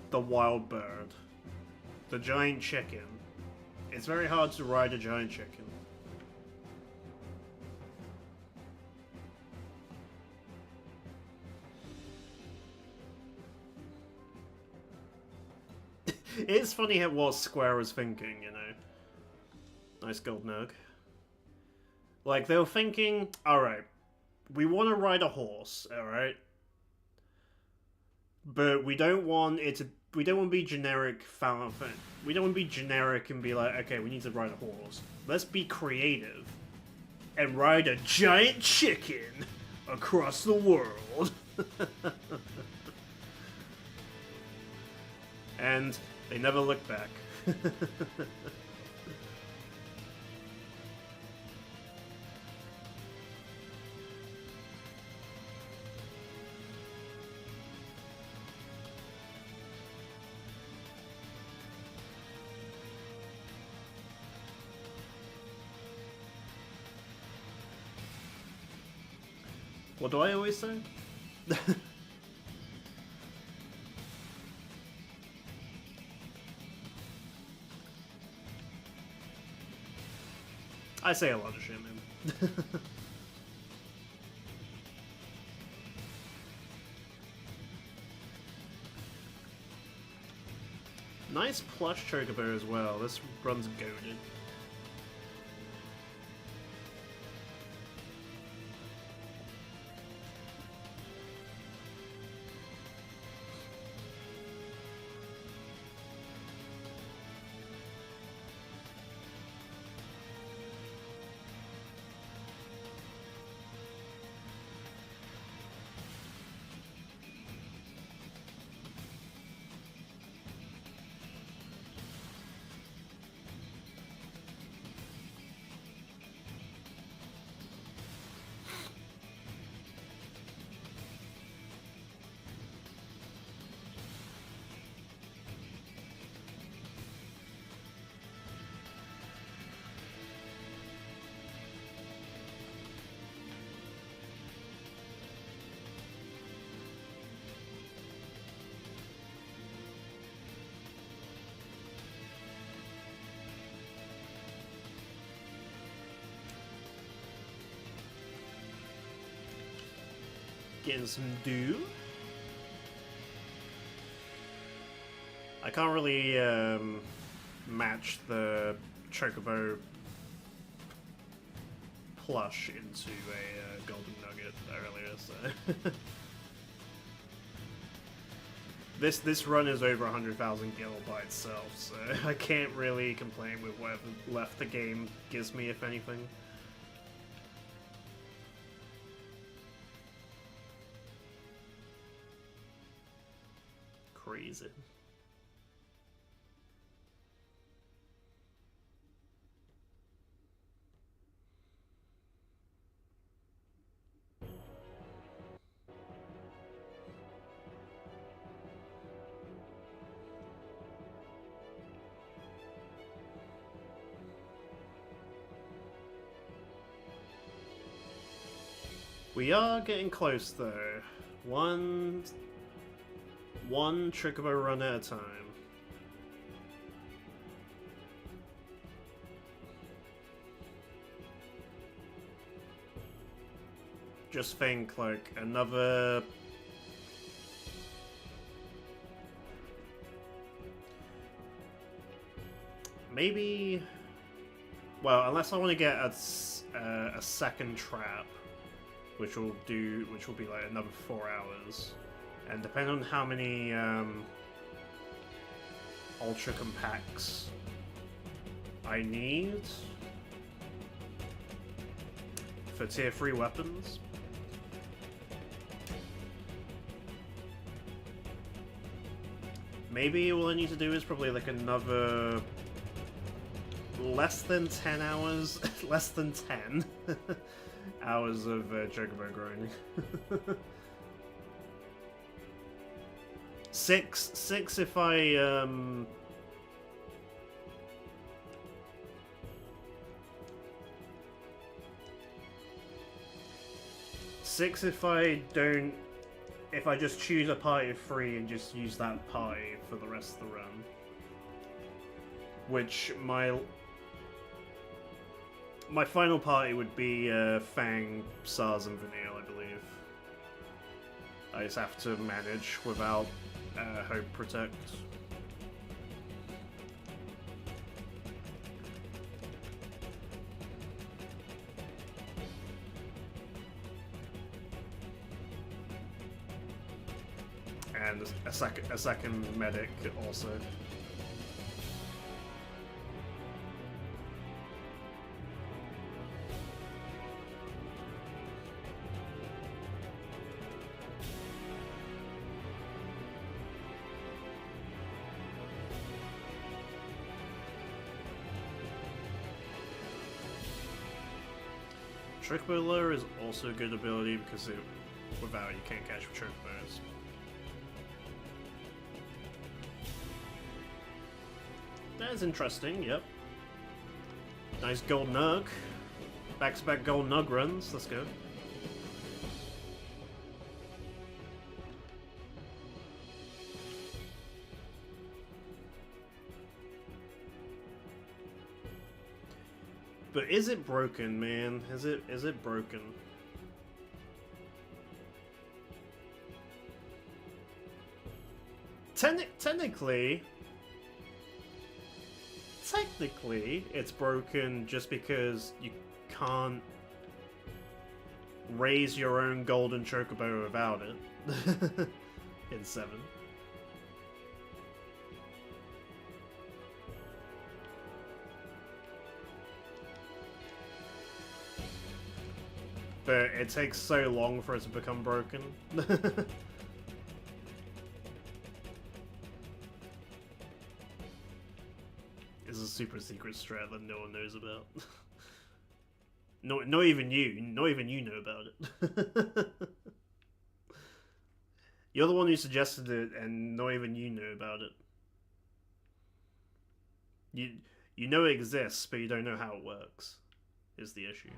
the wild bird, the giant chicken. It's very hard to ride a giant chicken. It's funny how what Square was thinking, you know. Nice gold nug. Like, they were thinking, alright, we want to ride a horse, alright? But we don't want it to. We don't want to be generic. We don't want to be generic and be like, okay, we need to ride a horse. Let's be creative and ride a giant chicken across the world. And they never looked back. What do I always say? I say a lot of shit, man. Nice plush chocobo as well. This run's goated. Getting some dew. I can't really match the chocobo plush into a golden nugget earlier, so this run is over 100,000 gil by itself, so I can't really complain with whatever left the game gives me, if anything. Crazy. We are getting close though. One chocobo run at a time. Just think, like, another... Maybe... Well, unless I want to get a second trap, which will be like another 4 hours. And depending on how many ultra compacts I need for tier 3 weapons, maybe all I need to do is probably like another less than 10 hours, less than 10 hours of chocobo grinding. Six if I Six if I just choose a party of 3 and just use that party for the rest of the run. Which my final party would be Fang, SARS, and Vanille, I believe. I just have to manage without Hope Protect. And a second medic also. Chocobo Lure is also a good ability because without it you can't catch chocobos. That is interesting, yep. Nice gold nug. Back-to-back gold nug runs, let's go. But is it broken, man? Is it broken? Technically, it's broken just because you can't raise your own golden chocobo without it in 7. But it takes so long for it to become broken. It's a super secret strat that no one knows about. Not even you. Not even you know about it. You're the one who suggested it, and not even you know about it. You know it exists, but you don't know how it works, is the issue.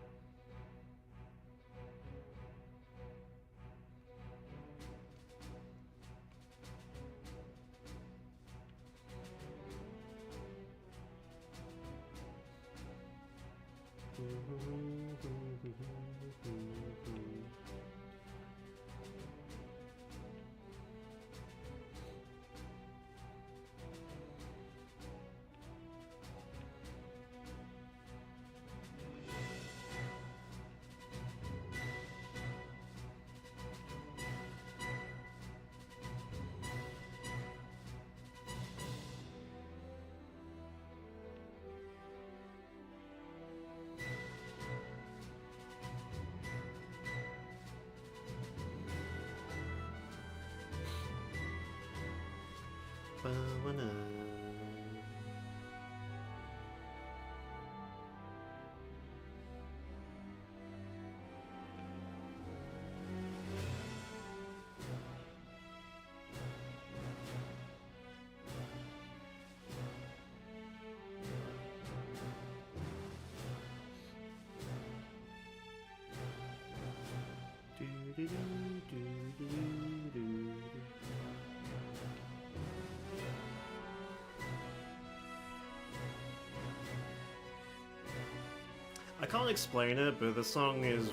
I can't explain it, but the song is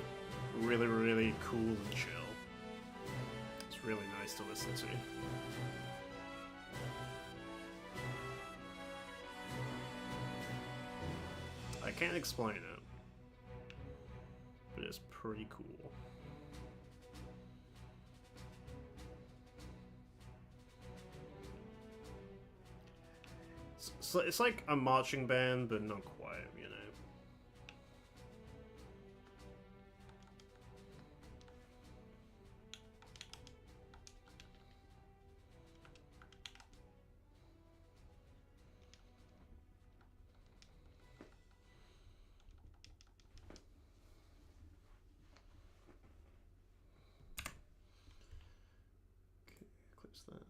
really, really cool and chill. It's really nice to listen to. I can't explain it, but it's pretty cool. So it's like a marching band, but not quite, you know. Okay, close that.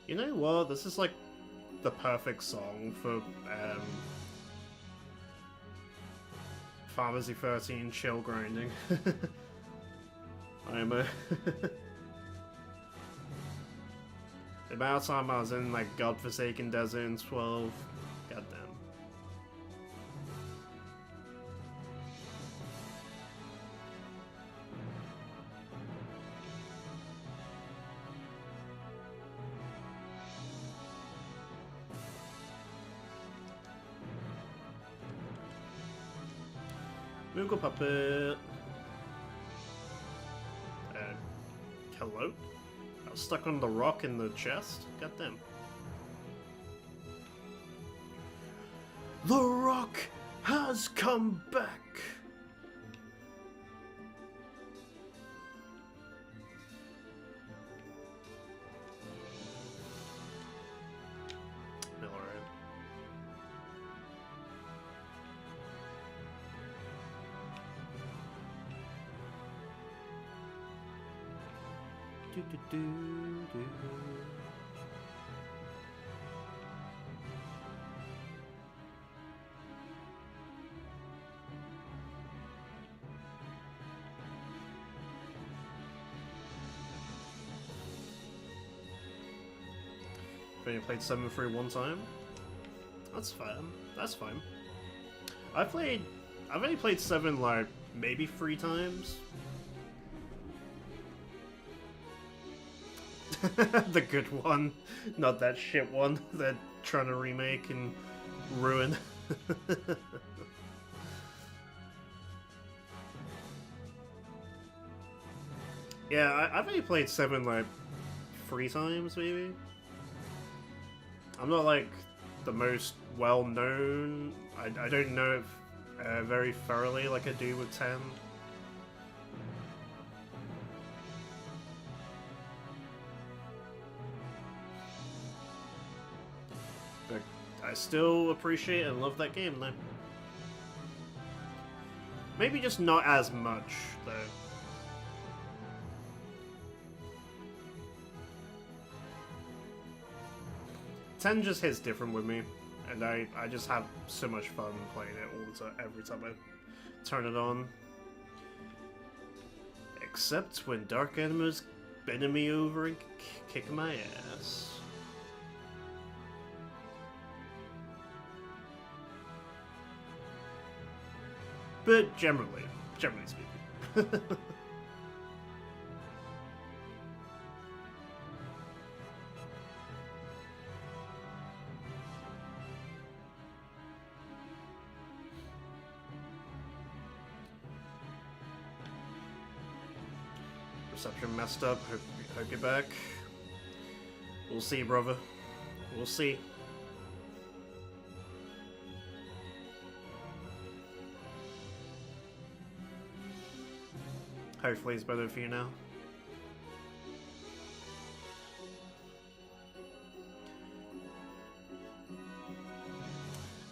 You know what? This is like the perfect song for Pharmacy 13 chill grinding. I'm a the amount of time I was in like godforsaken desert in 12, goddamn. Moogle puppet. Hello? I was stuck on the rock in the chest? Goddamn. The rock has come back! I've only played 7 through one time. That's fine. That's fine. I've only played 7 like maybe 3 times. The good one, not that shit one they're trying to remake and ruin. Yeah, I've only played 7 like 3 times maybe. I'm not like the most well known. I don't know it very thoroughly like I do with 10. But I still appreciate and love that game though. Maybe just not as much though. Ten just hits different with me, and I just have so much fun playing it all the time, every time I turn it on. Except when Dark Animals bending me over and kicking my ass. But generally speaking. Reception messed up. Hope you're back. We'll see, brother. We'll see. Hopefully it's better for you now.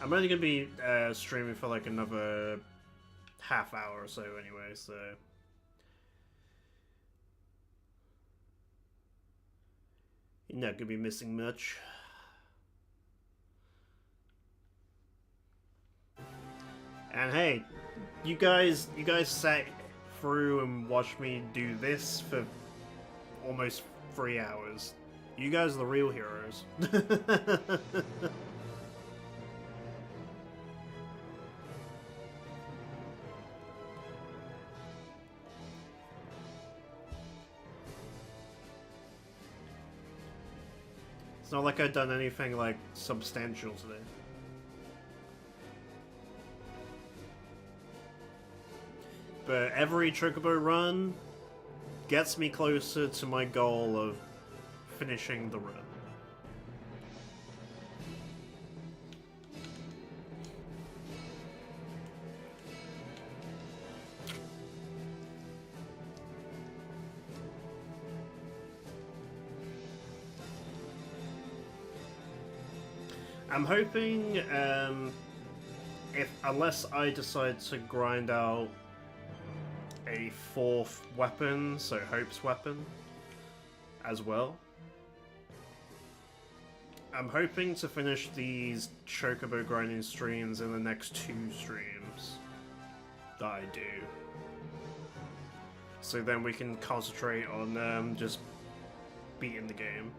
I'm only gonna be streaming for like another half hour or so anyway, so you're not gonna be missing much. And hey, you guys sat through and watched me do this for almost 3 hours. You guys are the real heroes. It's not like I've done anything like substantial today. But every Chocobo run gets me closer to my goal of finishing the run. I'm hoping, unless I decide to grind out a 4th weapon, so Hope's weapon, as well. I'm hoping to finish these Chocobo grinding streams in the next 2 streams that I do. So then we can concentrate on just beating the game.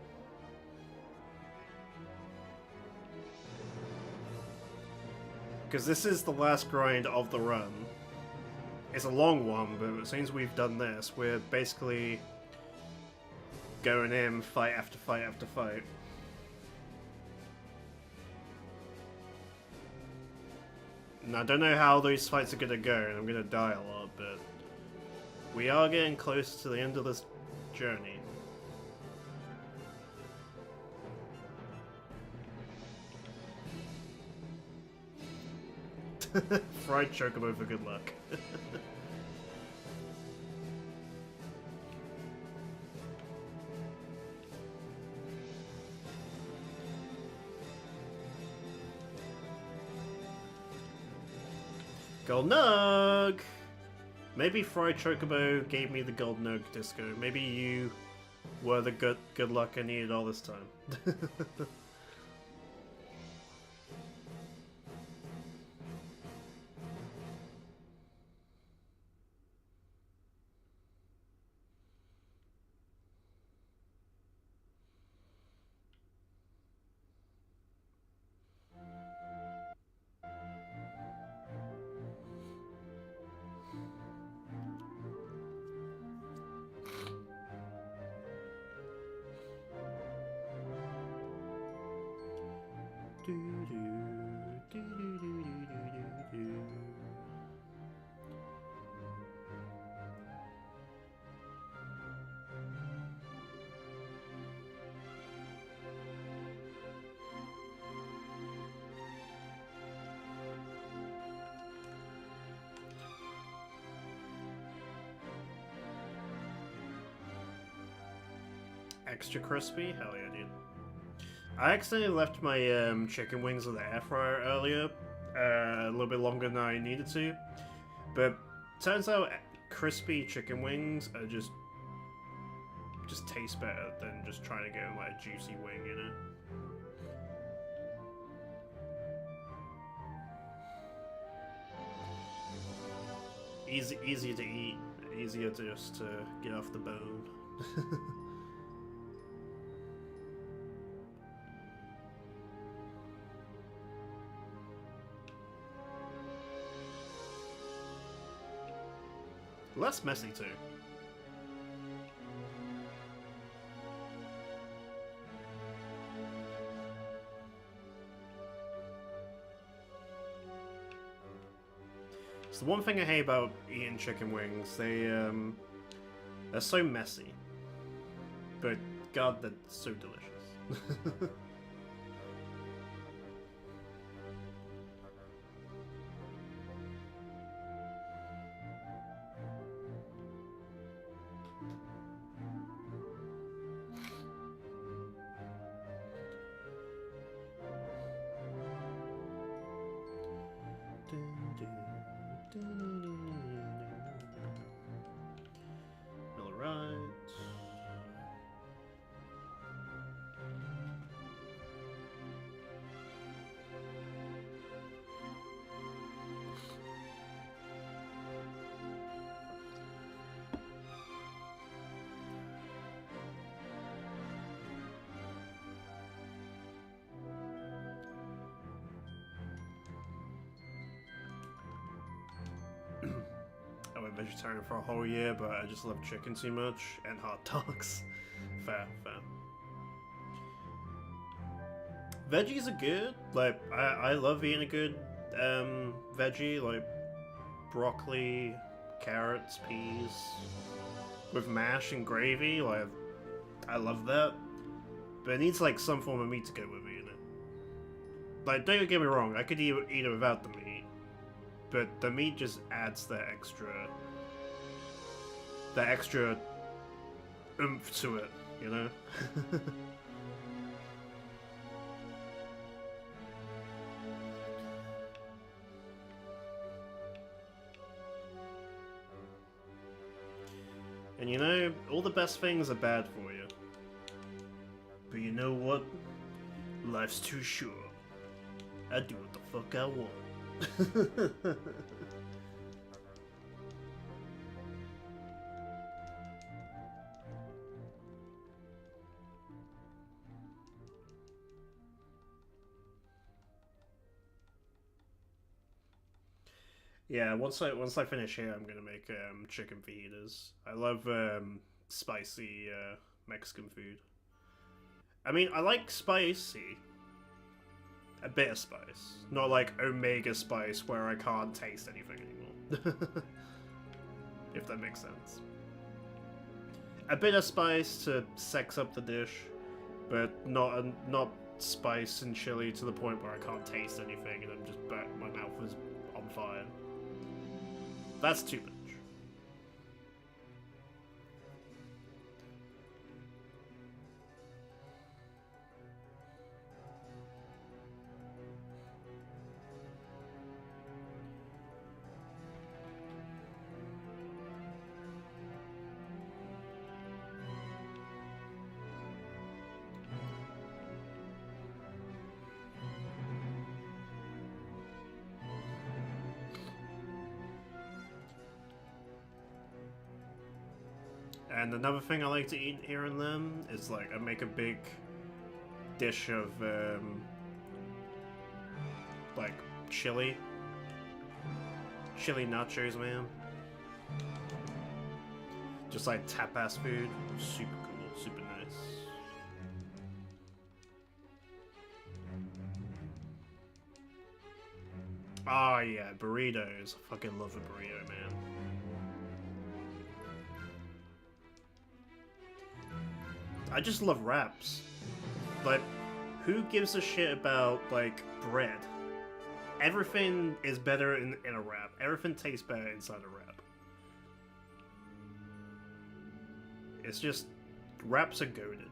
Because this is the last grind of the run. It's a long one, but since we've done this, we're basically going in fight after fight after fight. And I don't know how those fights are gonna go, and I'm gonna die a lot, but we are getting close to the end of this journey. Fried Chocobo for good luck. Gold Nug! Maybe Fried Chocobo gave me the Gold Nug disco. Maybe you were the good luck I needed all this time. Extra crispy? Hell yeah, dude. I accidentally left my chicken wings in the air fryer earlier, a little bit longer than I needed to, but turns out crispy chicken wings are just taste better than just trying to get like a juicy wing, you know? Easier to eat, easier to just get off the bone. Less messy too. It's the one thing I hate about eating chicken wings. They're so messy, but God, they're so delicious. I went vegetarian for a whole year, but I just love chicken too much, and hot dogs. Fair. Veggies are good. Like, I love eating a good veggie, like broccoli, carrots, peas, with mash and gravy. Like, I love that. But it needs like some form of meat to go with it, you know? Like, don't get me wrong, I could eat it without the meat. But the meat just adds that extra oomph to it, you know? And you know, all the best things are bad for you. But you know what? Life's too short. I do what the fuck I want. Yeah, once I finish here, I'm gonna make chicken fajitas. I love spicy Mexican food. I mean, I like spicy. A bit of spice. Not like omega spice where I can't taste anything anymore. If that makes sense. A bit of spice to sex up the dish, but not spice and chili to the point where I can't taste anything and I'm just my mouth is on fire. That's too much. And another thing I like to eat here and then is like I make a big dish of like chili nachos, man. Just like tapas food, super cool, super nice. Oh yeah, burritos. I fucking love a burrito, man. I just love wraps. Like, who gives a shit about, like, bread? Everything is better in a wrap. Everything tastes better inside a wrap. It's just, wraps are goated.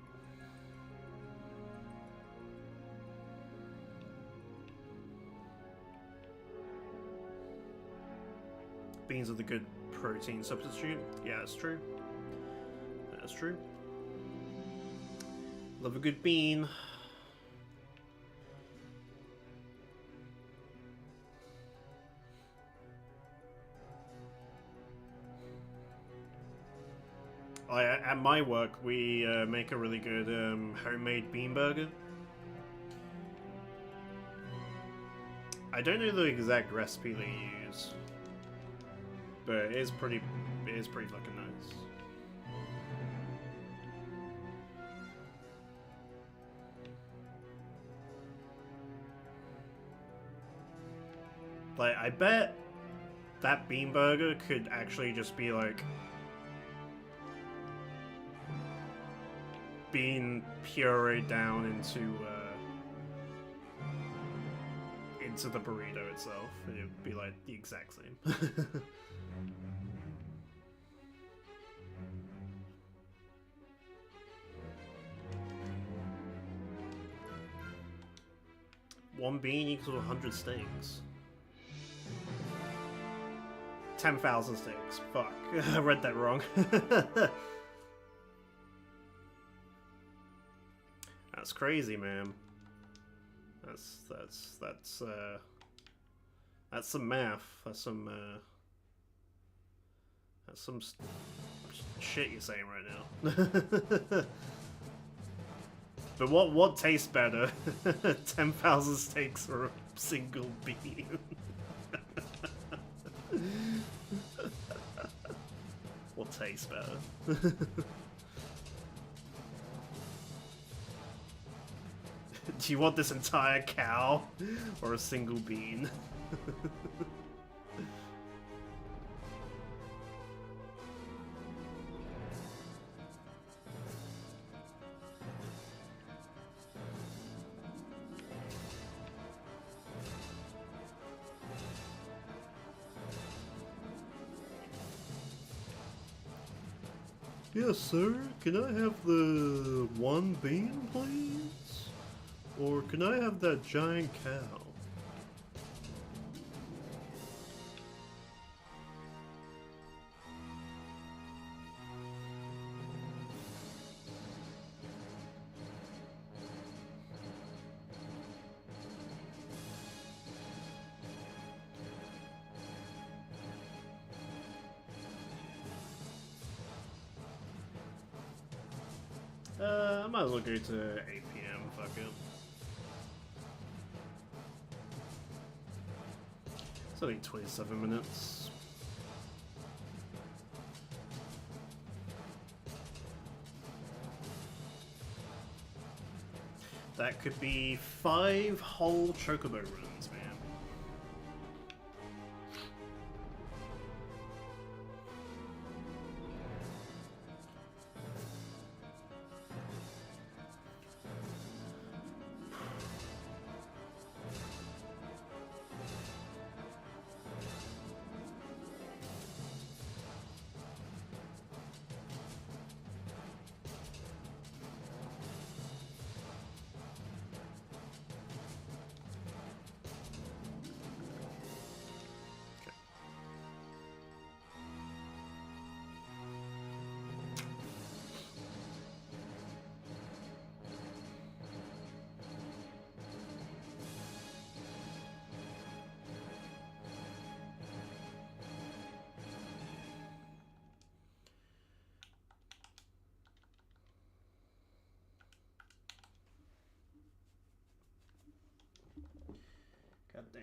Beans are the good protein substitute. Yeah, that's true. That's true. Love a good bean. At my work, we make a really good homemade bean burger. I don't know the exact recipe they use, but it is pretty fucking nice. Like, I bet that bean burger could actually just be like bean pureed down into the burrito itself. It would be like the exact same. One bean equals 100 steaks. 10,000 steaks. Fuck. I read that wrong. That's crazy, man. That's some math. That's some shit you're saying right now. But what tastes better? 10,000 steaks or a single bean? What tastes better? Do you want this entire cow or a single bean? Yes, sir. Can I have the one bean, please? Or can I have that giant cow? I might as well go to 8 PM, fuck it. It's only 27 minutes. That could be 5 whole chocobo runs, man. God damn.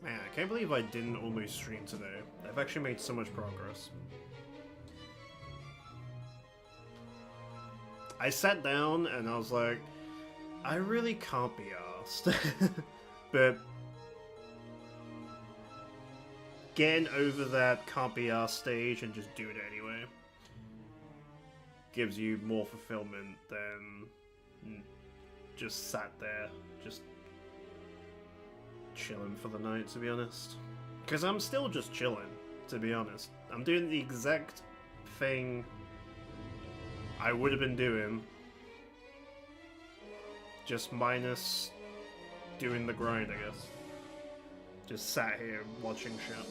Man, I can't believe I didn't almost stream today. I've actually made so much progress. I sat down and I was like, I really can't be arsed. But getting over that can't be arsed stage and just doing it anyway gives you more fulfillment than just sat there, just chilling for the night, to be honest. Because I'm still just chilling, to be honest. I'm doing the exact thing I would have been doing, just minus doing the grind, I guess. Just sat here watching shit.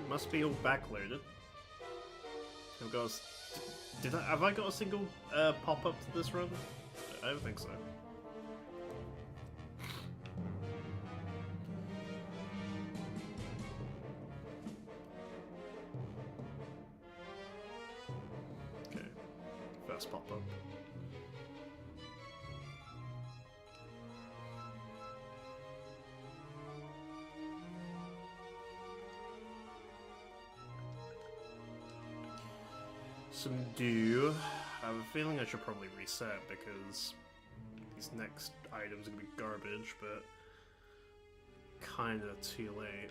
Must be all backloaded. I've got have I got a single pop-up to this run? I don't think so. Okay, first pop-up. Some dew. I have a feeling I should probably reset because these next items are gonna be garbage, but kinda too late.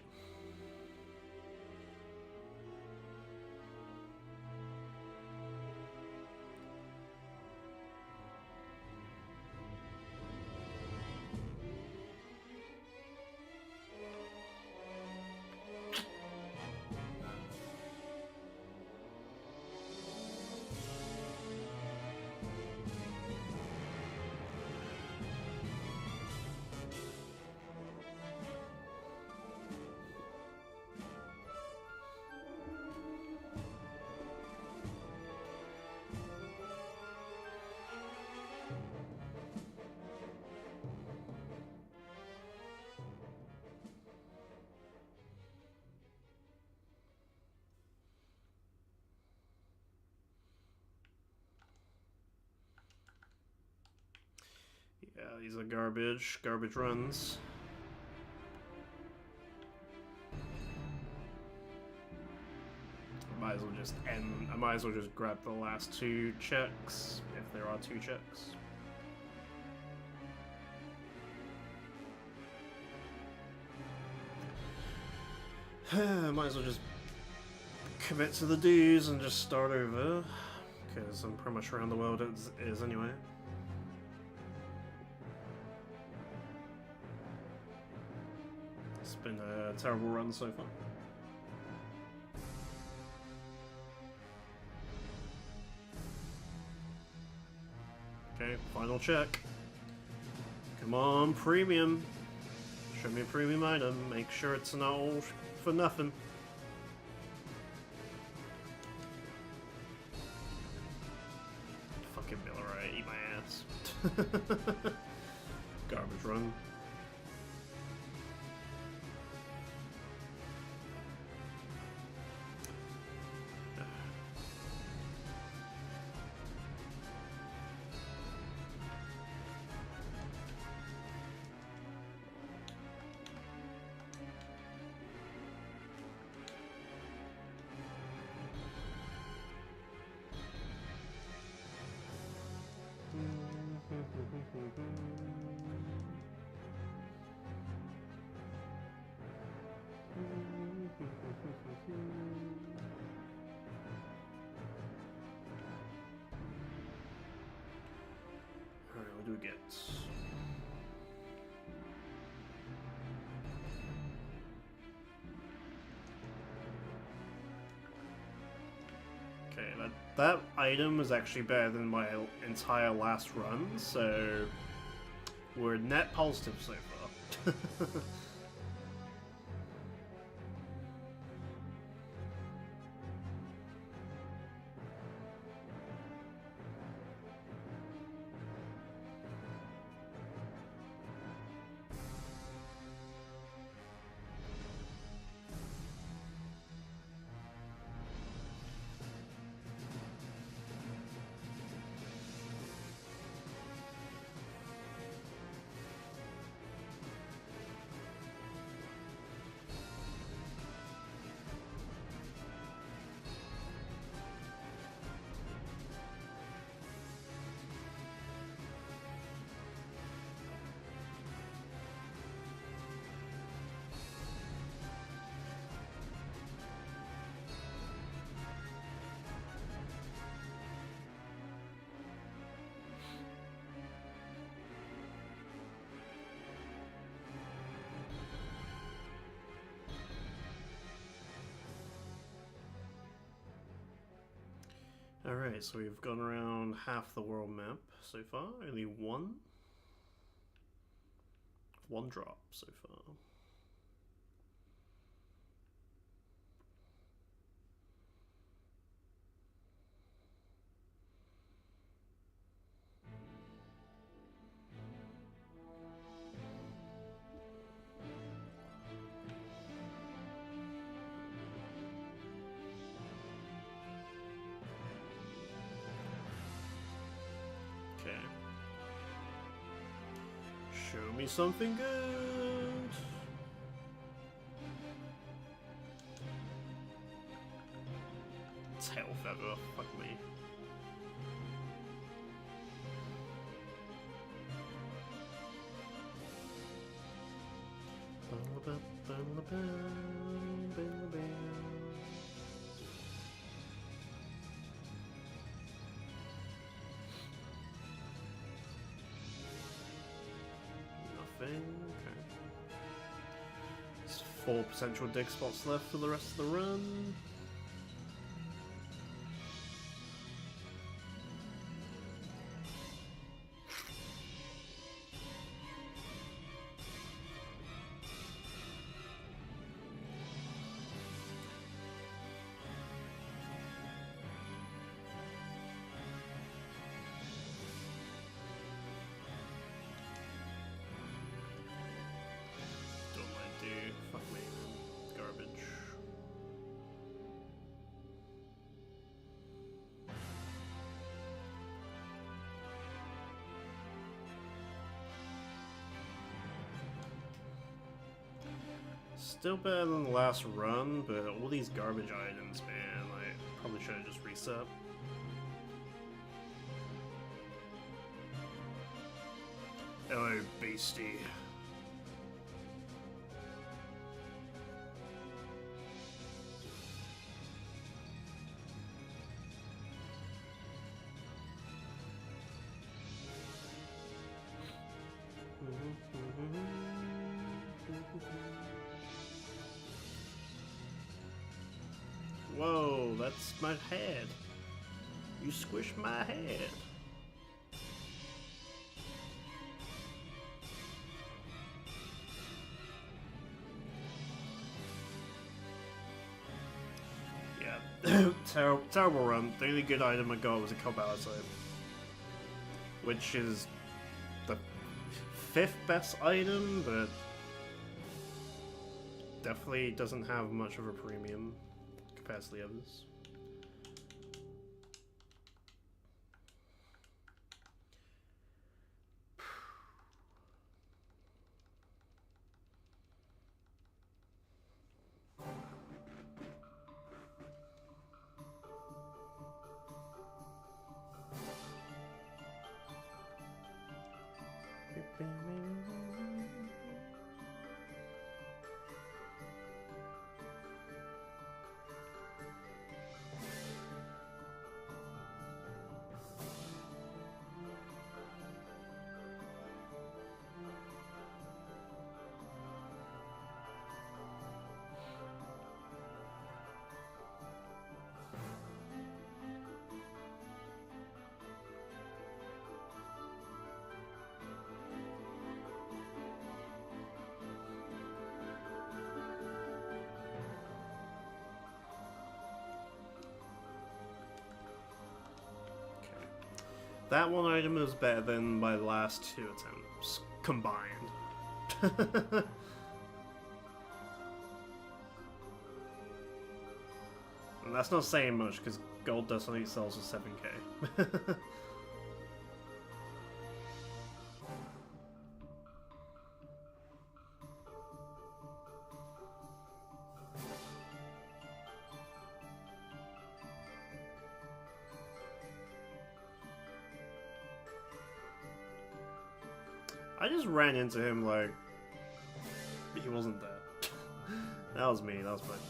Yeah, these are garbage runs. I might as well just grab the last two checks, if there are two checks. Might as well just commit to the dues and just start over, because I'm pretty much around the world as is anyway. It's been a terrible run so far. Okay, final check. Come on, premium. Show me a premium item. Make sure it's not all for nothing. Fucking Millerite, eat my ass. Garbage run. do we get? Okay, that item was actually better than my entire last run, so we're net positive so far. Alright, so we've gone around half the world map so far. Only one drop so far. Okay. Show me something good. Tail feather, fuck me. Nothing. Okay. There's 4 potential dig spots left for the rest of the run. Fuck me, man. Garbage. Still better than the last run, but all these garbage items, man, I probably should have just reset. Hello, beastie. Whoa, that's my head. You squished my head. Yeah, terrible run. The only good item I got was a Cobalizer, which is the 5th best item, but definitely doesn't have much of a premium compared to the others. That one item is better than my last 2 attempts combined. And that's not saying much, because gold dust only sells for 7k. I just ran into him like he wasn't there. That was me, that was my fault.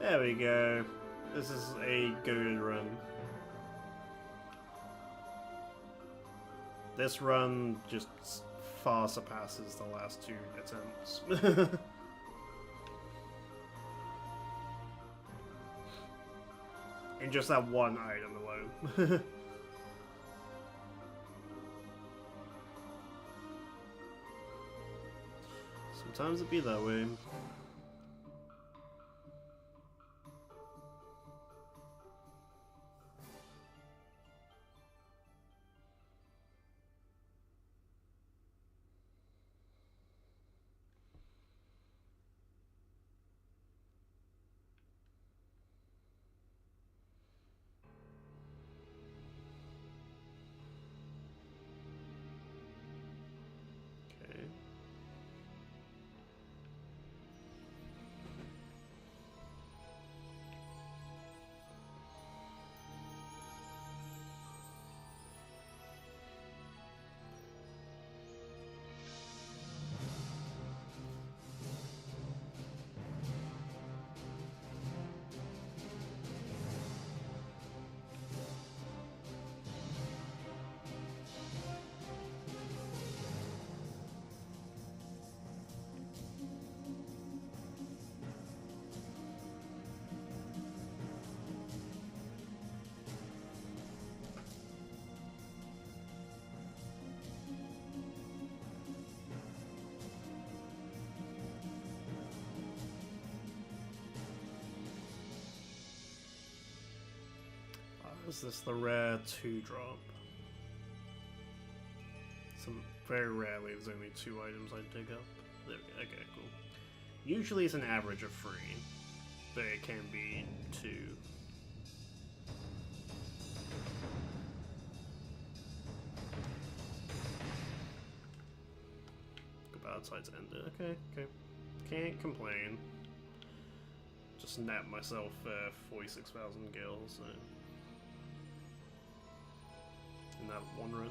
There we go. This is a good run. This run just far surpasses the last 2 attempts. In just that one item alone. Sometimes it be that way. Is this the rare 2-drop? Some very rarely there's only 2 items I dig up. There we go. Okay, cool. Usually it's an average of 3, but it can be 2. About time to end it. Okay, okay. Can't complain. Just napped myself 46,000 gills. So. In that one run.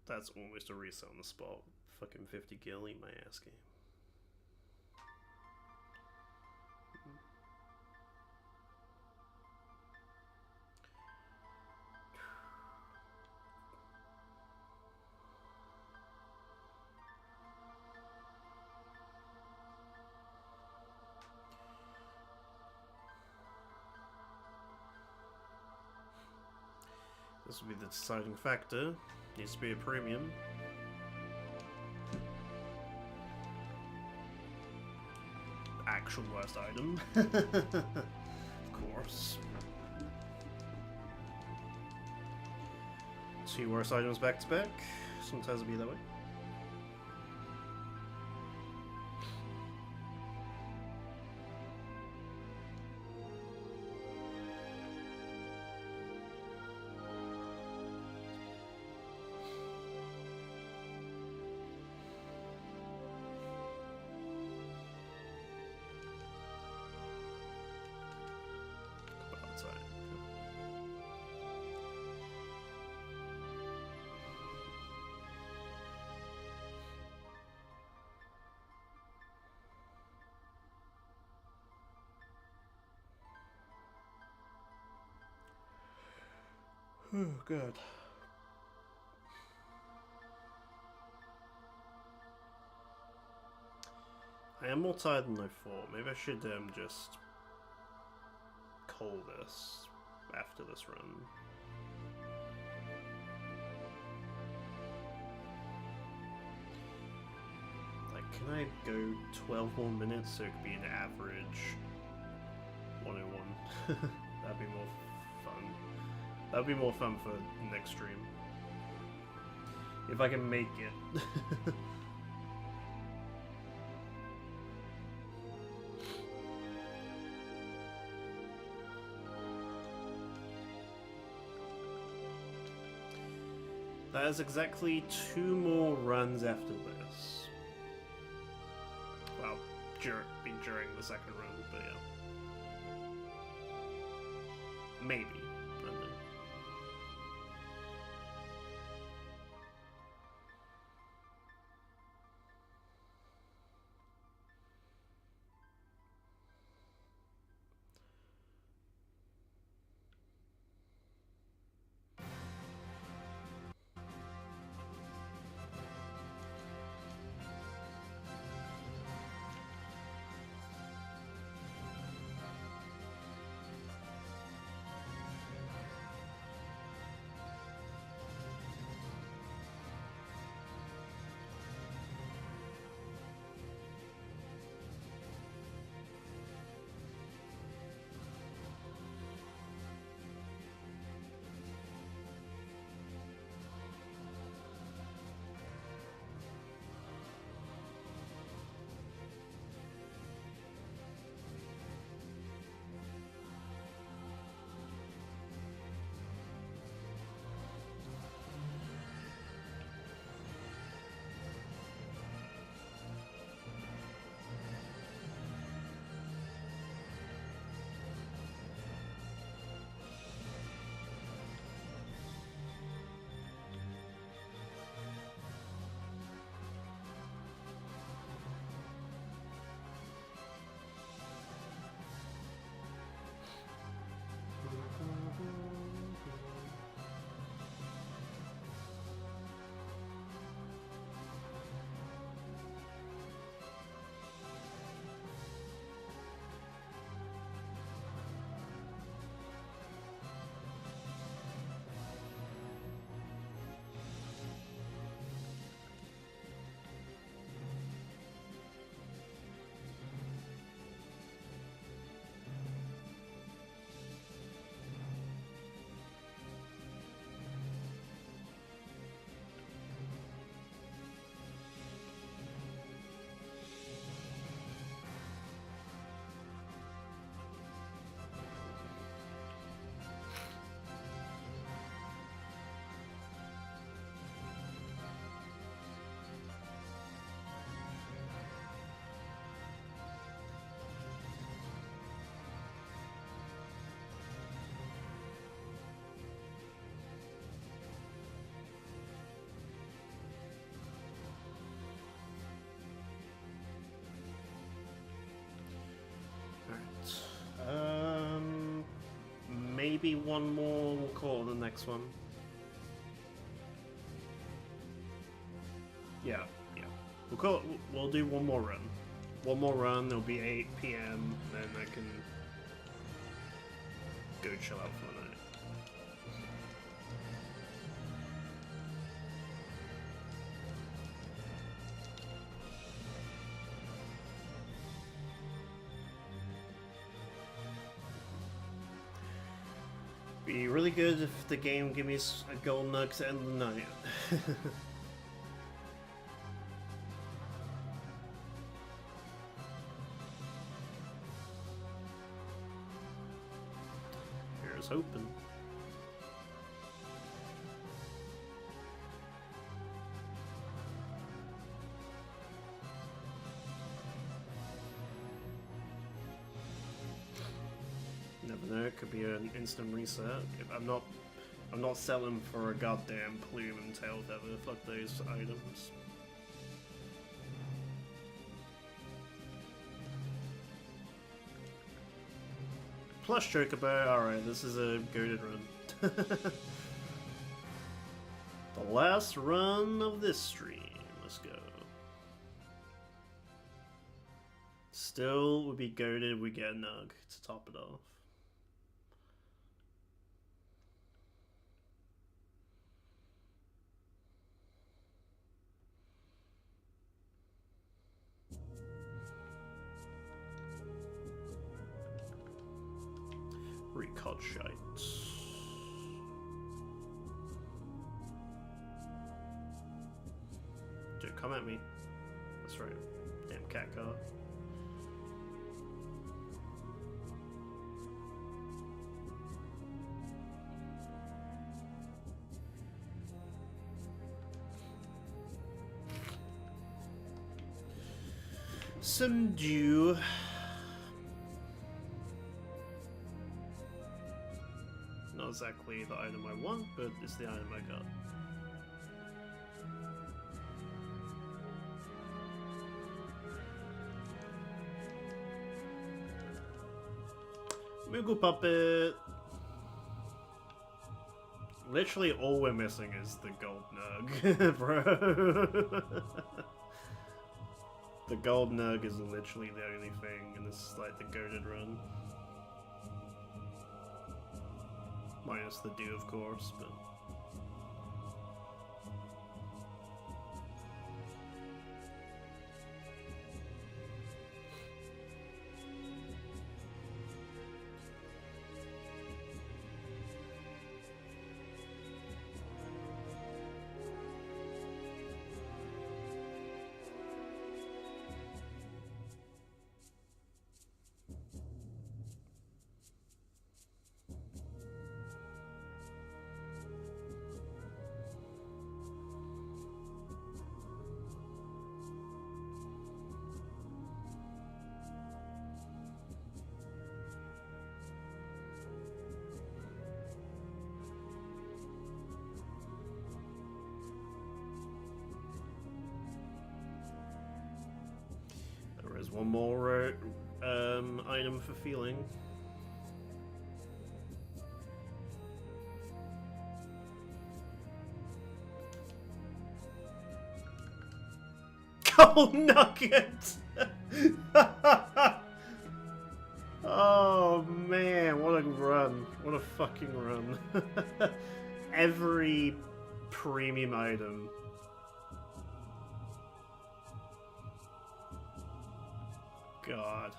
That's almost a reset on the spot. Fucking 50 gil, eat my ass game. This will be the deciding factor. Needs to be a premium. Actual worst item. Of course. 2 worst items back to back. Sometimes it'll be that way. Oh, God. I am more tired than I thought. Maybe I should just call this after this run. Like, can I go 12 more minutes so it could be an average 101? That'd be more fun. That'd be more fun for next stream. If I can make it. That is exactly 2 more runs after this. Well, during the second run, but yeah. Maybe. I don't know. Maybe one more, we'll call the next one. Yeah. We'll do one more run. One more run, it'll be 8 PM, then I can go chill out for the night. Be really good if the game give me a gold Nugs to end the night. Here's hoping. Never know, it could be an instant reset. I'm not selling for a goddamn plume and tail feather. Fuck those items. Plus Chocobo, alright, this is a goated run. The last run of this stream. Let's go. Still would be goated, we get a Nug to top it off. Recod shites. Dude, come at me. That's right. Damn cat car. Some dew. Not exactly the item I want, but it's the item I got. Moogle Puppet! Literally all we're missing is the gold Nug, bro. The gold Nug is literally the only thing, and this is like the goated run. Minus the dew, of course, but... There is one more item for feeling. Gold nugget! Oh man, what a run. What a fucking run. Every premium item. God.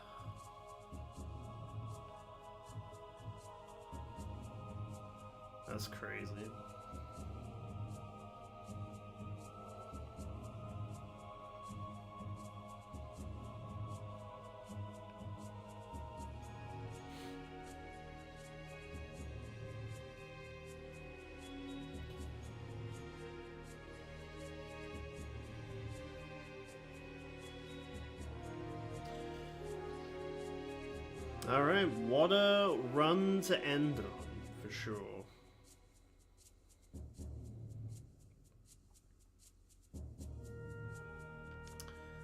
That's crazy. Alright, what a run to end on, for sure.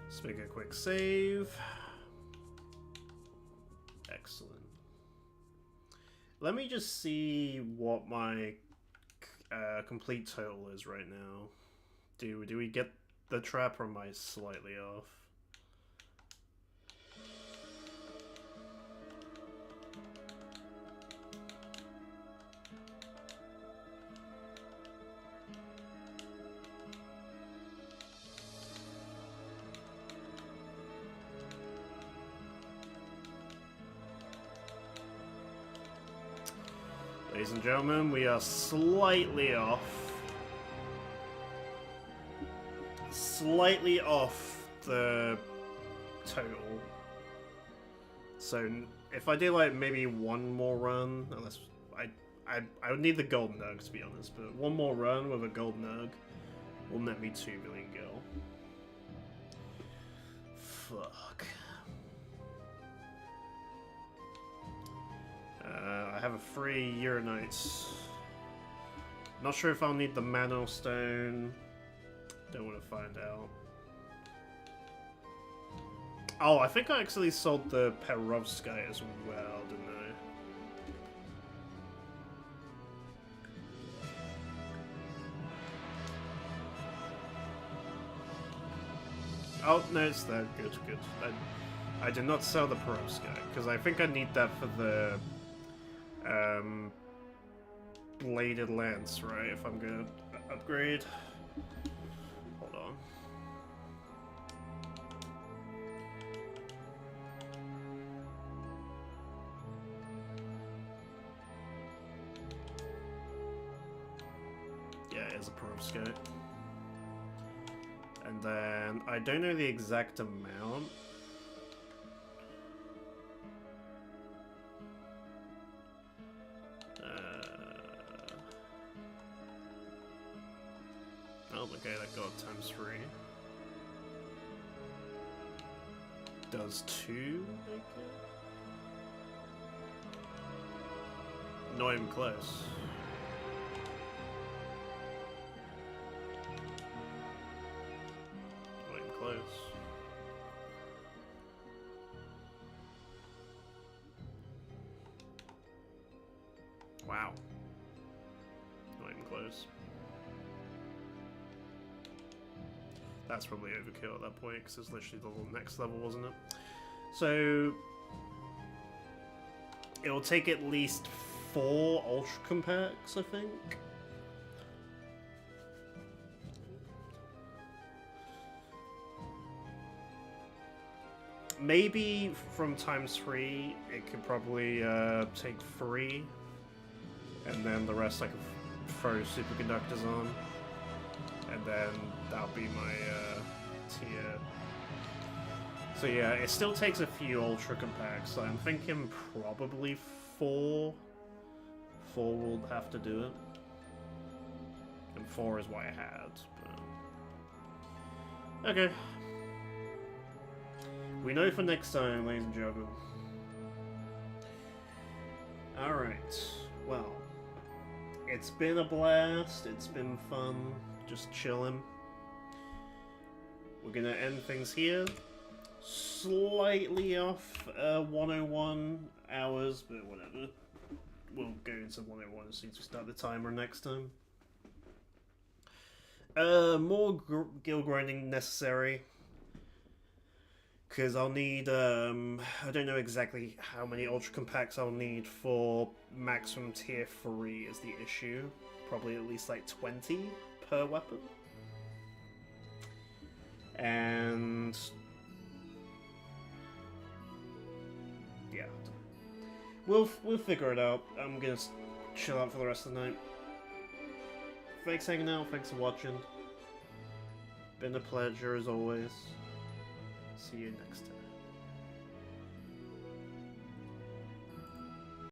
Let's make a quick save. Excellent. Let me just see what my complete total is right now. Do we get the trap, or am I slightly off? Ladies and gentlemen, we are slightly off. Slightly off the total. So if I do like maybe one more run, unless I would need the gold nug to be honest, but one more run with a gold nug will net me 2 million gil. Fuck. I have a free Uranite. Not sure if I'll need the Mano Stone. Don't want to find out. Oh, I think I actually sold the Perovskite as well, didn't I? Oh, no, it's there. Good, good. I did not sell the Perovskite, because I think I need that for the bladed lance, right? If I'm gonna upgrade. Hold on. Yeah, it's a Perovskite. And then I don't know the exact amount. Oh, okay, that got ×3. Does 2 make it? Not even close. Not even close. Wow. Not even close. That's probably overkill at that point, because it's literally the next level, wasn't it? So it'll take at least 4 Ultra Compacts, I think. Maybe from ×3, it could probably take 3, and then the rest I could throw superconductors on, and then that'll be my tier. So yeah, it still takes a few Ultra Compacts, so I'm thinking probably 4. 4 will have to do it. And 4 is what I had, but... Okay. We know for next time, ladies and gentlemen. Alright, well. It's been a blast, it's been fun, just chilling. We're gonna end things here. Slightly off 101 hours, but whatever. We'll go into 101 as soon as we start the timer next time. More guild grinding necessary. Because I'll need, I don't know exactly how many Ultra Compacts I'll need for maximum tier 3 is the issue. Probably at least like 20 per weapon. And... yeah. We'll figure it out. I'm gonna chill out for the rest of the night. Thanks for hanging out, thanks for watching. Been a pleasure as always. See you next time.